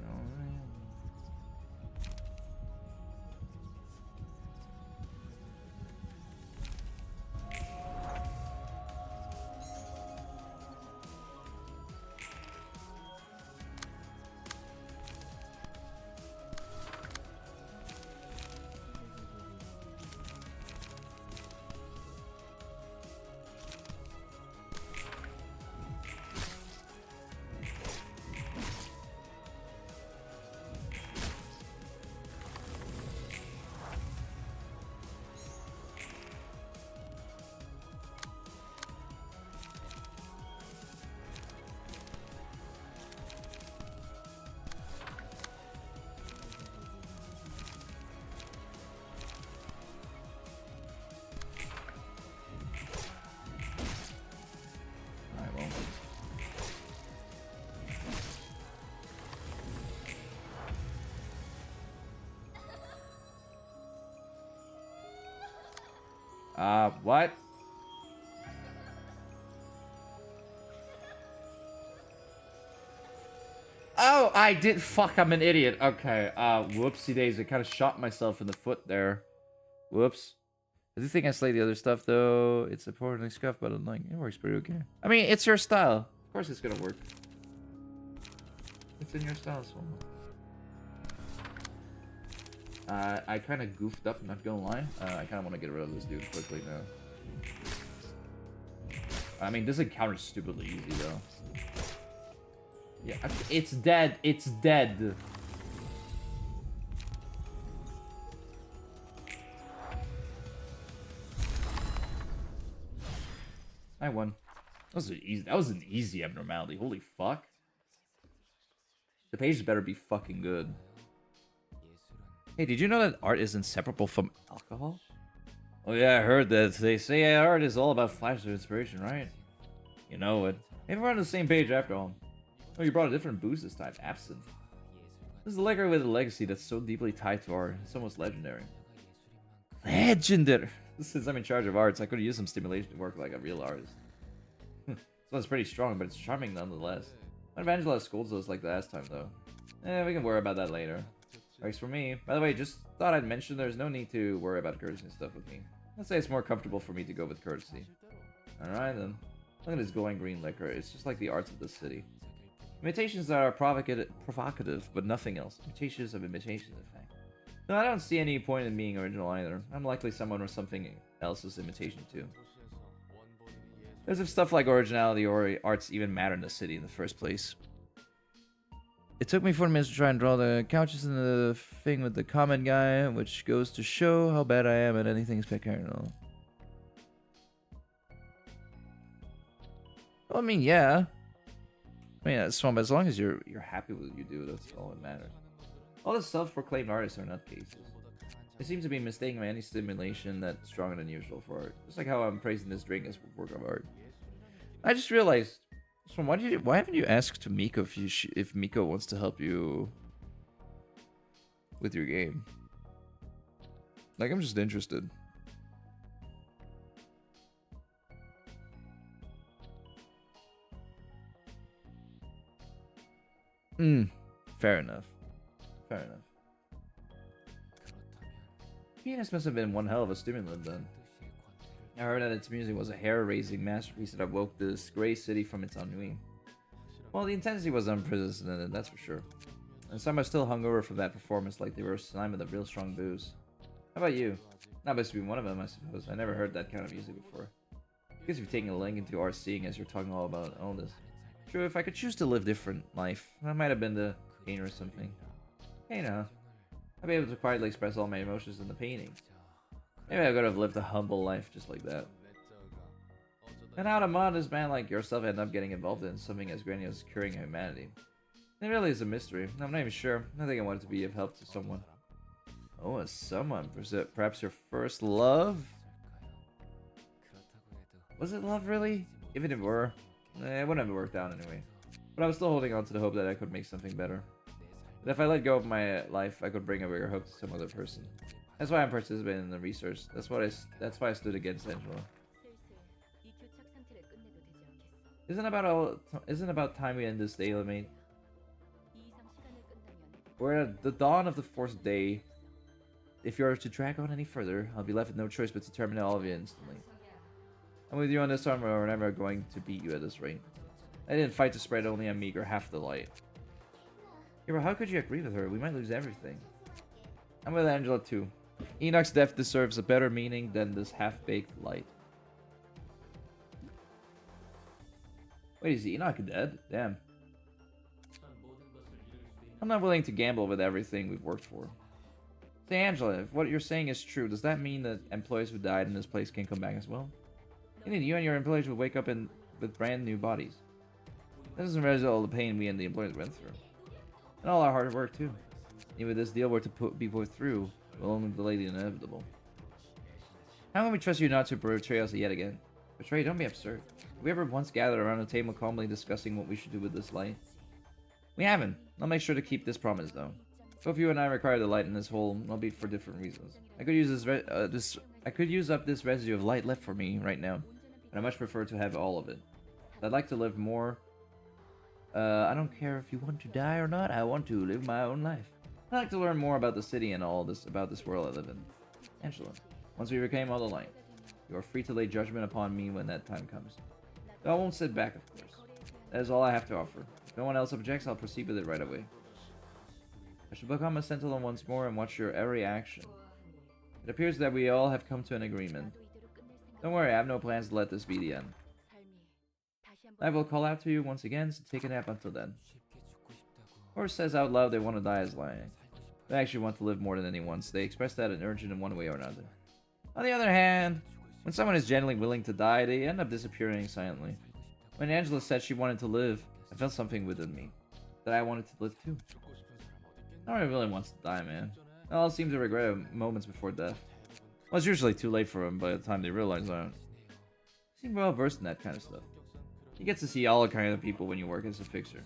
What? Oh, I did. Fuck, I'm an idiot. Okay. Whoopsie days. I kind of shot myself in the foot there. Whoops. I do think I slayed the other stuff though. It's importantly scuffed, but I'm like, it works pretty okay. I mean, it's your style. Of course, it's gonna work. It's in your style, so. I kind of goofed up. Not gonna lie. I kind of want to get rid of this dude quickly now. I mean, this encounter's stupidly easy though. Yeah, it's dead. It's dead. I won. That was an easy abnormality. Holy fuck. The pages better be fucking good. Hey, did you know that art is inseparable from alcohol? Oh yeah, I heard that. They say art is all about flashes of inspiration, right? You know it. Maybe we're on the same page after all. Oh, you brought a different booze this time. Absinthe. This is a liquor with a legacy that's so deeply tied to art. It's almost legendary. Legendary! Since I'm in charge of arts, I could use some stimulation to work like a real artist. So it's pretty strong, but it's charming nonetheless. My Evangela scolds us like last time, though. We can worry about that later. Works for me. By the way, just thought I'd mention there's no need to worry about courtesy and stuff with me. Let's say it's more comfortable for me to go with courtesy. Alright then. Look at this glowing green liquor. It's just like the arts of the city. Imitations are provocative, but nothing else. Imitations of imitations, in fact. No, I don't see any point in being original either. I'm likely someone or something else's imitation too. As if stuff like originality or arts even matter in the city in the first place. It took me 40 minutes to try and draw the couches and the thing with the comment guy, which goes to show how bad I am at anything spectacular. Well, I mean, yeah. I mean, it's fun, but as long as you're happy with what you do, that's all that matters. All the self-proclaimed artists are nutcases. They seem to be mistaking any stimulation that's stronger than usual for art. Just like how I'm praising this drink as a work of art. I just realized, so why haven't you asked Miko if Miko wants to help you with your game? Like, I'm just interested. Fair enough. Fair enough. Pianist must have been one hell of a stimulant then. I heard that its music was a hair-raising masterpiece that awoke this grey city from its ennui. Well, the intensity was unprecedented, that's for sure. And some are still hungover from that performance like they were slime with a real strong booze. How about you? Not supposed to be one of them, I suppose. I never heard that kind of music before. I guess you're taking a link into our seeing as you're talking all about all this. True, if I could choose to live different life, that might have been the painter or something. Hey now. I'd be able to quietly express all my emotions in the painting. Maybe I could have lived a humble life just like that. And how a modest man like yourself end up getting involved in something as grandiose as curing humanity? It really is a mystery. I'm not even sure. I think I wanted to be of help to someone. Oh, a someone. Perhaps your first love? Was it love, really? If it were, it wouldn't have worked out anyway. But I was still holding on to the hope that I could make something better. That if I let go of my life, I could bring a bigger hope to some other person. That's why I'm participating in the research. That's why I stood against Angela. Isn't about time we end this stalemate? We're at the dawn of the fourth day. If you're to drag on any further, I'll be left with no choice but to terminate all of you instantly. I'm with you on this arm, or we're never going to beat you at this rate. I didn't fight to spread only a meager half the light. Yeah, but how could you agree with her? We might lose everything. I'm with Angela too. Enoch's death deserves a better meaning than this half-baked light. Wait, is Enoch dead? Damn. I'm not willing to gamble with everything we've worked for. Say, Angela, if what you're saying is true, does that mean that employees who died in this place can come back as well? Meaning you and your employees will wake up with brand new bodies. That doesn't realize all the pain we and the employees went through. And all our hard work, too. Even if this deal were to be put through, we'll only delay the inevitable. How can we trust you not to betray us yet again? Betray? Don't be absurd. Have we ever once gathered around a table calmly discussing what we should do with this light? We haven't. I'll make sure to keep this promise, though. Both you and I require the light in this hole, albeit for different reasons. I could use this I could use up this residue of light left for me right now, but I much prefer to have all of it. I'd like to live more. I don't care if you want to die or not. I want to live my own life. I'd like to learn more about the city and all this about this world I live in. Angela, once we reclaim all the light, you are free to lay judgment upon me when that time comes. Though I won't sit back, of course. That is all I have to offer. If no one else objects, I'll proceed with it right away. I shall become a sentinel once more and watch your every action. It appears that we all have come to an agreement. Don't worry, I have no plans to let this be the end. I will call out to you once again, so take a nap until then. Horse says out loud they want to die as lying. They actually want to live more than anyone, so they express that in urgent in one way or another. On the other hand, when someone is genuinely willing to die, they end up disappearing silently. When Angela said she wanted to live, I felt something within me. That I wanted to live too. No one really wants to die, man. They all seem to regret it moments before death. Well, it's usually too late for them by the time they realize that. You seem well versed in that kind of stuff. You get to see all kinds of people when you work as a fixer.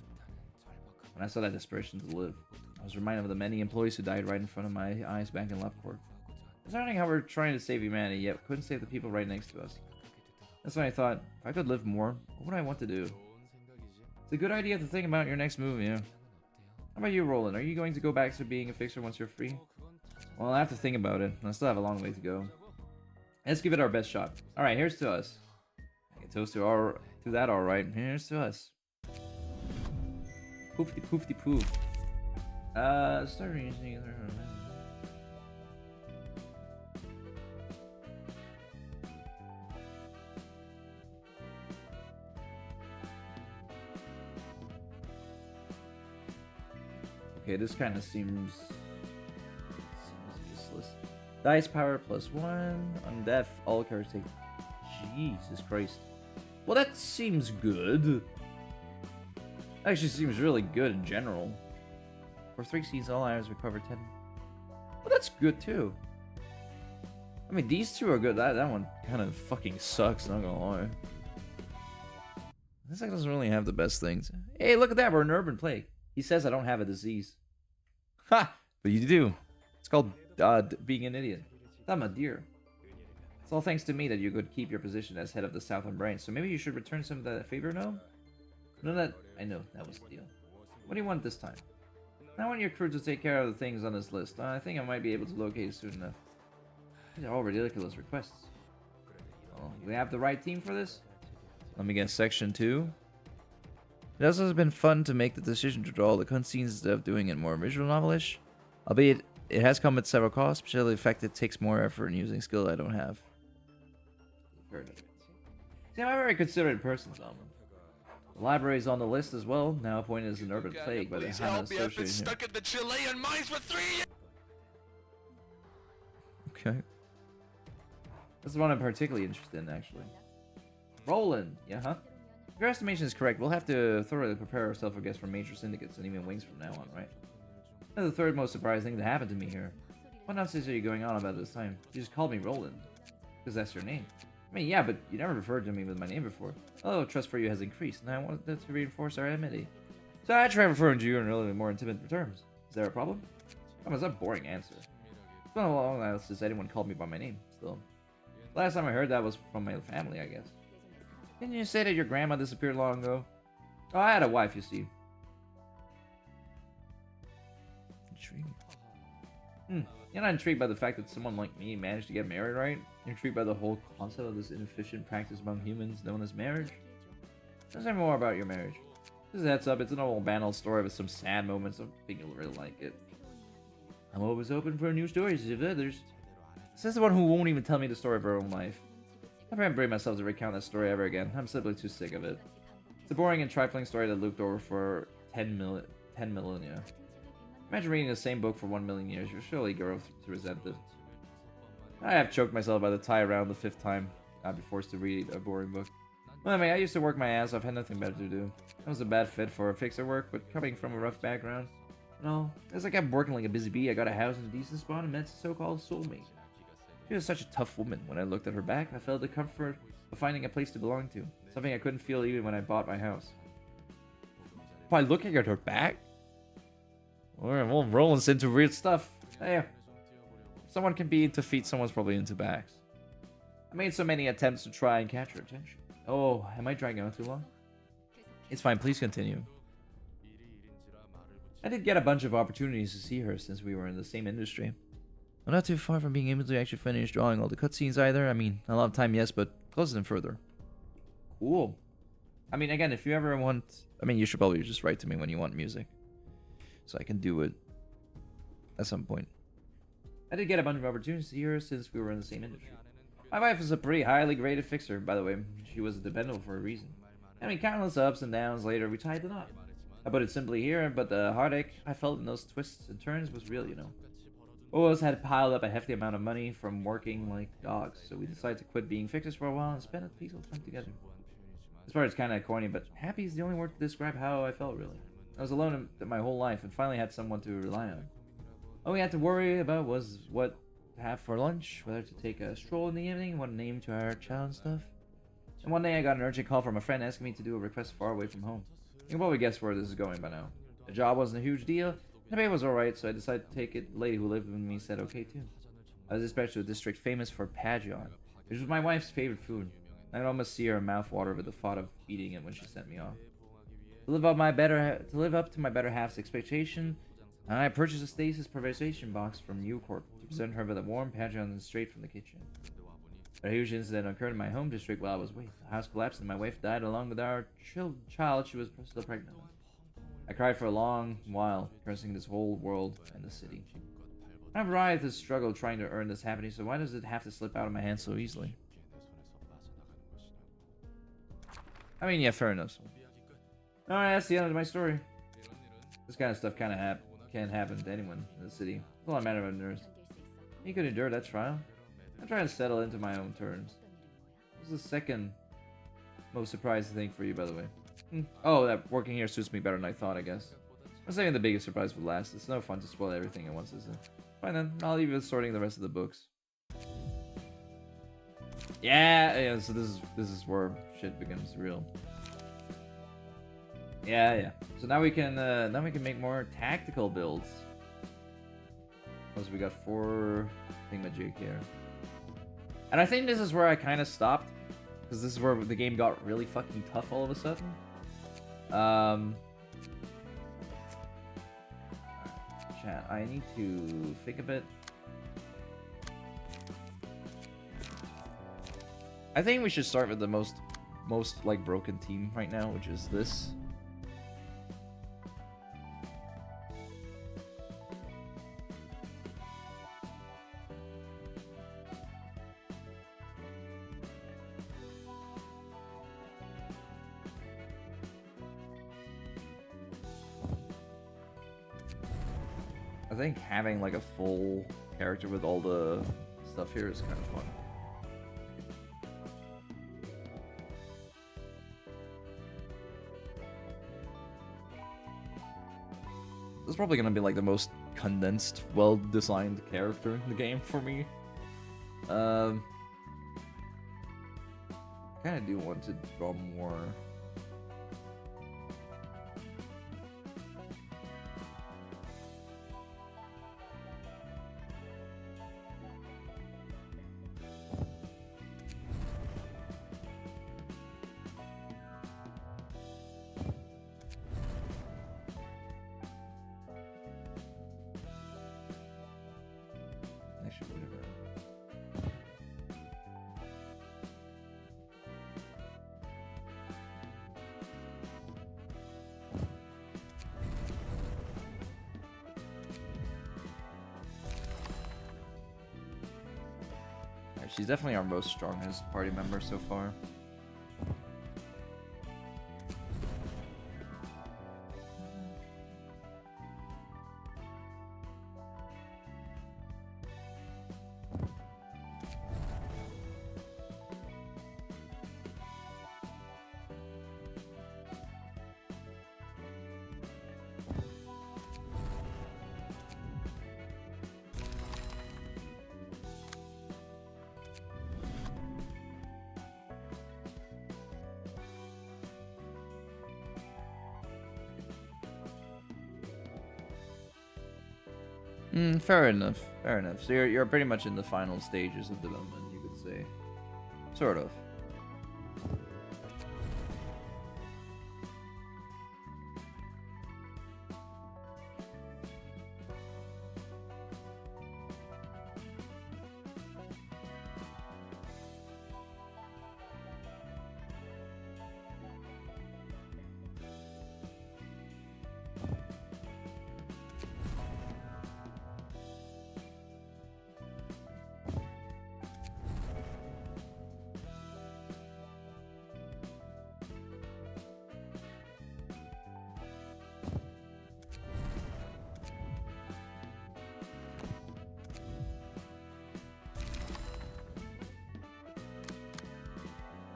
When I saw that desperation to live, I was reminded of the many employees who died right in front of my eyes back in Lovecourt. It's learning how we're trying to save humanity, yet couldn't save the people right next to us. That's when I thought, if I could live more, what would I want to do? It's a good idea to think about your next move, yeah. How about you, Roland? Are you going to go back to being a fixer once you're free? Well, I have to think about it. I still have a long way to go. Let's give it our best shot. Alright, here's to us. I can toast to that, alright. Here's to us. Poofty poofty poof. Start using. Okay, this kind of seems useless. Dice power +1 on death. All characters take. Jesus Christ. Well, that seems good. Actually, seems really good in general. For 3 seasons, all items recover 10. Well, that's good too. I mean, these two are good. That one kind of fucking sucks. Not gonna lie. This guy doesn't really have the best things. Hey, look at that. We're an urban plague. He says I don't have a disease. Ha! But you do. It's called being an idiot. I'm a dear. It's all thanks to me that you could keep your position as head of the Southern Branch, so maybe you should return some of that favor now? I know, that was the deal. What do you want this time? I want your crew to take care of the things on this list. I think I might be able to locate it soon enough. These are all ridiculous requests. Well, we have the right team for this? Let me guess, section 2? It also has been fun to make the decision to draw the cutscenes instead of doing it more visual novelish. Albeit, it has come at several costs, especially the fact it takes more effort in using skill I don't have. See, I'm a very considerate person, Salman. The library is on the list as well, now appointed as an urban plague by the Hana Association. Stuck in the Chilean mines for 3 years. Okay. That's the one I'm particularly interested in, actually. Roland, yeah, huh? If your estimation is correct, we'll have to thoroughly prepare ourselves for guests from major syndicates and even wings from now on, right? That's the third most surprising thing that happened to me here. What nonsense are you going on about this time? You just called me Roland. Because that's your name. I mean, yeah, but you never referred to me with my name before. Oh, trust for you has increased, and I wanted that to reinforce our amity. So I try referring to you in really more intimate terms. Is there a problem? That was a boring answer. It's been a long while since anyone called me by my name, still. Last time I heard that was from my family, I guess. Didn't you say that your grandma disappeared long ago? Oh, I had a wife, you see. Intriguing. You're not intrigued by the fact that someone like me managed to get married, right? You're intrigued by the whole concept of this inefficient practice among humans known as marriage? Tell me more about your marriage. Just a heads up, it's an old banal story with some sad moments. I think you'll really like it. I'm always open for new stories of others. Says the one who won't even tell me the story of her own life. I can't bring myself to recount that story ever again. I'm simply too sick of it. It's a boring and trifling story that looped over for 10 millennia. Imagine reading the same book for 1 million years. You'll surely grow to resent it. I have choked myself by the tie around the 5th time I'd be forced to read a boring book. Well, I mean, I used to work my ass off, had nothing better to do. That was a bad fit for a fixer work, but coming from a rough background, no, as I kept working like a busy bee, I got a house in a decent spot and met a so-called soulmate. She was such a tough woman. When I looked at her back, I felt the comfort of finding a place to belong to. Something I couldn't feel even when I bought my house. By looking at her back? Well, Roland's into weird stuff. Hey, if someone can be into feet, someone's probably into backs. I made so many attempts to try and catch her attention. Oh, am I dragging on too long? It's fine, please continue. I did get a bunch of opportunities to see her since we were in the same industry. I'm not too far from being able to actually finish drawing all the cutscenes either. I mean, a lot of time, yes, but closer than further. Cool. I mean, again, if you ever want... I mean, you should probably just write to me when you want music. So I can do it at some point. I did get a bunch of opportunities to see her since we were in the same industry. My wife is a pretty highly graded fixer, by the way. She was a dependable for a reason. I mean, countless ups and downs later, we tied the knot. I put it simply here, but the heartache I felt in those twists and turns was real, you know. Both of us had piled up a hefty amount of money from working like dogs, so we decided to quit being fixers for a while and spend a peaceful time together. This part is kind of corny, but happy is the only word to describe how I felt, really. I was alone my whole life and finally had someone to rely on. All we had to worry about was what to have for lunch, whether to take a stroll in the evening, what name to our child and stuff. And one day I got an urgent call from a friend asking me to do a request far away from home. You can probably guess where this is going by now. The job wasn't a huge deal, and the pay was alright, so I decided to take it. The lady who lived with me said okay too. I was dispatched to a district famous for pajon, which was my wife's favorite food. I could almost see her mouth water with the thought of eating it when she sent me off. To live up to my better half's expectation, I purchased a stasis preservation box from Ucorp to present her with a warm pajon straight from the kitchen. A huge incident occurred in my home district while I was away. The house collapsed and my wife died along with our child she was still pregnant with. I cried for a long while, cursing this whole world and the city. I've writhed this struggle trying to earn this happiness, so why does it have to slip out of my hands so easily? I mean, yeah, fair enough. Alright, that's the end of my story. This kind of stuff can't happen to anyone in the city. It's all a matter of nerves. You could endure that trial. I'm trying to settle into my own terms. This is the second most surprising thing for you, by the way. Oh, that working here suits me better than I thought, I guess. I'm saving the biggest surprise for last. It's no fun to spoil everything at once, is it? Fine then, I'll leave you with sorting the rest of the books. Yeah, so this is where shit becomes real. Yeah. So now we can make more tactical builds. Plus we got 4 thingamajig here. And I think this is where I kind of stopped, because this is where the game got really fucking tough all of a sudden. Chat, I need to think a bit. I think we should start with the most like broken team right now, which is this. I think having like a full character with all the stuff here is kind of fun. This is probably gonna be like the most condensed, well-designed character in the game for me. I kind of do want to draw more. She's definitely our most strongest party member so far. Fair enough. Fair enough. So you're pretty much in the final stages of development, you could say. Sort of.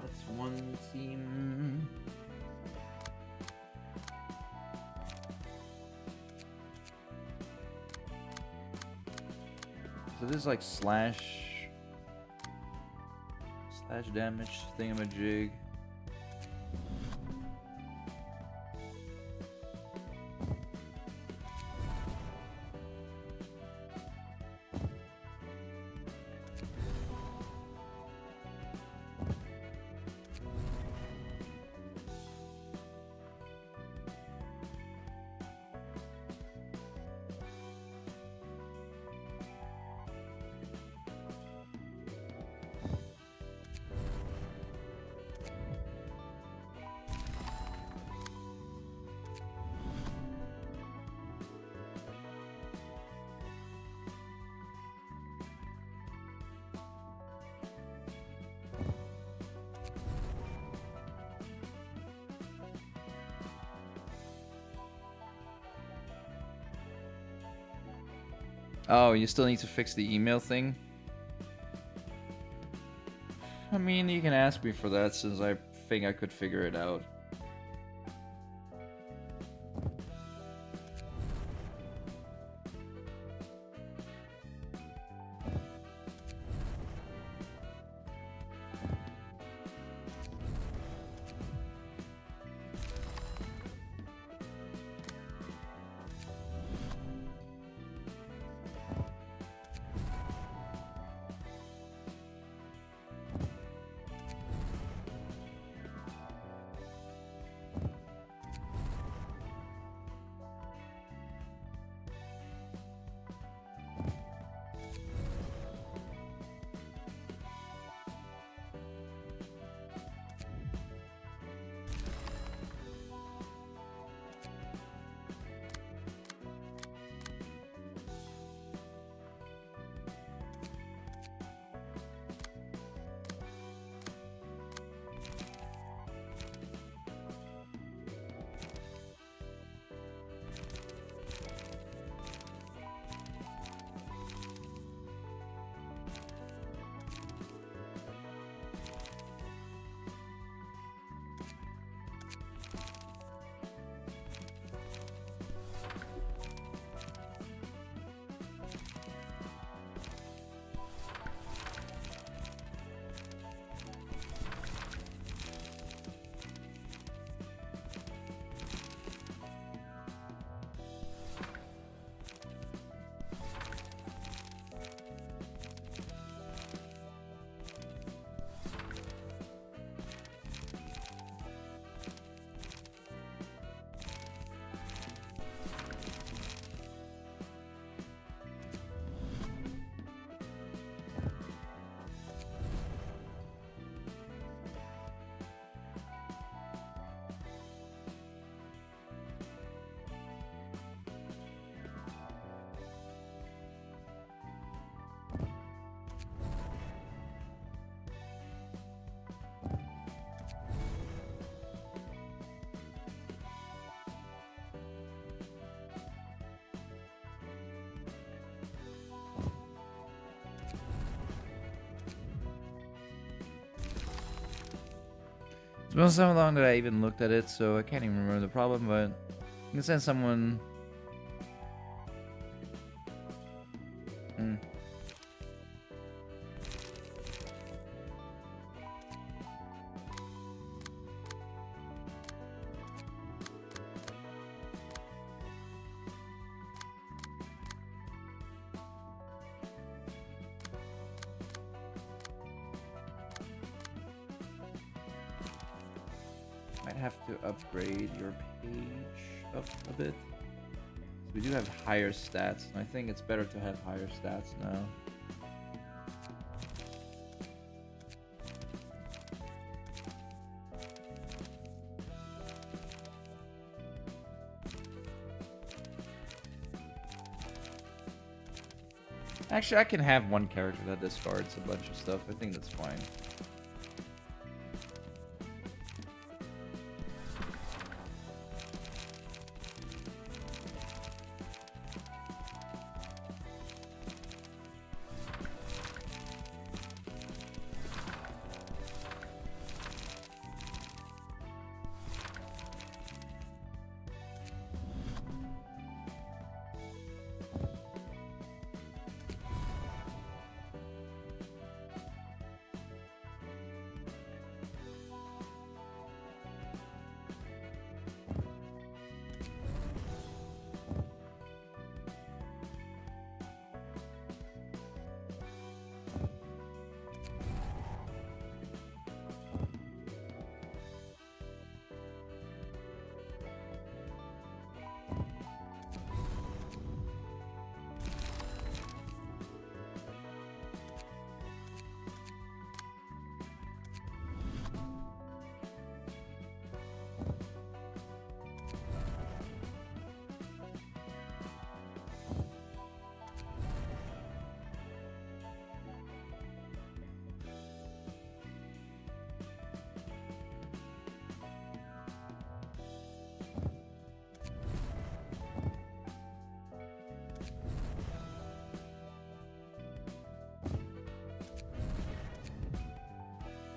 That's one team. So this is like slash damage thingamajig. Oh, you still need to fix the email thing? I mean, you can ask me for that since I think I could figure it out. It's been so long that I even looked at it, so I can't even remember the problem, but you can send someone... have to upgrade your page up a bit. So we do have higher stats, and I think it's better to have higher stats now. Actually, I can have one character that discards a bunch of stuff. I think that's fine.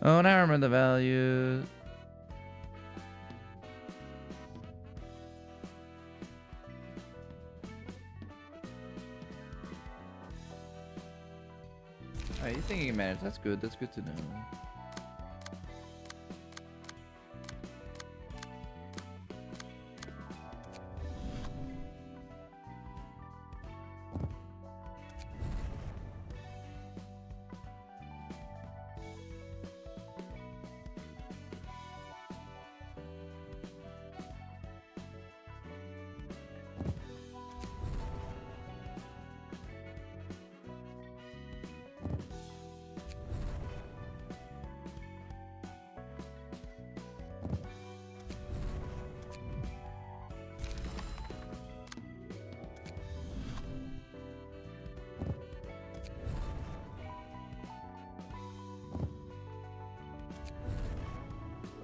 Oh, now I remember the value. Alright, you think you can manage? That's good. That's good to know.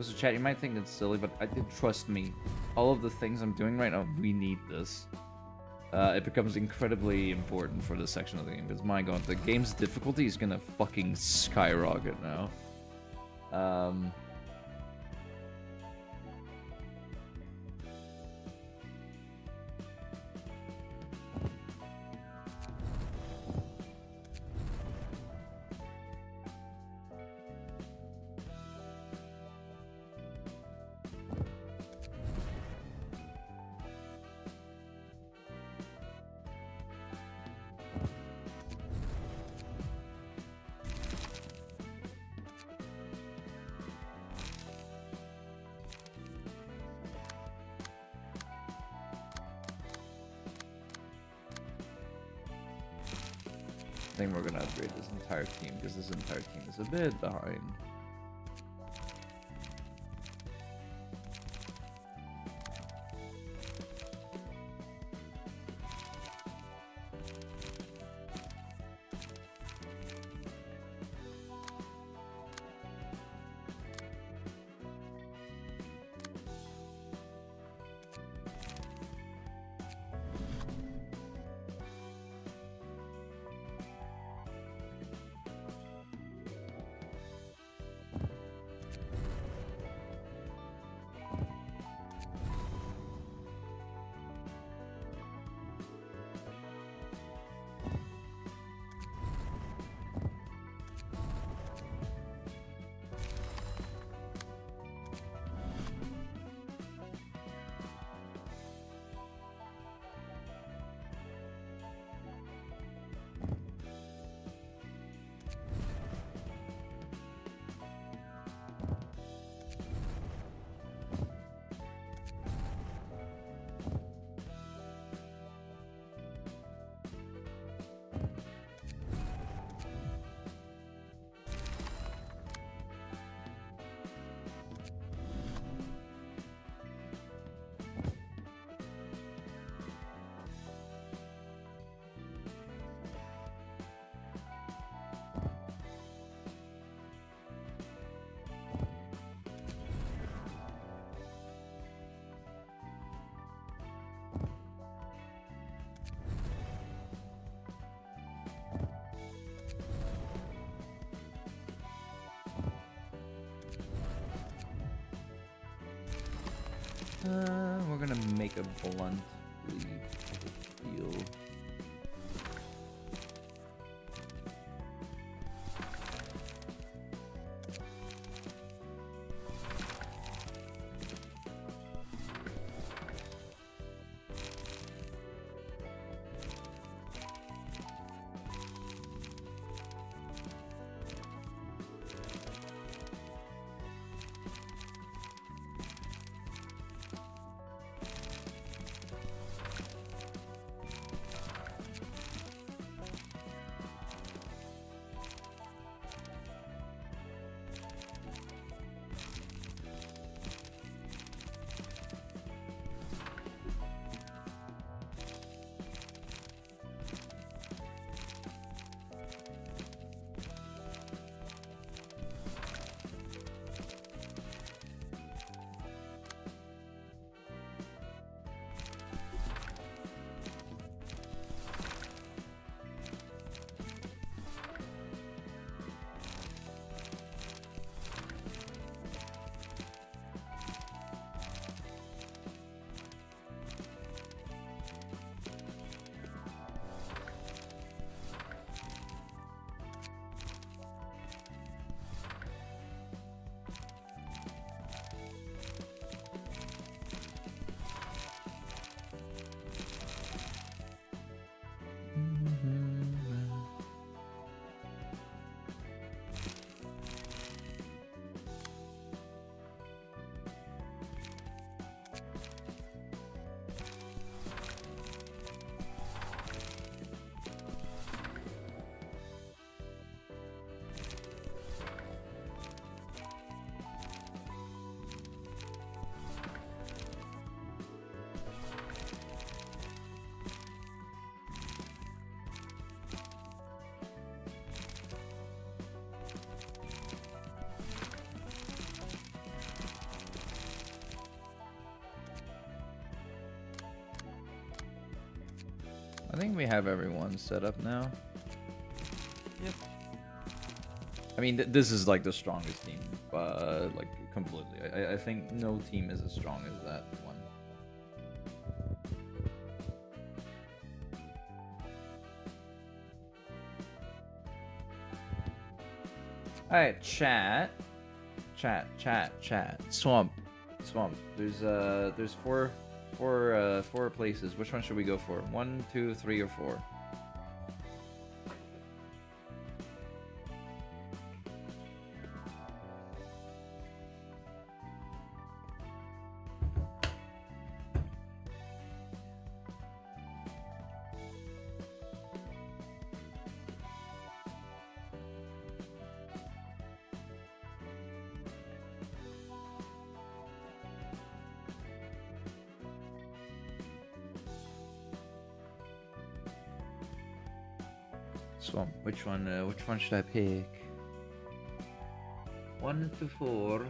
So chat, you might think it's silly, but I did trust me. All of the things I'm doing right now, we need this. It becomes incredibly important for this section of the game, because my god, the game's difficulty is gonna fucking skyrocket now. I think we're gonna upgrade this entire team because this entire team is a bit behind. We're gonna make a blunt deal. I think we have everyone set up now. Yep. I mean, this is like the strongest team, like completely. I think no team is as strong as that one. Alright, chat. Swamp. There's four places. Which one should we go for? 1, 2, 3, or 4? Swamp. Which one should I pick? 1 to 4.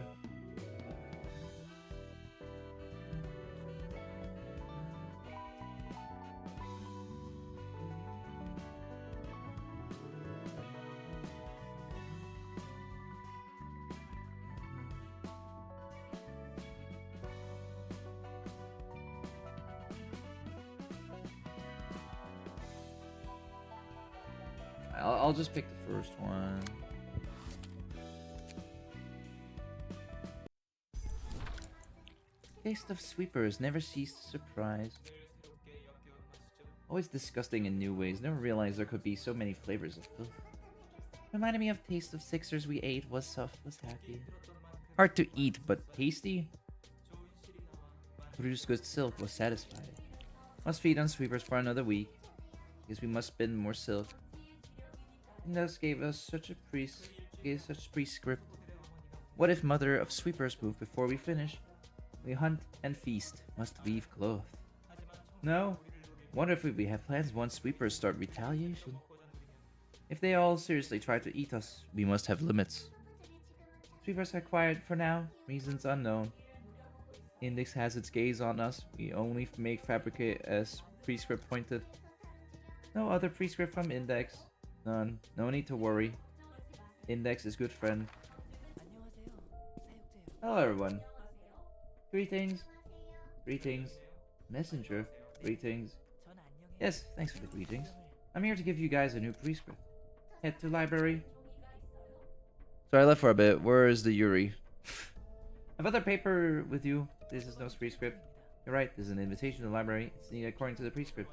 I'll just pick the first one. Taste of sweepers never cease to surprise. Always disgusting in new ways. Never realized there could be so many flavors of filth. Reminded me of taste of sixers we ate. Was soft, was happy. Hard to eat, but tasty. Produced good silk, was satisfied. Must feed on sweepers for another week. Guess we must spin more silk. Index gave us such prescript. What if mother of sweepers move before we finish? We hunt and feast, must weave cloth. No? Wonder if we have plans once sweepers start retaliation. If they all seriously try to eat us, we must have limits. Sweepers are quiet for now, reasons unknown. Index has its gaze on us, we only make fabricate as prescript pointed. No other prescript from Index. None. No need to worry. Index is good friend. Hello everyone. Greetings. Greetings. Messenger. Greetings. Yes, thanks for the greetings. I'm here to give you guys a new prescript. Head to library. Sorry, I left for a bit. Where is the Yuri? Have other paper with you. This is no prescript. You're right, this is an invitation to the library. It's needed according to the prescript.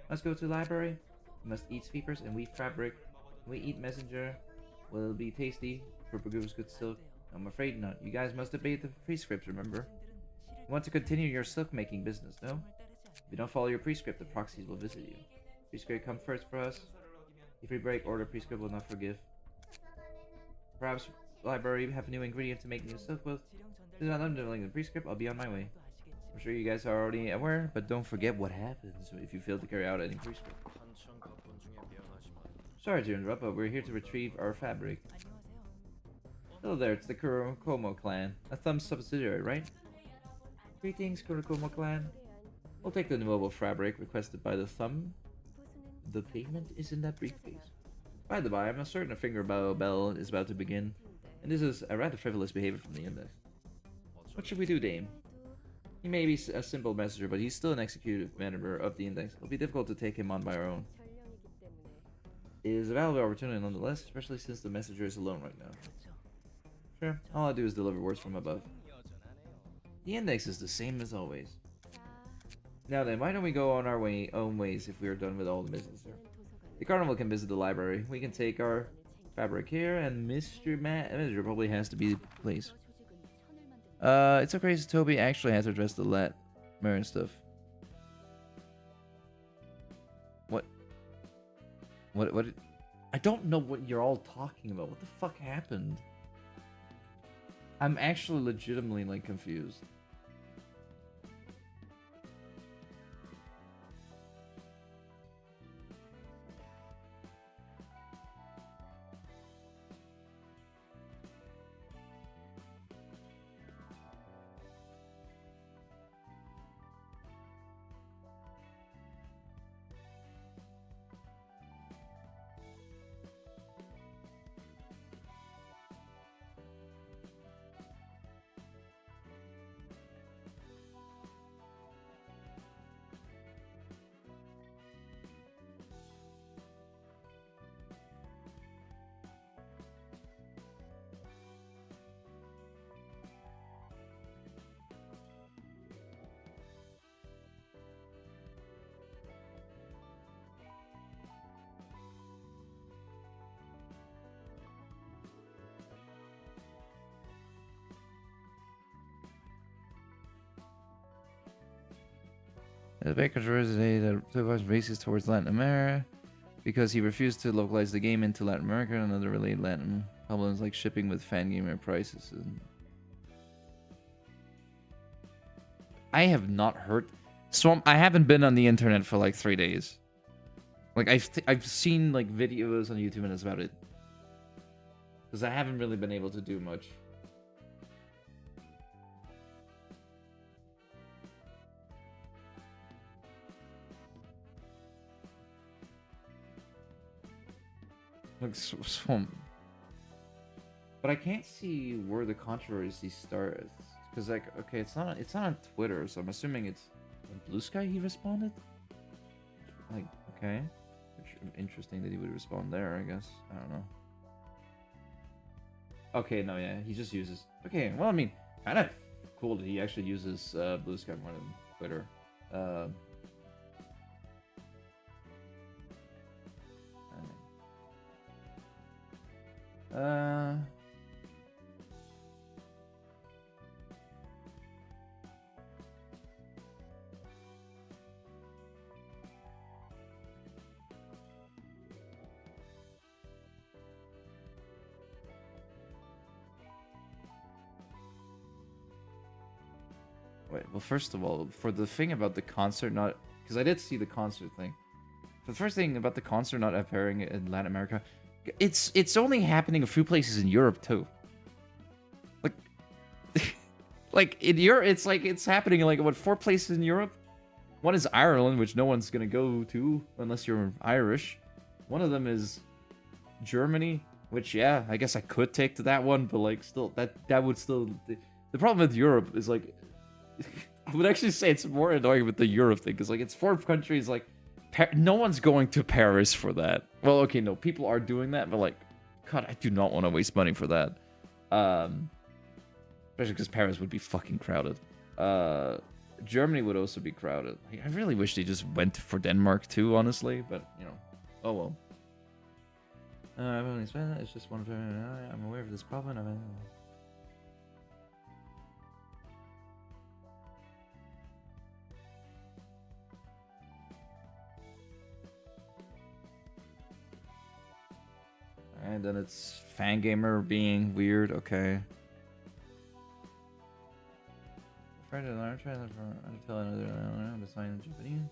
Must go to library. We must eat sweepers and weave fabric. We eat messenger. Will it be tasty? For Bagu's good silk? I'm afraid not. You guys must obey the prescript, remember? You want to continue your silk making business, no? If you don't follow your prescript, the proxies will visit you. Prescript come first for us. If we break order, prescript will not forgive. Perhaps library have a new ingredient to make new silk with. Since I'm doing the prescript, I'll be on my way. I'm sure you guys are already aware, but don't forget what happens if you fail to carry out any prescript. Sorry to interrupt, but we're here to retrieve our fabric. Hello there, it's the Kurokomo clan. A Thumb subsidiary, right? Greetings, Kurokomo clan. We'll take the knowable fabric requested by the Thumb. The payment is in that briefcase. By the by, I'm certain a finger bow bell is about to begin, and this is a rather frivolous behavior from the index. What should we do, Dame? He may be a simple messenger, but he's still an executive member of the index. It'll be difficult to take him on by our own. It is a valuable opportunity nonetheless, especially since the messenger is alone right now. Sure, all I do is deliver words from above. The index is the same as always. Now then, why don't we go on our own ways if we are done with all the business there? The carnival can visit the library. We can take our fabric here, and Mr. Manager probably has to be the place. It's so crazy Toby actually has to address the Latmer and stuff. What? I don't know what you're all talking about. What the fuck happened? I'm actually legitimately, like, confused. The Baker today that took races towards Latin America because he refused to localize the game into Latin America and other related Latin problems like shipping with fan gamer prices. I have not heard. So I haven't been on the internet for like 3 days. Like I've seen like videos on YouTube and that's about it. Because I haven't really been able to do much. Like swamp. But I can't see where the controversy starts. Because like, okay, it's not on Twitter, so I'm assuming it's on Blue Sky he responded? Like, okay. Interesting that he would respond there, I guess. I don't know. Okay, no, yeah, he just uses... Okay, well, I mean, kind of cool that he actually uses Blue Sky more than Twitter. Wait, well, first of all, for the thing about the concert not... Because I did see the concert thing. The first thing about the concert not appearing in Latin America, it's only happening a few places in Europe, too. Like... like, in Europe, it's happening in, like, what, 4 places in Europe? One is Ireland, which no one's gonna go to unless you're Irish. One of them is Germany, which, yeah, I guess I could take to that one, but, like, still, that would still... The problem with Europe is, like... I would actually say it's more annoying with the Europe thing, because, like, it's 4 countries, like, no one's going to Paris for that. Well, okay, no, people are doing that, but, like, God, I do not want to waste money for that. Especially because Paris would be fucking crowded. Germany would also be crowded. I really wish they just went for Denmark too, honestly, but, you know, oh well. I've only spent that. It's just one. I'm aware of this problem. And then it's Fangamer being weird. Okay. Friend of the trying to tell another to sign in Japanese.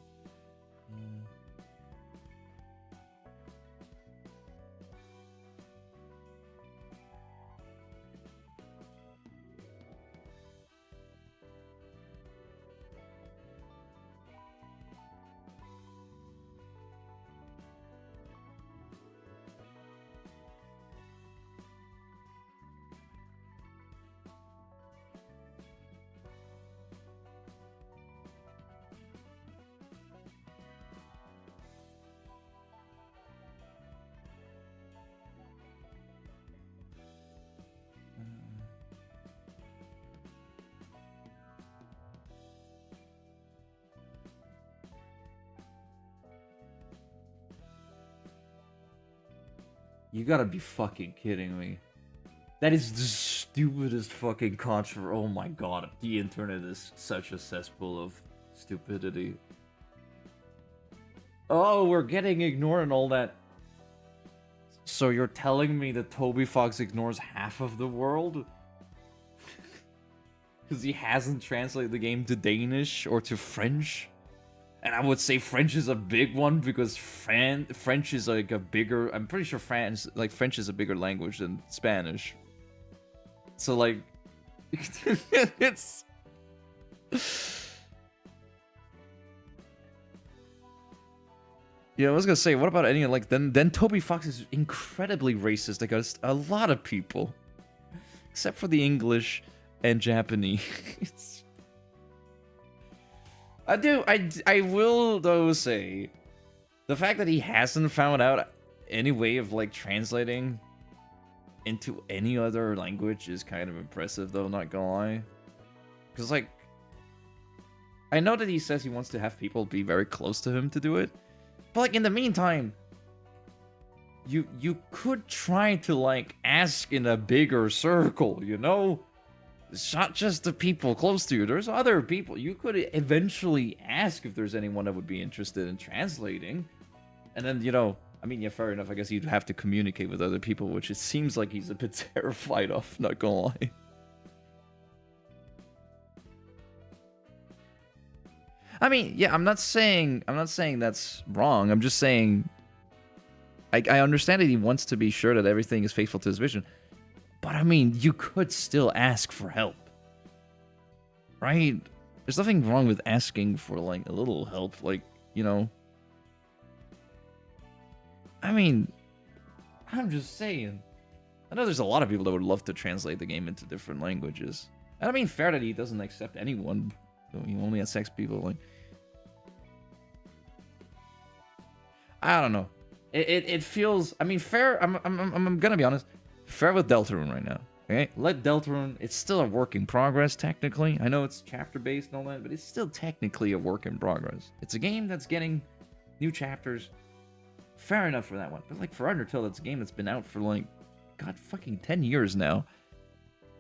You gotta be fucking kidding me. That is the stupidest fucking controversy. Oh my god, the internet is such a cesspool of stupidity. Oh, we're getting ignored and all that. So you're telling me that Toby Fox ignores half of the world? Because he hasn't translated the game to Danish or to French? And I would say French is a big one because French is like a bigger... I'm pretty sure French is a bigger language than Spanish. So like... it's... Yeah, I was gonna say, what about any, like, then Toby Fox is incredibly racist against a lot of people. Except for the English and Japanese. I will, though, say, the fact that he hasn't found out any way of, like, translating into any other language is kind of impressive, though, not gonna lie. Because, like, I know that he says he wants to have people be very close to him to do it, but, like, in the meantime, you could try to, like, ask in a bigger circle, you know? It's not just the people close to you. There's other people. You could eventually ask if there's anyone that would be interested in translating. And then, you know, I mean, yeah, fair enough. I guess you'd have to communicate with other people, which it seems like he's a bit terrified of, not gonna lie. I mean, yeah, I'm not saying that's wrong. I'm just saying I understand that he wants to be sure that everything is faithful to his vision. But, I mean, you could still ask for help. Right? There's nothing wrong with asking for, like, a little help. Like, you know. I mean, I'm just saying. I know there's a lot of people that would love to translate the game into different languages. And I mean, fair that he doesn't accept anyone. He only accepts people, like... I don't know. It feels... I mean, fair... I'm gonna be honest. Fair with Deltarune right now, okay? Let Deltarune... It's still a work in progress, technically. I know it's chapter-based and all that, but it's still technically a work in progress. It's a game that's getting new chapters. Fair enough for that one. But, like, for Undertale, that's a game that's been out for, like, God, fucking 10 years now.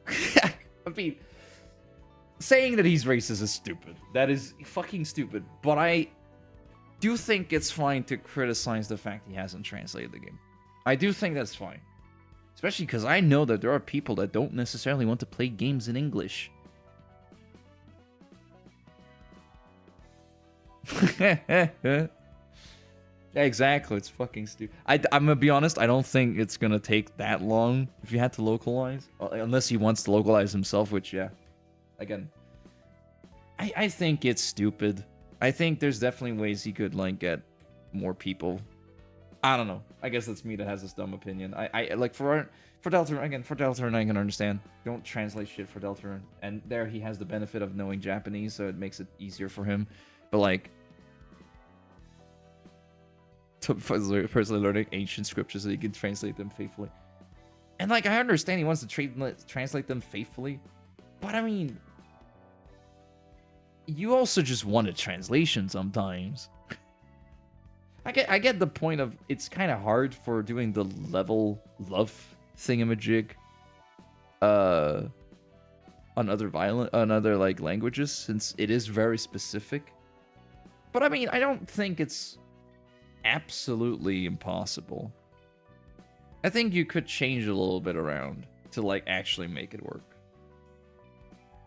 I mean, saying that he's racist is stupid. That is fucking stupid. But I do think it's fine to criticize the fact he hasn't translated the game. I do think that's fine. Especially because I know that there are people that don't necessarily want to play games in English. Exactly, it's fucking stupid. I'm gonna be honest, I don't think it's gonna take that long if you had to localize. Unless he wants to localize himself, which, yeah. Again, I think it's stupid. I think there's definitely ways he could, like, get more people. I don't know. I guess that's me that has this dumb opinion. I like for Deltarune I can understand. Don't translate shit for Deltarune, and there he has the benefit of knowing Japanese, so it makes it easier for him. But like, personally learning ancient scriptures so he can translate them faithfully. And like, I understand he wants to translate them faithfully, but I mean, you also just want a translation sometimes. I get the point of it's kind of hard for doing the level love thingamajig on other like languages, since it is very specific. But I mean, I don't think it's absolutely impossible. I think you could change a little bit around to like actually make it work.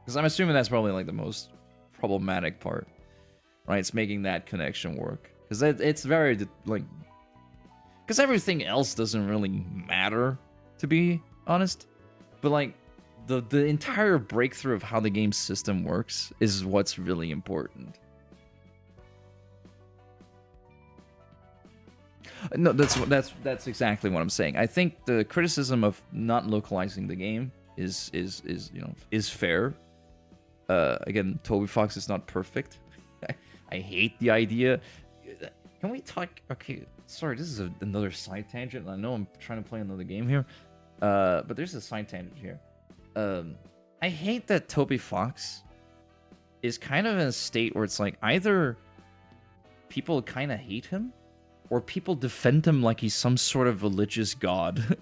Because I'm assuming that's probably like the most problematic part, right? It's making that connection work. Because it's very, like... Because everything else doesn't really matter, to be honest. But, like, the entire breakthrough of how the game system works is what's really important. No, that's exactly what I'm saying. I think the criticism of not localizing the game is fair. Again, Toby Fox is not perfect. I hate the idea. Can we talk? Okay, sorry, this is another side tangent. I know I'm trying to play another game here, but there's a side tangent here. I hate that Toby Fox is kind of in a state where it's like either people kind of hate him, or people defend him like he's some sort of religious god.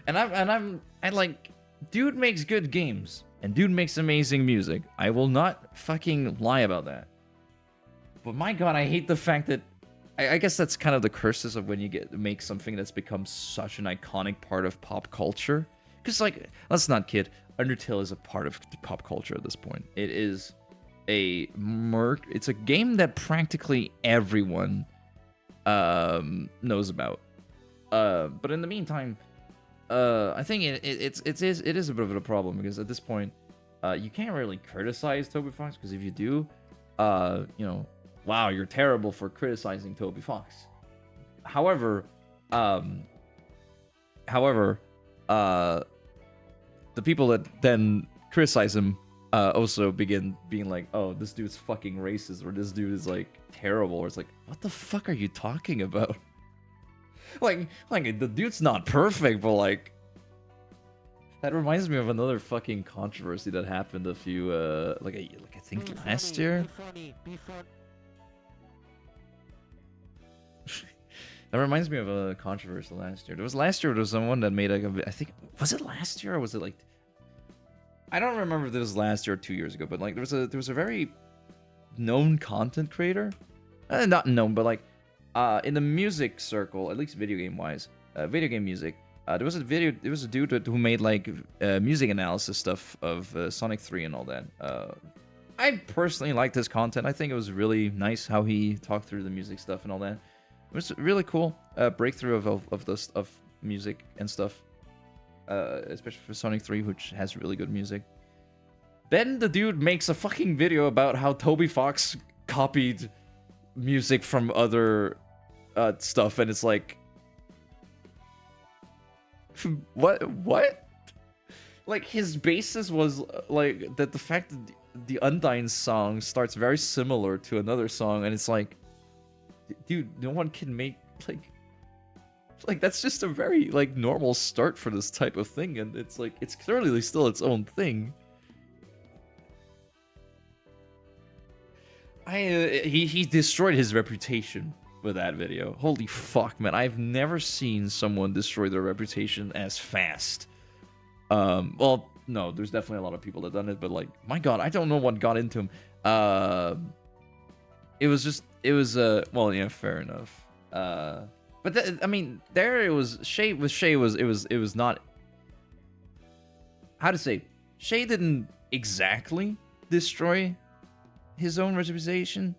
and I like, dude makes good games, and dude makes amazing music. I will not fucking lie about that. But my god, I hate the fact that I guess that's kind of the curses of when you make something that's become such an iconic part of pop culture. Because, like, let's not kid, Undertale is a part of pop culture at this point. It is it's a game that practically everyone knows about. But in the meantime, I think it is a bit of a problem, because at this point, you can't really criticize Toby Fox, because if you do, wow, you're terrible for criticizing Toby Fox. However, the people that then criticize him also begin being like, oh, this dude's fucking racist, or this dude is like terrible, or it's like, what the fuck are you talking about? like the dude's not perfect, but like, that reminds me of another fucking controversy that happened a few I think last year. Be funny. That reminds me of a controversy last year. There was someone that made I think, was it last year or was it like, I don't remember if this was last year or 2 years ago, but like there was a very known content creator, not known, but like in the music circle, at least video game wise, video game music. There was a dude who made like music analysis stuff of Sonic 3 and all that. I personally liked his content. I think it was really nice how he talked through the music stuff and all that. It was really cool breakthrough of music and stuff, especially for Sonic 3, which has really good music. Then the dude makes a fucking video about how Toby Fox copied music from other stuff, and it's like, what? Like, his basis was like that the fact that the Undyne song starts very similar to another song, and it's like, dude, no one can make like that's just a very like normal start for this type of thing, and it's like, it's clearly still its own thing. He destroyed his reputation with that video. Holy fuck, man! I've never seen someone destroy their reputation as fast. Well, no, there's definitely a lot of people that done it, but like, my god, I don't know what got into him. It was well, yeah, fair enough. But I mean, there it was. Shay was not. How to say? Shay didn't exactly destroy his own reputation.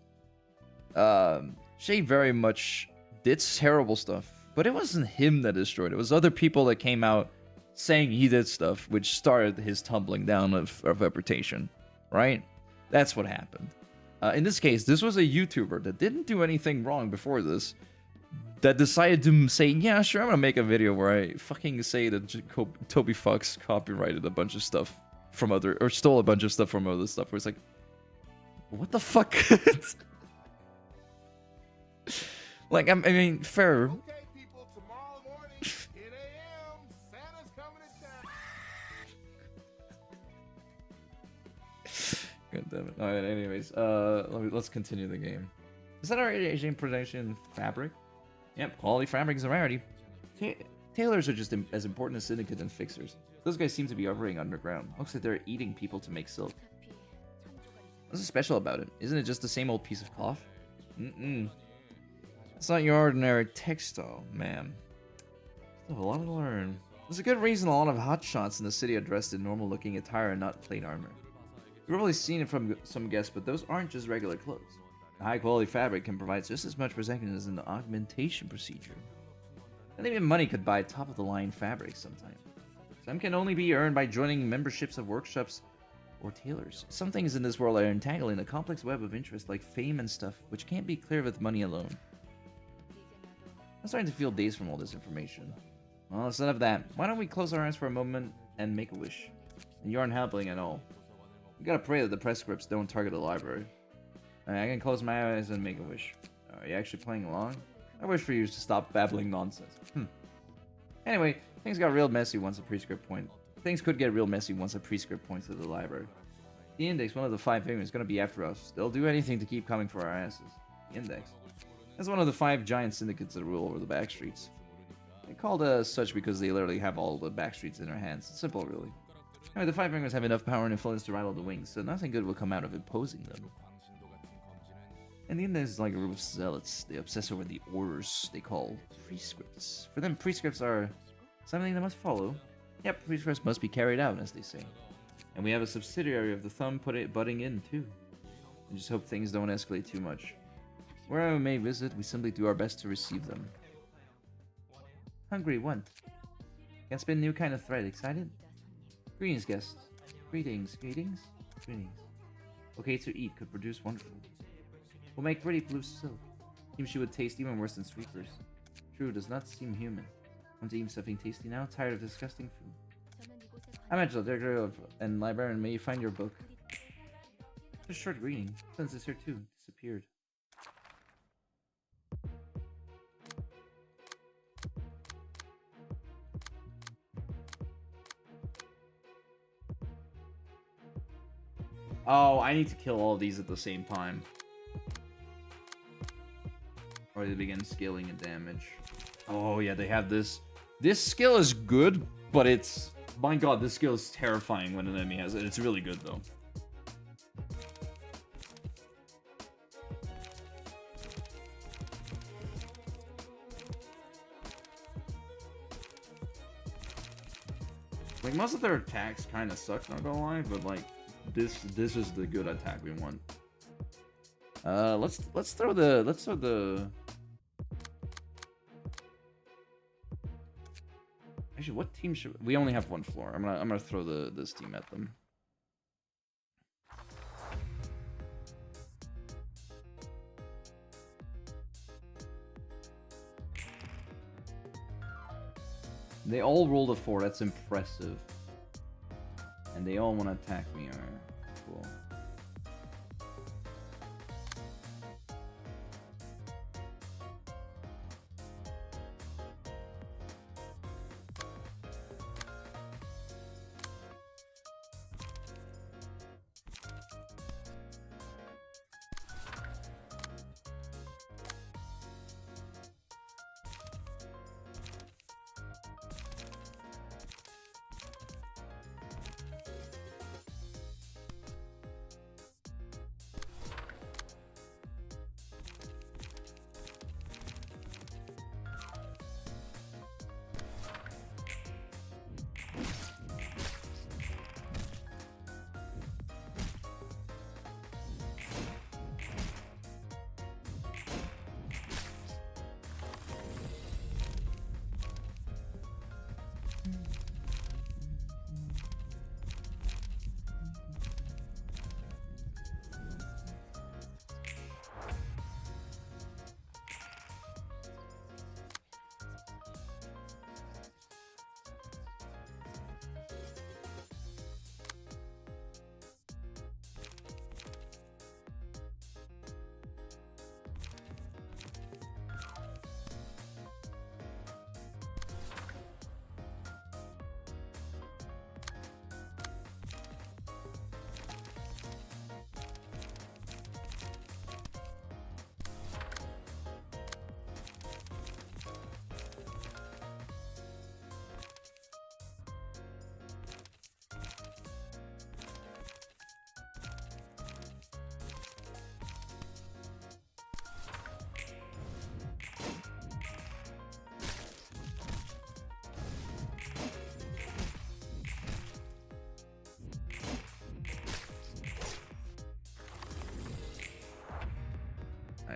Shay very much did terrible stuff, but it wasn't him that destroyed it. It was other people that came out saying he did stuff, which started his tumbling down of reputation, right? That's what happened. In this case, this was a YouTuber that didn't do anything wrong before this, that decided to say, yeah, sure, I'm gonna make a video where I fucking say that Toby Fox copyrighted a bunch of stuff from other, or stole a bunch of stuff from other stuff. Where it's like, what the fuck? Like, I mean, fair. Okay, people, tomorrow morning, 10 a.m., Santa's coming to town. God damn it. Alright, anyways, let's continue the game. Is that our Asian production fabric? Yep, quality fabric is a rarity. Tailors are just as important as syndicate and fixers. Those guys seem to be operating underground. Looks like they're eating people to make silk. What's so special about it? Isn't it just the same old piece of cloth? It's not your ordinary textile, ma'am. Still a lot to learn. There's a good reason a lot of hotshots in the city are dressed in normal-looking attire and not plate armor. You've probably seen it from some guests, but those aren't just regular clothes. A high-quality fabric can provide just as much protection as an augmentation procedure. And even money could buy top-of-the-line fabric sometimes. Some can only be earned by joining memberships of workshops or tailors. Some things in this world are entangled in a complex web of interest like fame and stuff, which can't be cleared with money alone. I'm starting to feel dazed from all this information. Well, instead of that, why don't we close our eyes for a moment and make a wish? And you aren't helping at all. You gotta pray that the press scripts don't target the library. Alright, I can close my eyes and make a wish. Are you actually playing along? I wish for you to stop babbling nonsense. Anyway, things got real messy once a prescript point. Things could get real messy once a prescript points to the library. The Index, one of the 5 famous, is gonna be after us. They'll do anything to keep coming for our asses. The Index. That's one of the 5 giant syndicates that rule over the back streets. They called us such because they literally have all the back streets in their hands. It's simple, really. Anyway, the 5 fingers have enough power and influence to rattle the wings, so nothing good will come out of imposing them. And the Index is like a group of zealots. They obsess over the orders they call prescripts. For them, prescripts are something they must follow. Yep, prescripts must be carried out, as they say. And we have a subsidiary of the Thumb butting in, too. I just hope things don't escalate too much. Wherever we may visit, we simply do our best to receive them. Hungry, want. Can spin new kind of thread. Excited? Greetings, guests. Greetings, greetings, greetings. Okay to eat, could produce wonderful. We'll make pretty blue silk. Seems she would taste even worse than sweepers. True, does not seem human. Want to eat something tasty now? Tired of disgusting food. I'm Angela, director of and librarian. May you find your book. Just a short greeting. Since is here too. Disappeared. Oh, I need to kill all of these at the same time. Or they begin scaling in damage. Oh yeah, they have this. This skill is good, but it's... My god, this skill is terrifying when an enemy has it. It's really good, though. Like, most of their attacks kind of suck, not gonna lie, but like, this is the good attack we want. Let's throw the... Actually, what team should we only have one floor? I'm gonna throw this team at them. They all rolled a 4. That's impressive. And they all want to attack me. Alright, cool.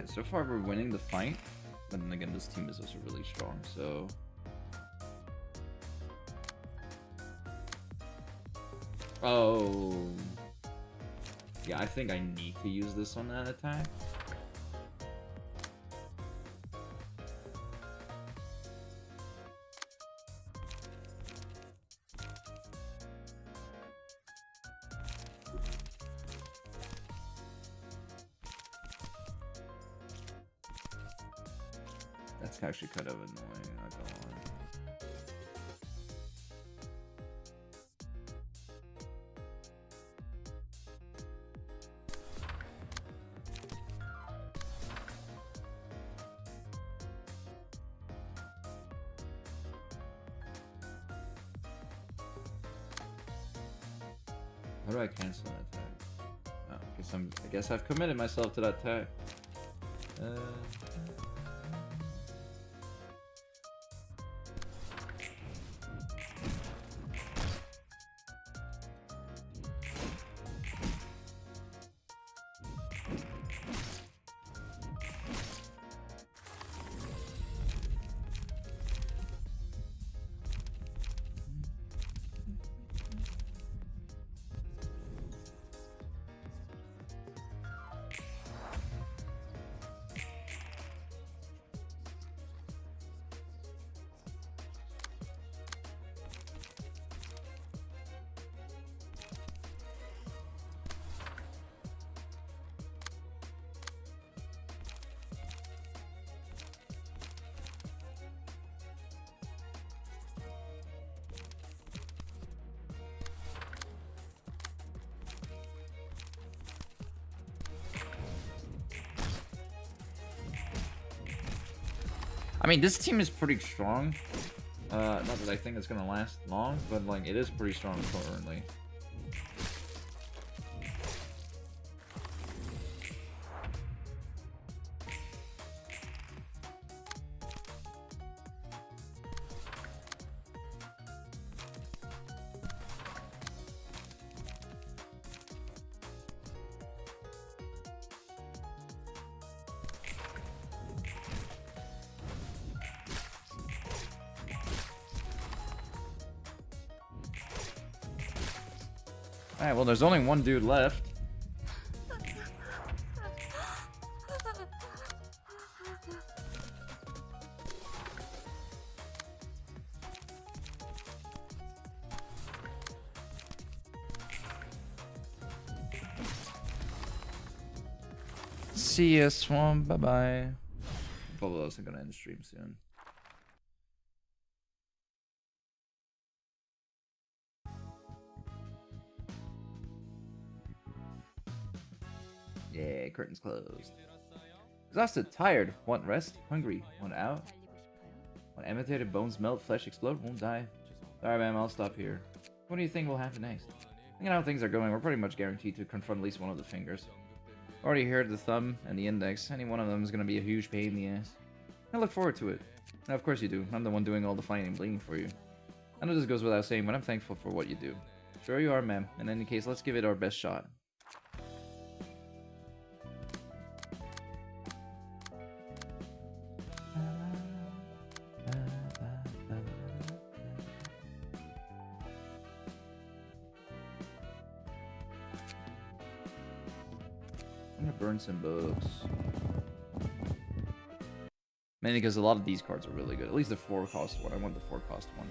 Alright, so far we're winning the fight. But then again, this team is also really strong, so... Oh... Yeah, I think I need to use this on that attack. That's actually kind of annoying, I don't lie. How do I cancel an attack? Oh, I guess I've committed myself to that attack. I mean, this team is pretty strong. Not that I think it's gonna last long, but like it is pretty strong currently. Alright, well, there's only one dude left. See ya, Swamp. Bye-bye. Probably also gonna end stream soon. Yeah, curtains closed. Exhausted, tired, want rest, hungry, want out. Want amputated, bones melt, flesh explode, won't die. Alright, man, I'll stop here. What do you think will happen next? Thinking how things are going, we're pretty much guaranteed to confront at least one of the fingers. Already heard the thumb and the index. Any one of them is going to be a huge pain in the ass. I look forward to it. Now, of course you do. I'm the one doing all the fighting and bleeding for you. I know this goes without saying, but I'm thankful for what you do. Sure you are, ma'am. In any case, let's give it our best shot. I'm gonna burn some books. Mainly because a lot of these cards are really good. At least the 4-cost one. I want the 4-cost one.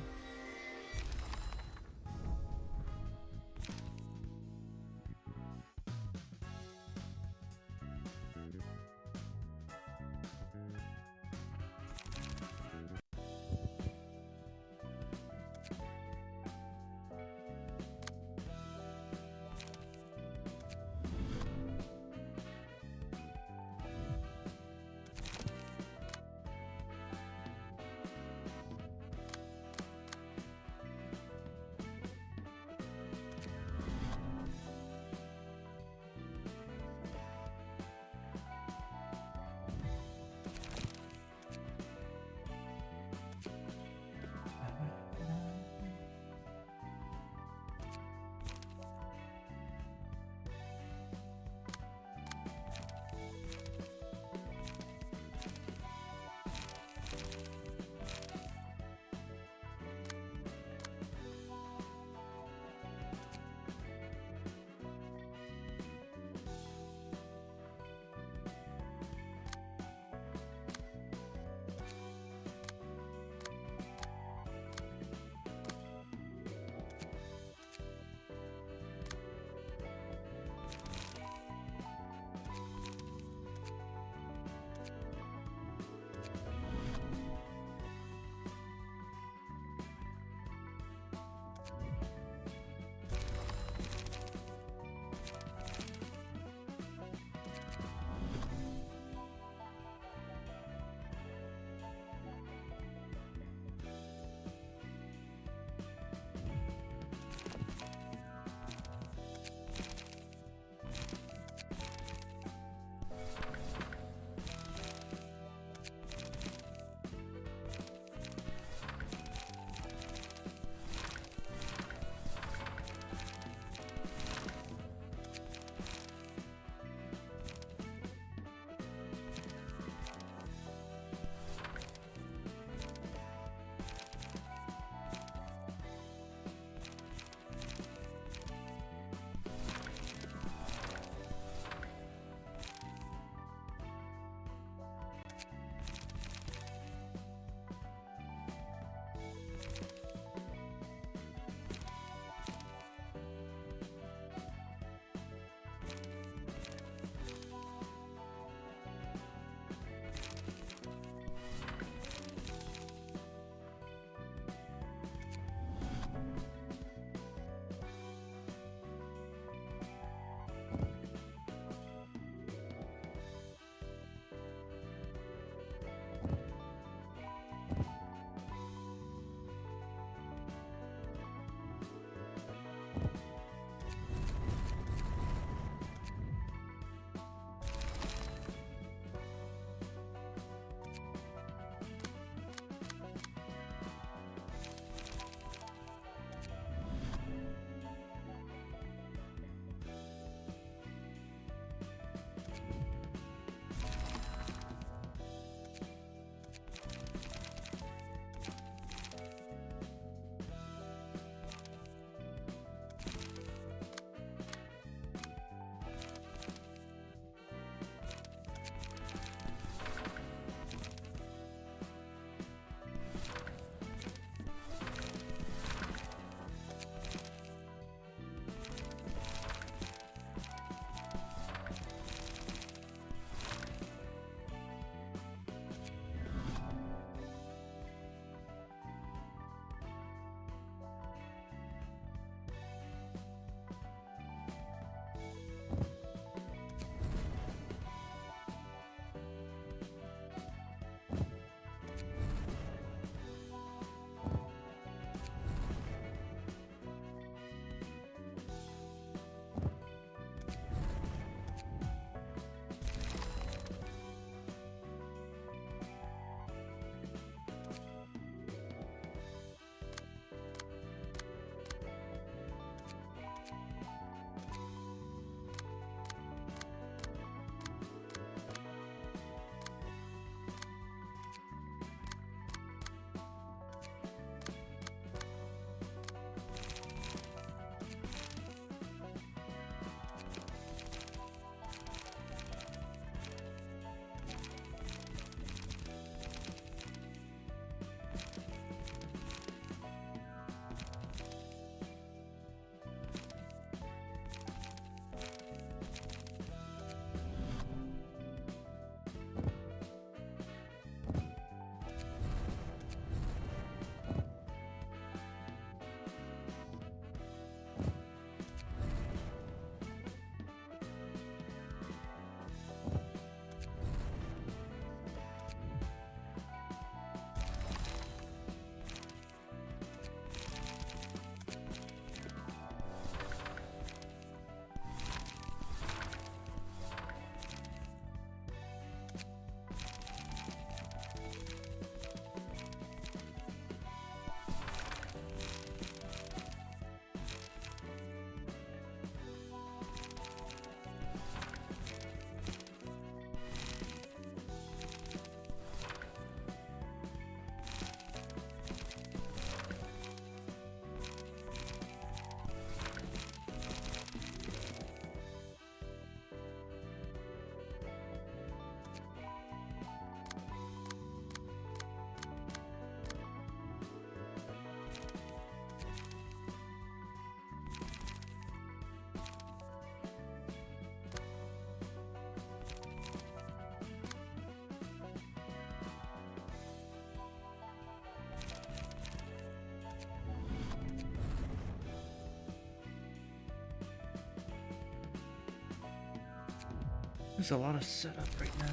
There's a lot of setup right now.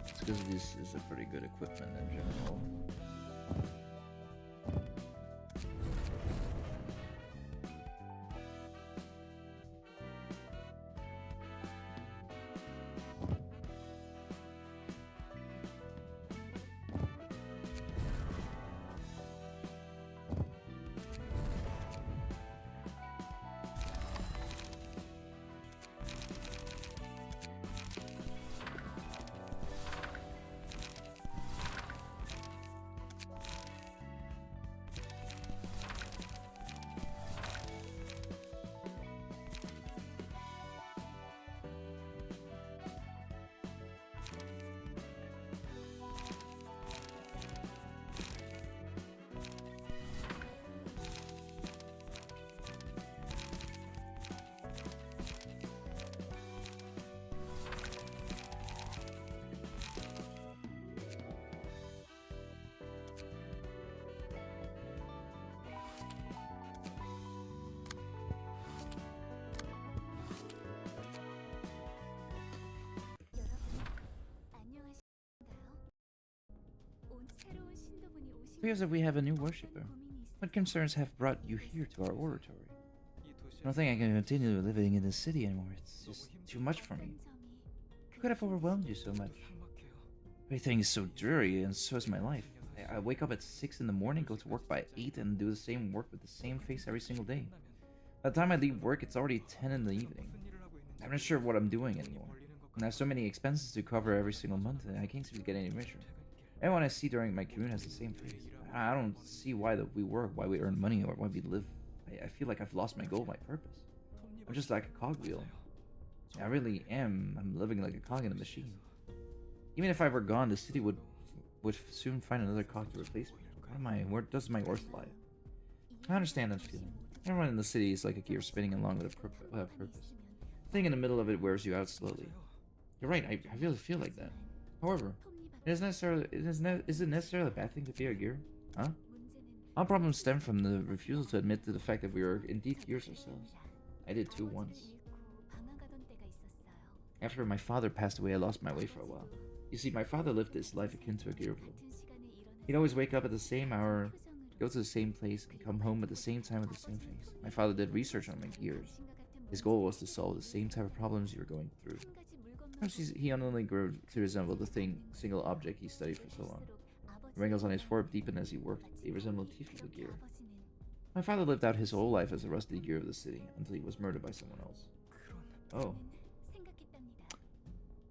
It's because this is a pretty good equipment in general. Appears that we have a new worshipper. What concerns have brought you here to our oratory? I don't think I can continue living in this city anymore. It's just too much for me. Who could have overwhelmed you so much? Everything is so dreary, and so is my life. I wake up at 6 in the morning, go to work by 8, and do the same work with the same face every single day. By the time I leave work, it's already 10 in the evening. I'm not sure what I'm doing anymore. And I have so many expenses to cover every single month, and I can't seem to get any richer. Everyone I see during my commute has the same face. I don't see why we work, why we earn money, or why we live. I feel like I've lost my goal, my purpose. I'm just like a cogwheel. I really am. I'm living like a cog in a machine. Even if I were gone, the city would soon find another cog to replace me. Where does my worth lie? I understand that feeling. Everyone in the city is like a gear spinning along with a purpose. The thing in the middle of it wears you out slowly. You're right, I really feel like that. However, is it necessarily a bad thing to be a gear? Huh? Our problems stem from the refusal to admit to the fact that we are indeed gears ourselves. I did too once. After my father passed away, I lost my way for a while. You see, my father lived his life akin to a gear wheel. He'd always wake up at the same hour, go to the same place, and come home at the same time with the same face. My father did research on my gears. His goal was to solve the same type of problems you were going through. Perhaps he unknowingly grew to resemble the single object he studied for so long. The wrinkles on his forehead deepened as he worked. They resembled teeth of the gear. My father lived out his whole life as a rusty gear of the city until he was murdered by someone else. Oh.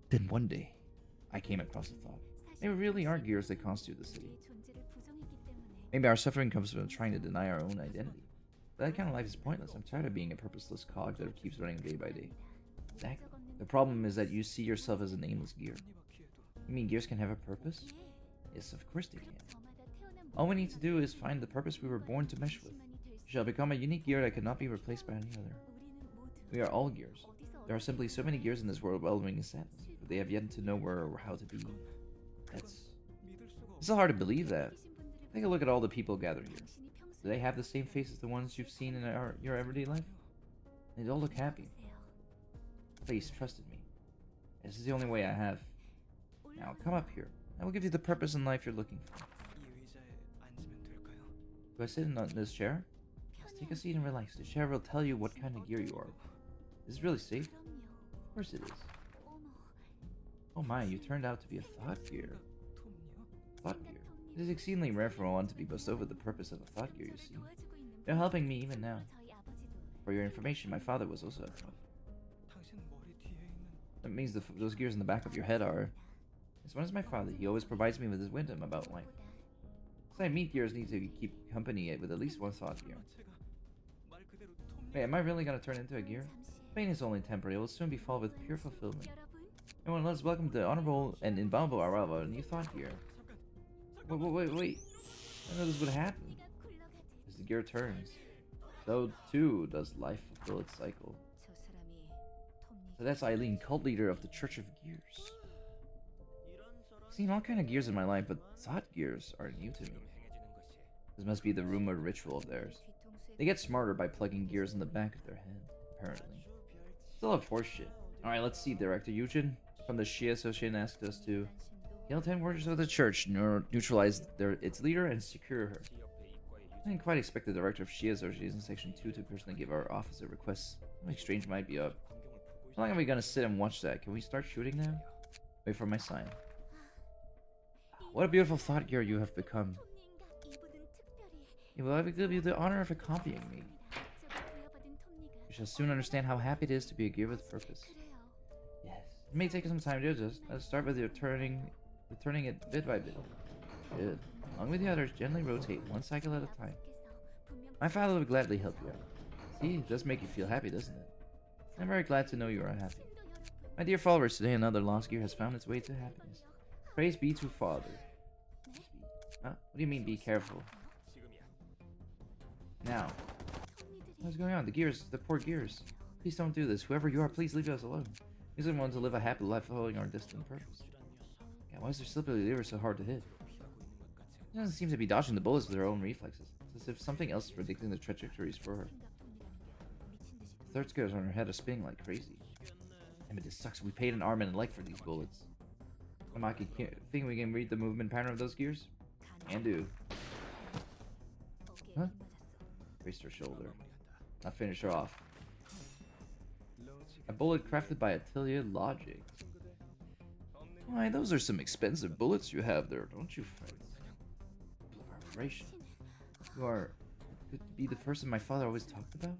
Then one day, I came across a thought. Maybe really are gears that constitute the city. Maybe our suffering comes from trying to deny our own identity. But that kind of life is pointless. I'm tired of being a purposeless cog that keeps running day by day. Exactly. The problem is that you see yourself as an aimless gear. You mean gears can have a purpose? Yes, of course they can. All we need to do is find the purpose we were born to mesh with. We shall become a unique gear that cannot be replaced by any other. We are all gears. There are simply so many gears in this world overwhelming in sadness, but they have yet to know where or how to be. It's so hard to believe that. Take a look at all the people gathered here. Do they have the same faces as the ones you've seen in your everyday life? They all look happy. Please, trust in me. This is the only way I have. Now, come up here. I will give you the purpose in life you're looking for. Do I sit in this chair? Yes, take a seat and relax. The chair will tell you what kind of gear you are. Is this really safe? Of course it is. Oh my, you turned out to be a thought gear. Thought gear. It is exceedingly rare for one to be bestowed with the purpose of a thought gear, you see. You're helping me even now. For your information, my father was also a thought. That means those gears in the back of your head are... This one is my father. He always provides me with his wisdom about life. Besides, meat gears need to keep company with at least one thought gear. Wait, am I really gonna turn into a gear? Pain is only temporary. It will soon be followed with pure fulfillment. Everyone, let's welcome the honorable and inviolable Arava, a new thought gear. Wait. I know this would happen. As the gear turns, so too does life fulfill its cycle. So that's Eileen, cult leader of the Church of Gears. I've seen all kind of gears in my life, but thought gears are new to me. This must be the rumored ritual of theirs. They get smarter by plugging gears in the back of their head, apparently. Still a horse shit. Alright, let's see, Director Eugen. from the Shia Association asked us to kill 10 workers of the church, neutralize its leader, and secure her. I didn't quite expect the director of Shia Association Section 2 to personally give our office a request. Something strange might be up. How long are we gonna sit and watch that? Can we start shooting now? Wait for my sign. What a beautiful thought gear you have become. Well, I will give you the honor of accompanying me. You shall soon understand how happy it is to be a gear with purpose. Yes. It may take some time to adjust. Let's start with returning it bit by bit. Good. Along with the others, gently rotate, one cycle at a time. My father would gladly help you out. See, it does make you feel happy, doesn't it? I'm very glad to know you are happy. My dear followers, today another lost gear has found its way to happiness. Praise be to Father. Huh? What do you mean, be careful? Now. What's going on? The poor gears. Please don't do this. Whoever you are, please leave us alone. These are the ones to live a happy life following our distant purpose. Yeah, why is their slippery lever so hard to hit? She doesn't seem to be dodging the bullets with her own reflexes. It's as if something else is predicting the trajectories for her. The third gears on her head are spinning like crazy. I mean, this sucks. We paid an arm and a leg for these bullets. Amaki, think we can read the movement pattern of those gears? Can do. Huh? Braced her shoulder. Now finish her off. A bullet crafted by Atelier Logic. Why, those are some expensive bullets you have there, don't you, friends? Reparation. You are good to be the person my father always talked about?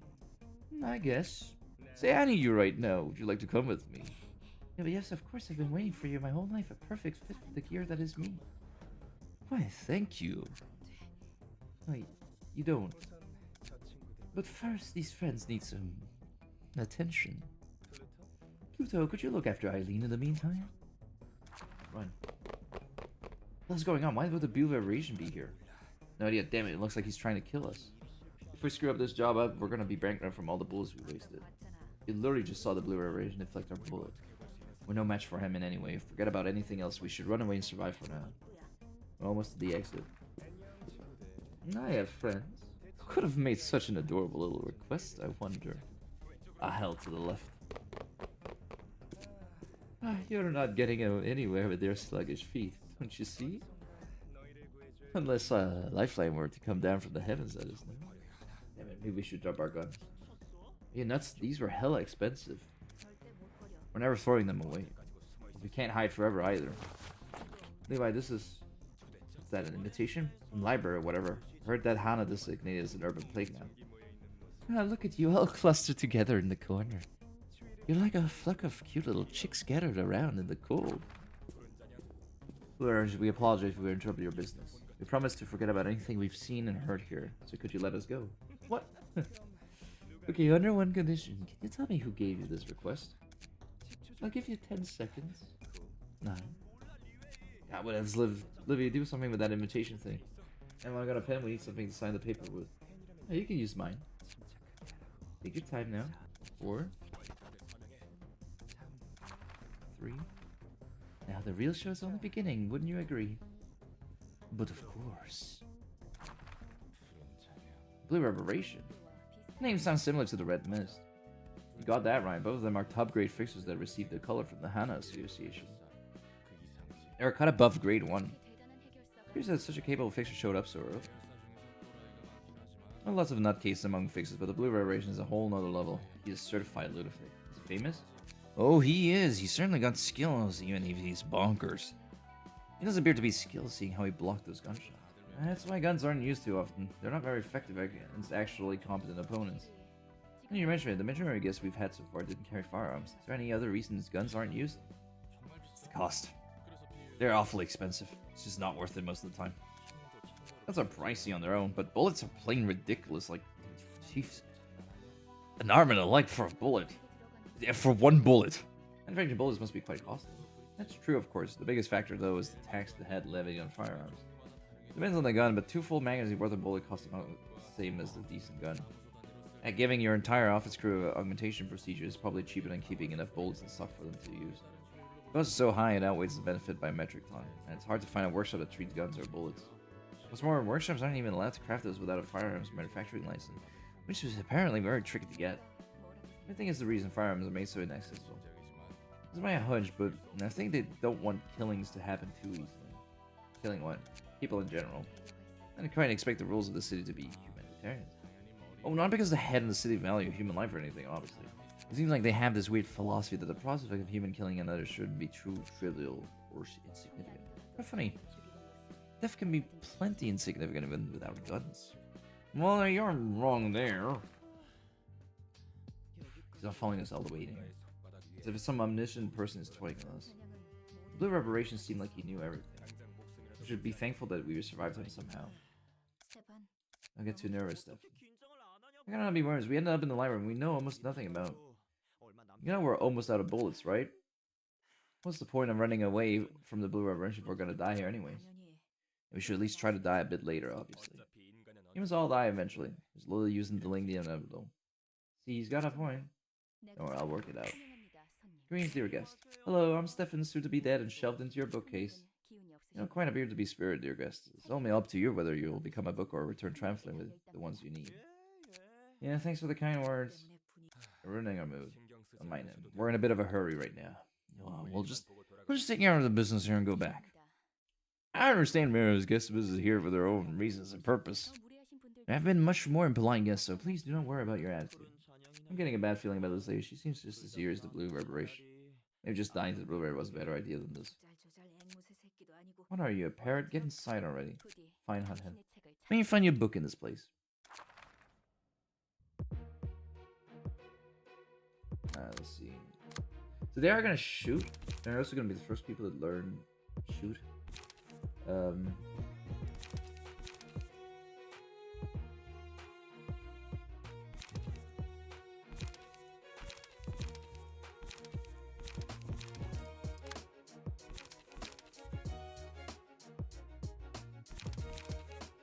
I guess. Say, I need you right now. Would you like to come with me? Yeah, but yes, of course. I've been waiting for you my whole life. A perfect fit for the gear that is me. Why, thank you. Wait, you don't. But first, these friends need some attention. Pluto, could you look after Eileen in the meantime? Run. What's going on? Why would the Blue Variation be here? No idea. Damn it, it looks like he's trying to kill us. If we screw up this job up, we're gonna be bankrupt from all the bullets we wasted. You literally just saw the Blue Variation deflect our bullet. We're no match for him in any way. Forget about anything else. We should run away and survive for now. We're almost at the exit. I have friends. Who could have made such an adorable little request, I wonder? Ah, hell to the left. You're not getting anywhere with your sluggish feet, don't you see? Unless Lifeline were to come down from the heavens, that is. Damn it, maybe we should drop our guns. Yeah, nuts, these were hella expensive. We're never throwing them away. We can't hide forever either. Levi, this is... Is that an invitation? From Library or whatever. Heard that Hana designated as an urban plague now. Ah, look at you all clustered together in the corner. You're like a flock of cute little chicks scattered around in the cold. We apologize if we interrupted your business. We promise to forget about anything we've seen and heard here, so could you let us go? What? Okay, under one condition. Can you tell me who gave you this request? I'll give you 10 seconds. 9. God, what else, Livia, do something with that invitation thing. And when I got a pen, we need something to sign the paper with. Oh, you can use mine. Take your time now. 4. 3. Now the real show's only beginning, wouldn't you agree? But of course. Blue Reparation. Name sounds similar to the Red Mist. You got that right. Both of them are top grade fixtures that received the color from the Hana Association. They were cut above grade 1. Curious that such a capable fixture showed up so early. Well, lots of nutcases among fixers, but the Blue Reparation is a whole nother level. He is certified lunatic. Is he famous? Oh, he is. He certainly got skills, even if he's bonkers. He doesn't appear to be skilled, seeing how he blocked those gunshots. That's why guns aren't used too often. They're not very effective against actually competent opponents. And you mentioned it, the majority of guests we've had so far didn't carry firearms. Is there any other reasons guns aren't used? It's the cost. They're awfully expensive. It's just not worth it most of the time. Guns are pricey on their own, but bullets are plain ridiculous. Like, jeez. An arm and a leg for a bullet. Yeah, for one bullet. Manufacturing bullets must be quite costly. That's true, of course. The biggest factor, though, is the tax the head levied on firearms. Depends on the gun, but 2 full magazines worth of bullet cost about the same as the decent gun. And giving your entire office crew augmentation procedure is probably cheaper than keeping enough bullets in stock for them to use. The cost is so high it outweighs the benefit by metric ton, and it's hard to find a workshop that treats guns or bullets. What's more, workshops aren't even allowed to craft those without a firearms manufacturing license, which is apparently very tricky to get. I think it's the reason firearms are made so inaccessible. It's my hunch, but I think they don't want killings to happen too easily. Killing what? People in general. And they quite expect the rules of the city to be humanitarian. Oh, not because the head and the city value human life or anything, obviously. It seems like they have this weird philosophy that the prospect of human killing another shouldn't be too trivial or insignificant. How funny. Death can be plenty insignificant even without guns. Well, you're wrong there. He's not following us all the way in. As if some omniscient person is toying with us. The Blue Reparations seemed like he knew everything. We should be thankful that we survived him somehow. Don't get too nervous, Steph. I gotta not be worried. We ended up in the library and we know almost nothing about. You know we're almost out of bullets, right? What's the point of running away from the Blue Reparation if we're gonna die here anyways? We should at least try to die a bit later, obviously. Humans all die eventually. There's little use in delaying the inevitable. See, he's got a point. Don't worry, I'll work it out. Greetings, dear guest. Hello, I'm Stefan, soon to be dead and shelved into your bookcase. You don't quite appear to be spirit, dear guest. It's only up to you whether you'll become a book or return triumphantly with the ones you need. Yeah, thanks for the kind words. We're ruining our mood. Don't mind him. We're in a bit of a hurry right now. We'll just take care of the business here and go back. I understand Mary's guest is here for their own reasons and purpose. I've been much more impolite guest, so please do not worry about your attitude. I'm getting a bad feeling about this lady. She seems just as eager as the Blue Reparation. Maybe just dying to the Blue Reparation was a better idea than this. What are you, a parrot? Get inside already. Fine, Huthead. Let me find you a book in this place. Let's see. So they are gonna shoot. They're also gonna be the first people that learn shoot. I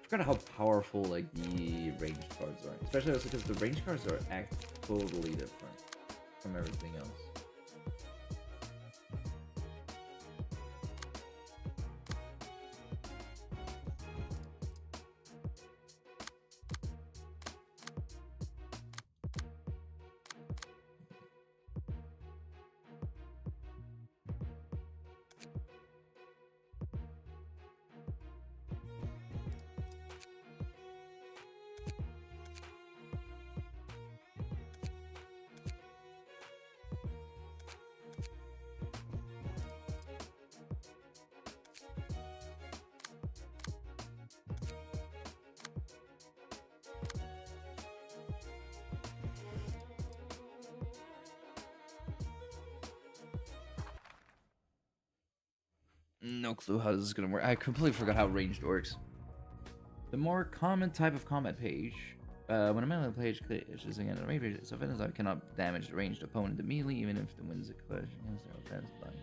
forgot how powerful like the ranged cards are, especially also because the ranged cards are totally different from everything else. No clue how this is gonna work. I completely forgot how ranged works. The more common type of combat page. When a melee page clashes against a range page, so offensive I cannot damage the ranged opponent immediately, even if the wins a clash against their offensive line.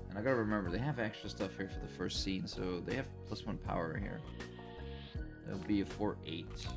And I gotta remember, they have extra stuff here for the first scene, so they have +1 power here. It'll be a 4/8.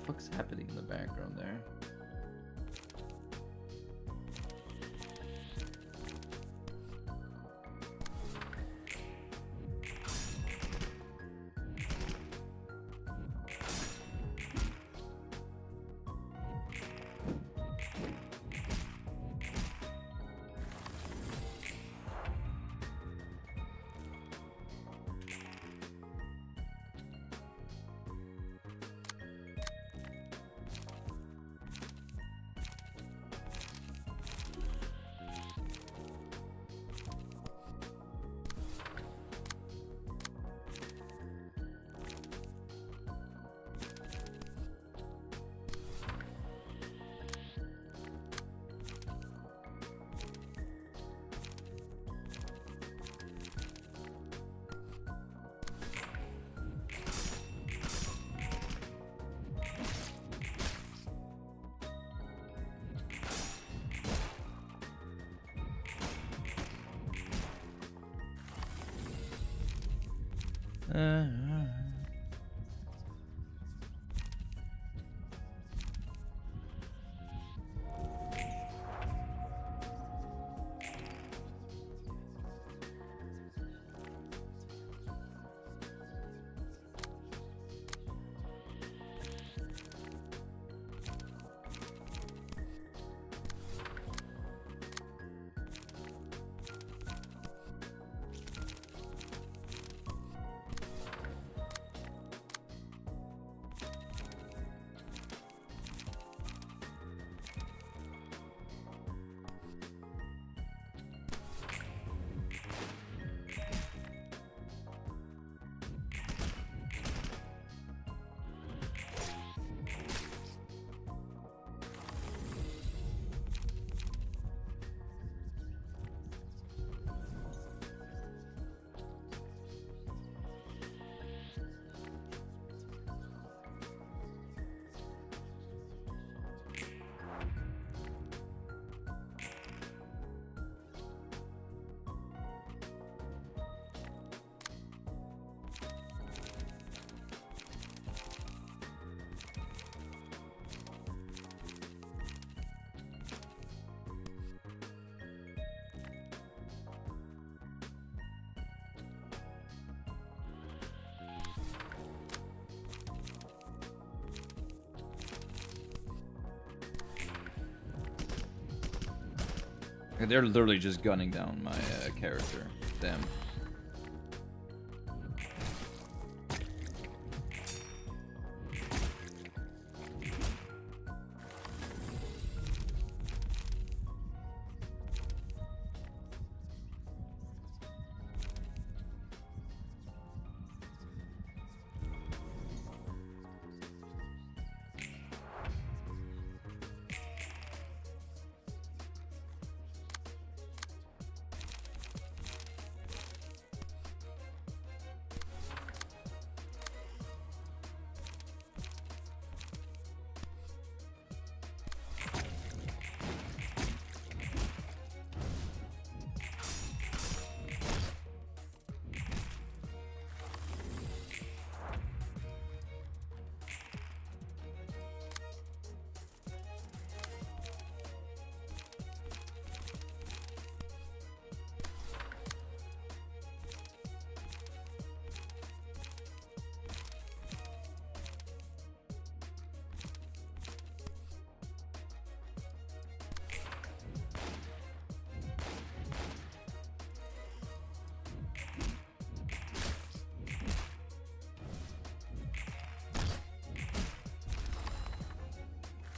What the fuck's happening in the background there? Uh, they're literally just gunning down my character. Damn.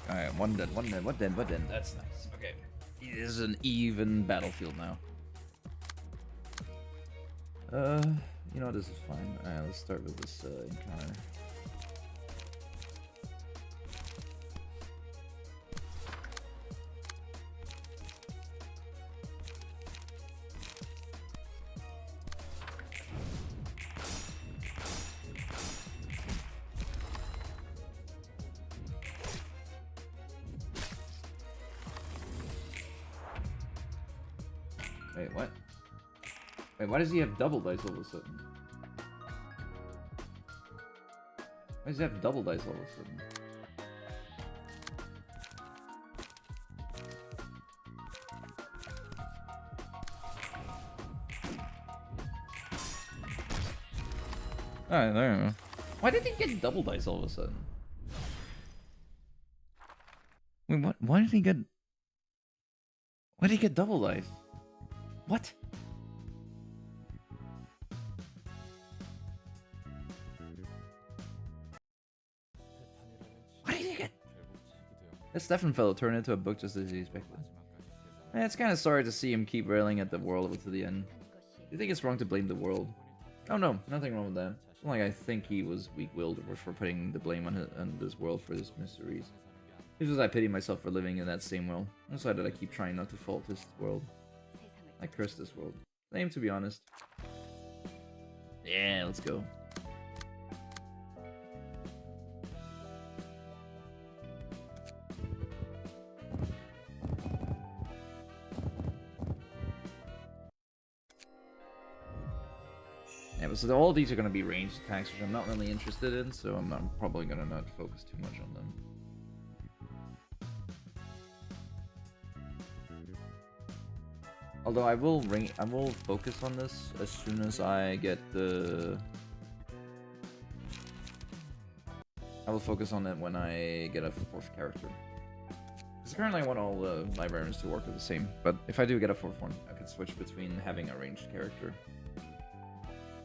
Alright, one dead, one dead, one dead, one dead. That's nice. Okay. It is an even battlefield now. You know, this is fine. Alright, let's start with this encounter. Wait, what? Wait, why does he have double dice all of a sudden? Why does he have double dice all of a sudden? Alright, there we go. Why did he get double dice all of a sudden? Wait, what? Why did he get... Why did he get double dice? What? What did he get? That Stefan fellow turned into a book just as he expected. It's kind of sorry to see him keep railing at the world to the end. Do you think it's wrong to blame the world? Oh no, nothing wrong with that. It's not like I think he was weak-willed or for putting the blame on this world for his miseries. It's just I pity myself for living in that same world. That's why that I keep trying not to fault this world. I curse this world. Same, to be honest. Yeah, let's go. Yeah, So all these are going to be ranged attacks, which I'm not really interested in, so I'm probably going to not focus too much on them. Although I will focus on this as soon as I get the... I will focus on it when I get a 4th character. Because currently I want all the librarians to work with the same, but if I do get a 4th one, I could switch between having a ranged character.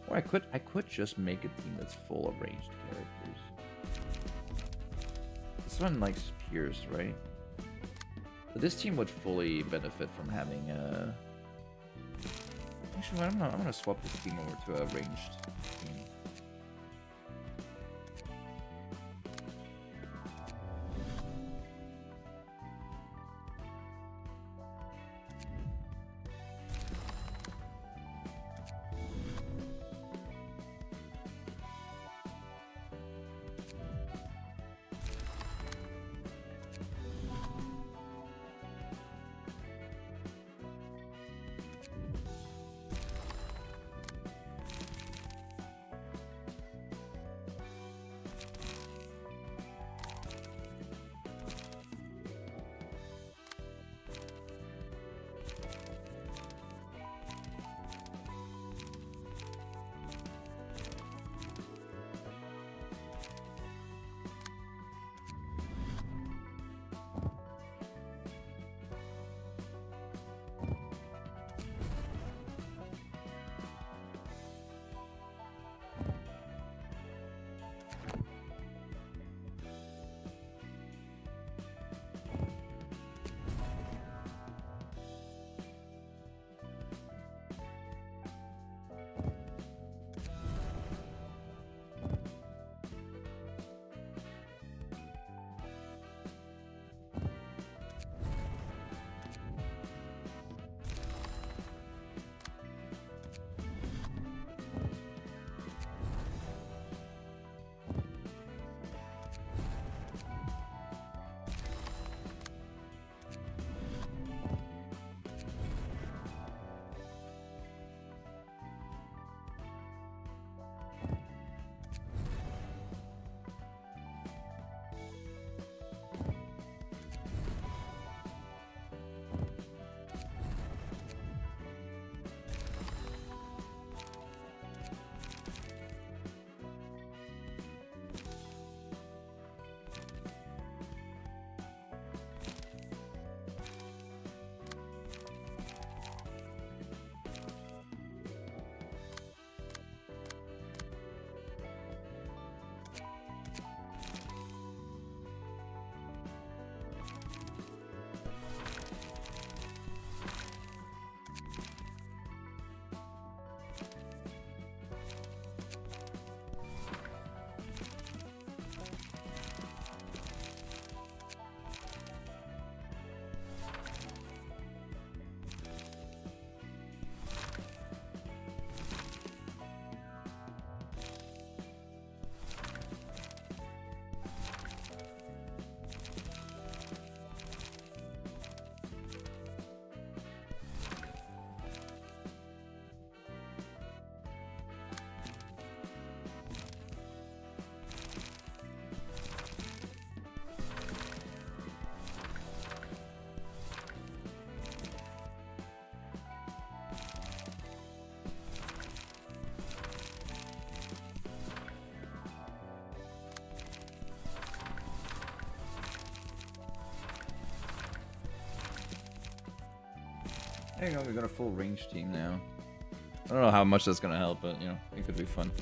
Or I could just make a team that's full of ranged characters. This one likes Pierce, right? But this team would fully benefit from having a... Actually, I'm gonna swap this team over to a ranged team. There you go, we got a full range team now. I don't know how much that's gonna help, but you know, it could be fun.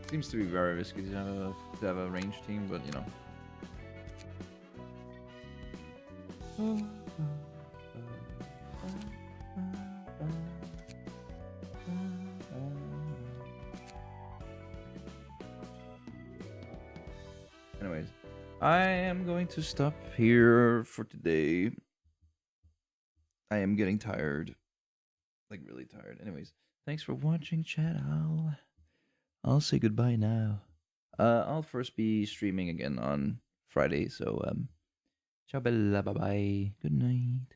Seems to be very risky to have a range team, but you know. Anyways, I am going to stop here for today. I am getting tired. Like really tired. Anyways, thanks for watching, chat. I'll say goodbye now. I'll first be streaming again on Friday, so ciao bella, bye bye. Good night.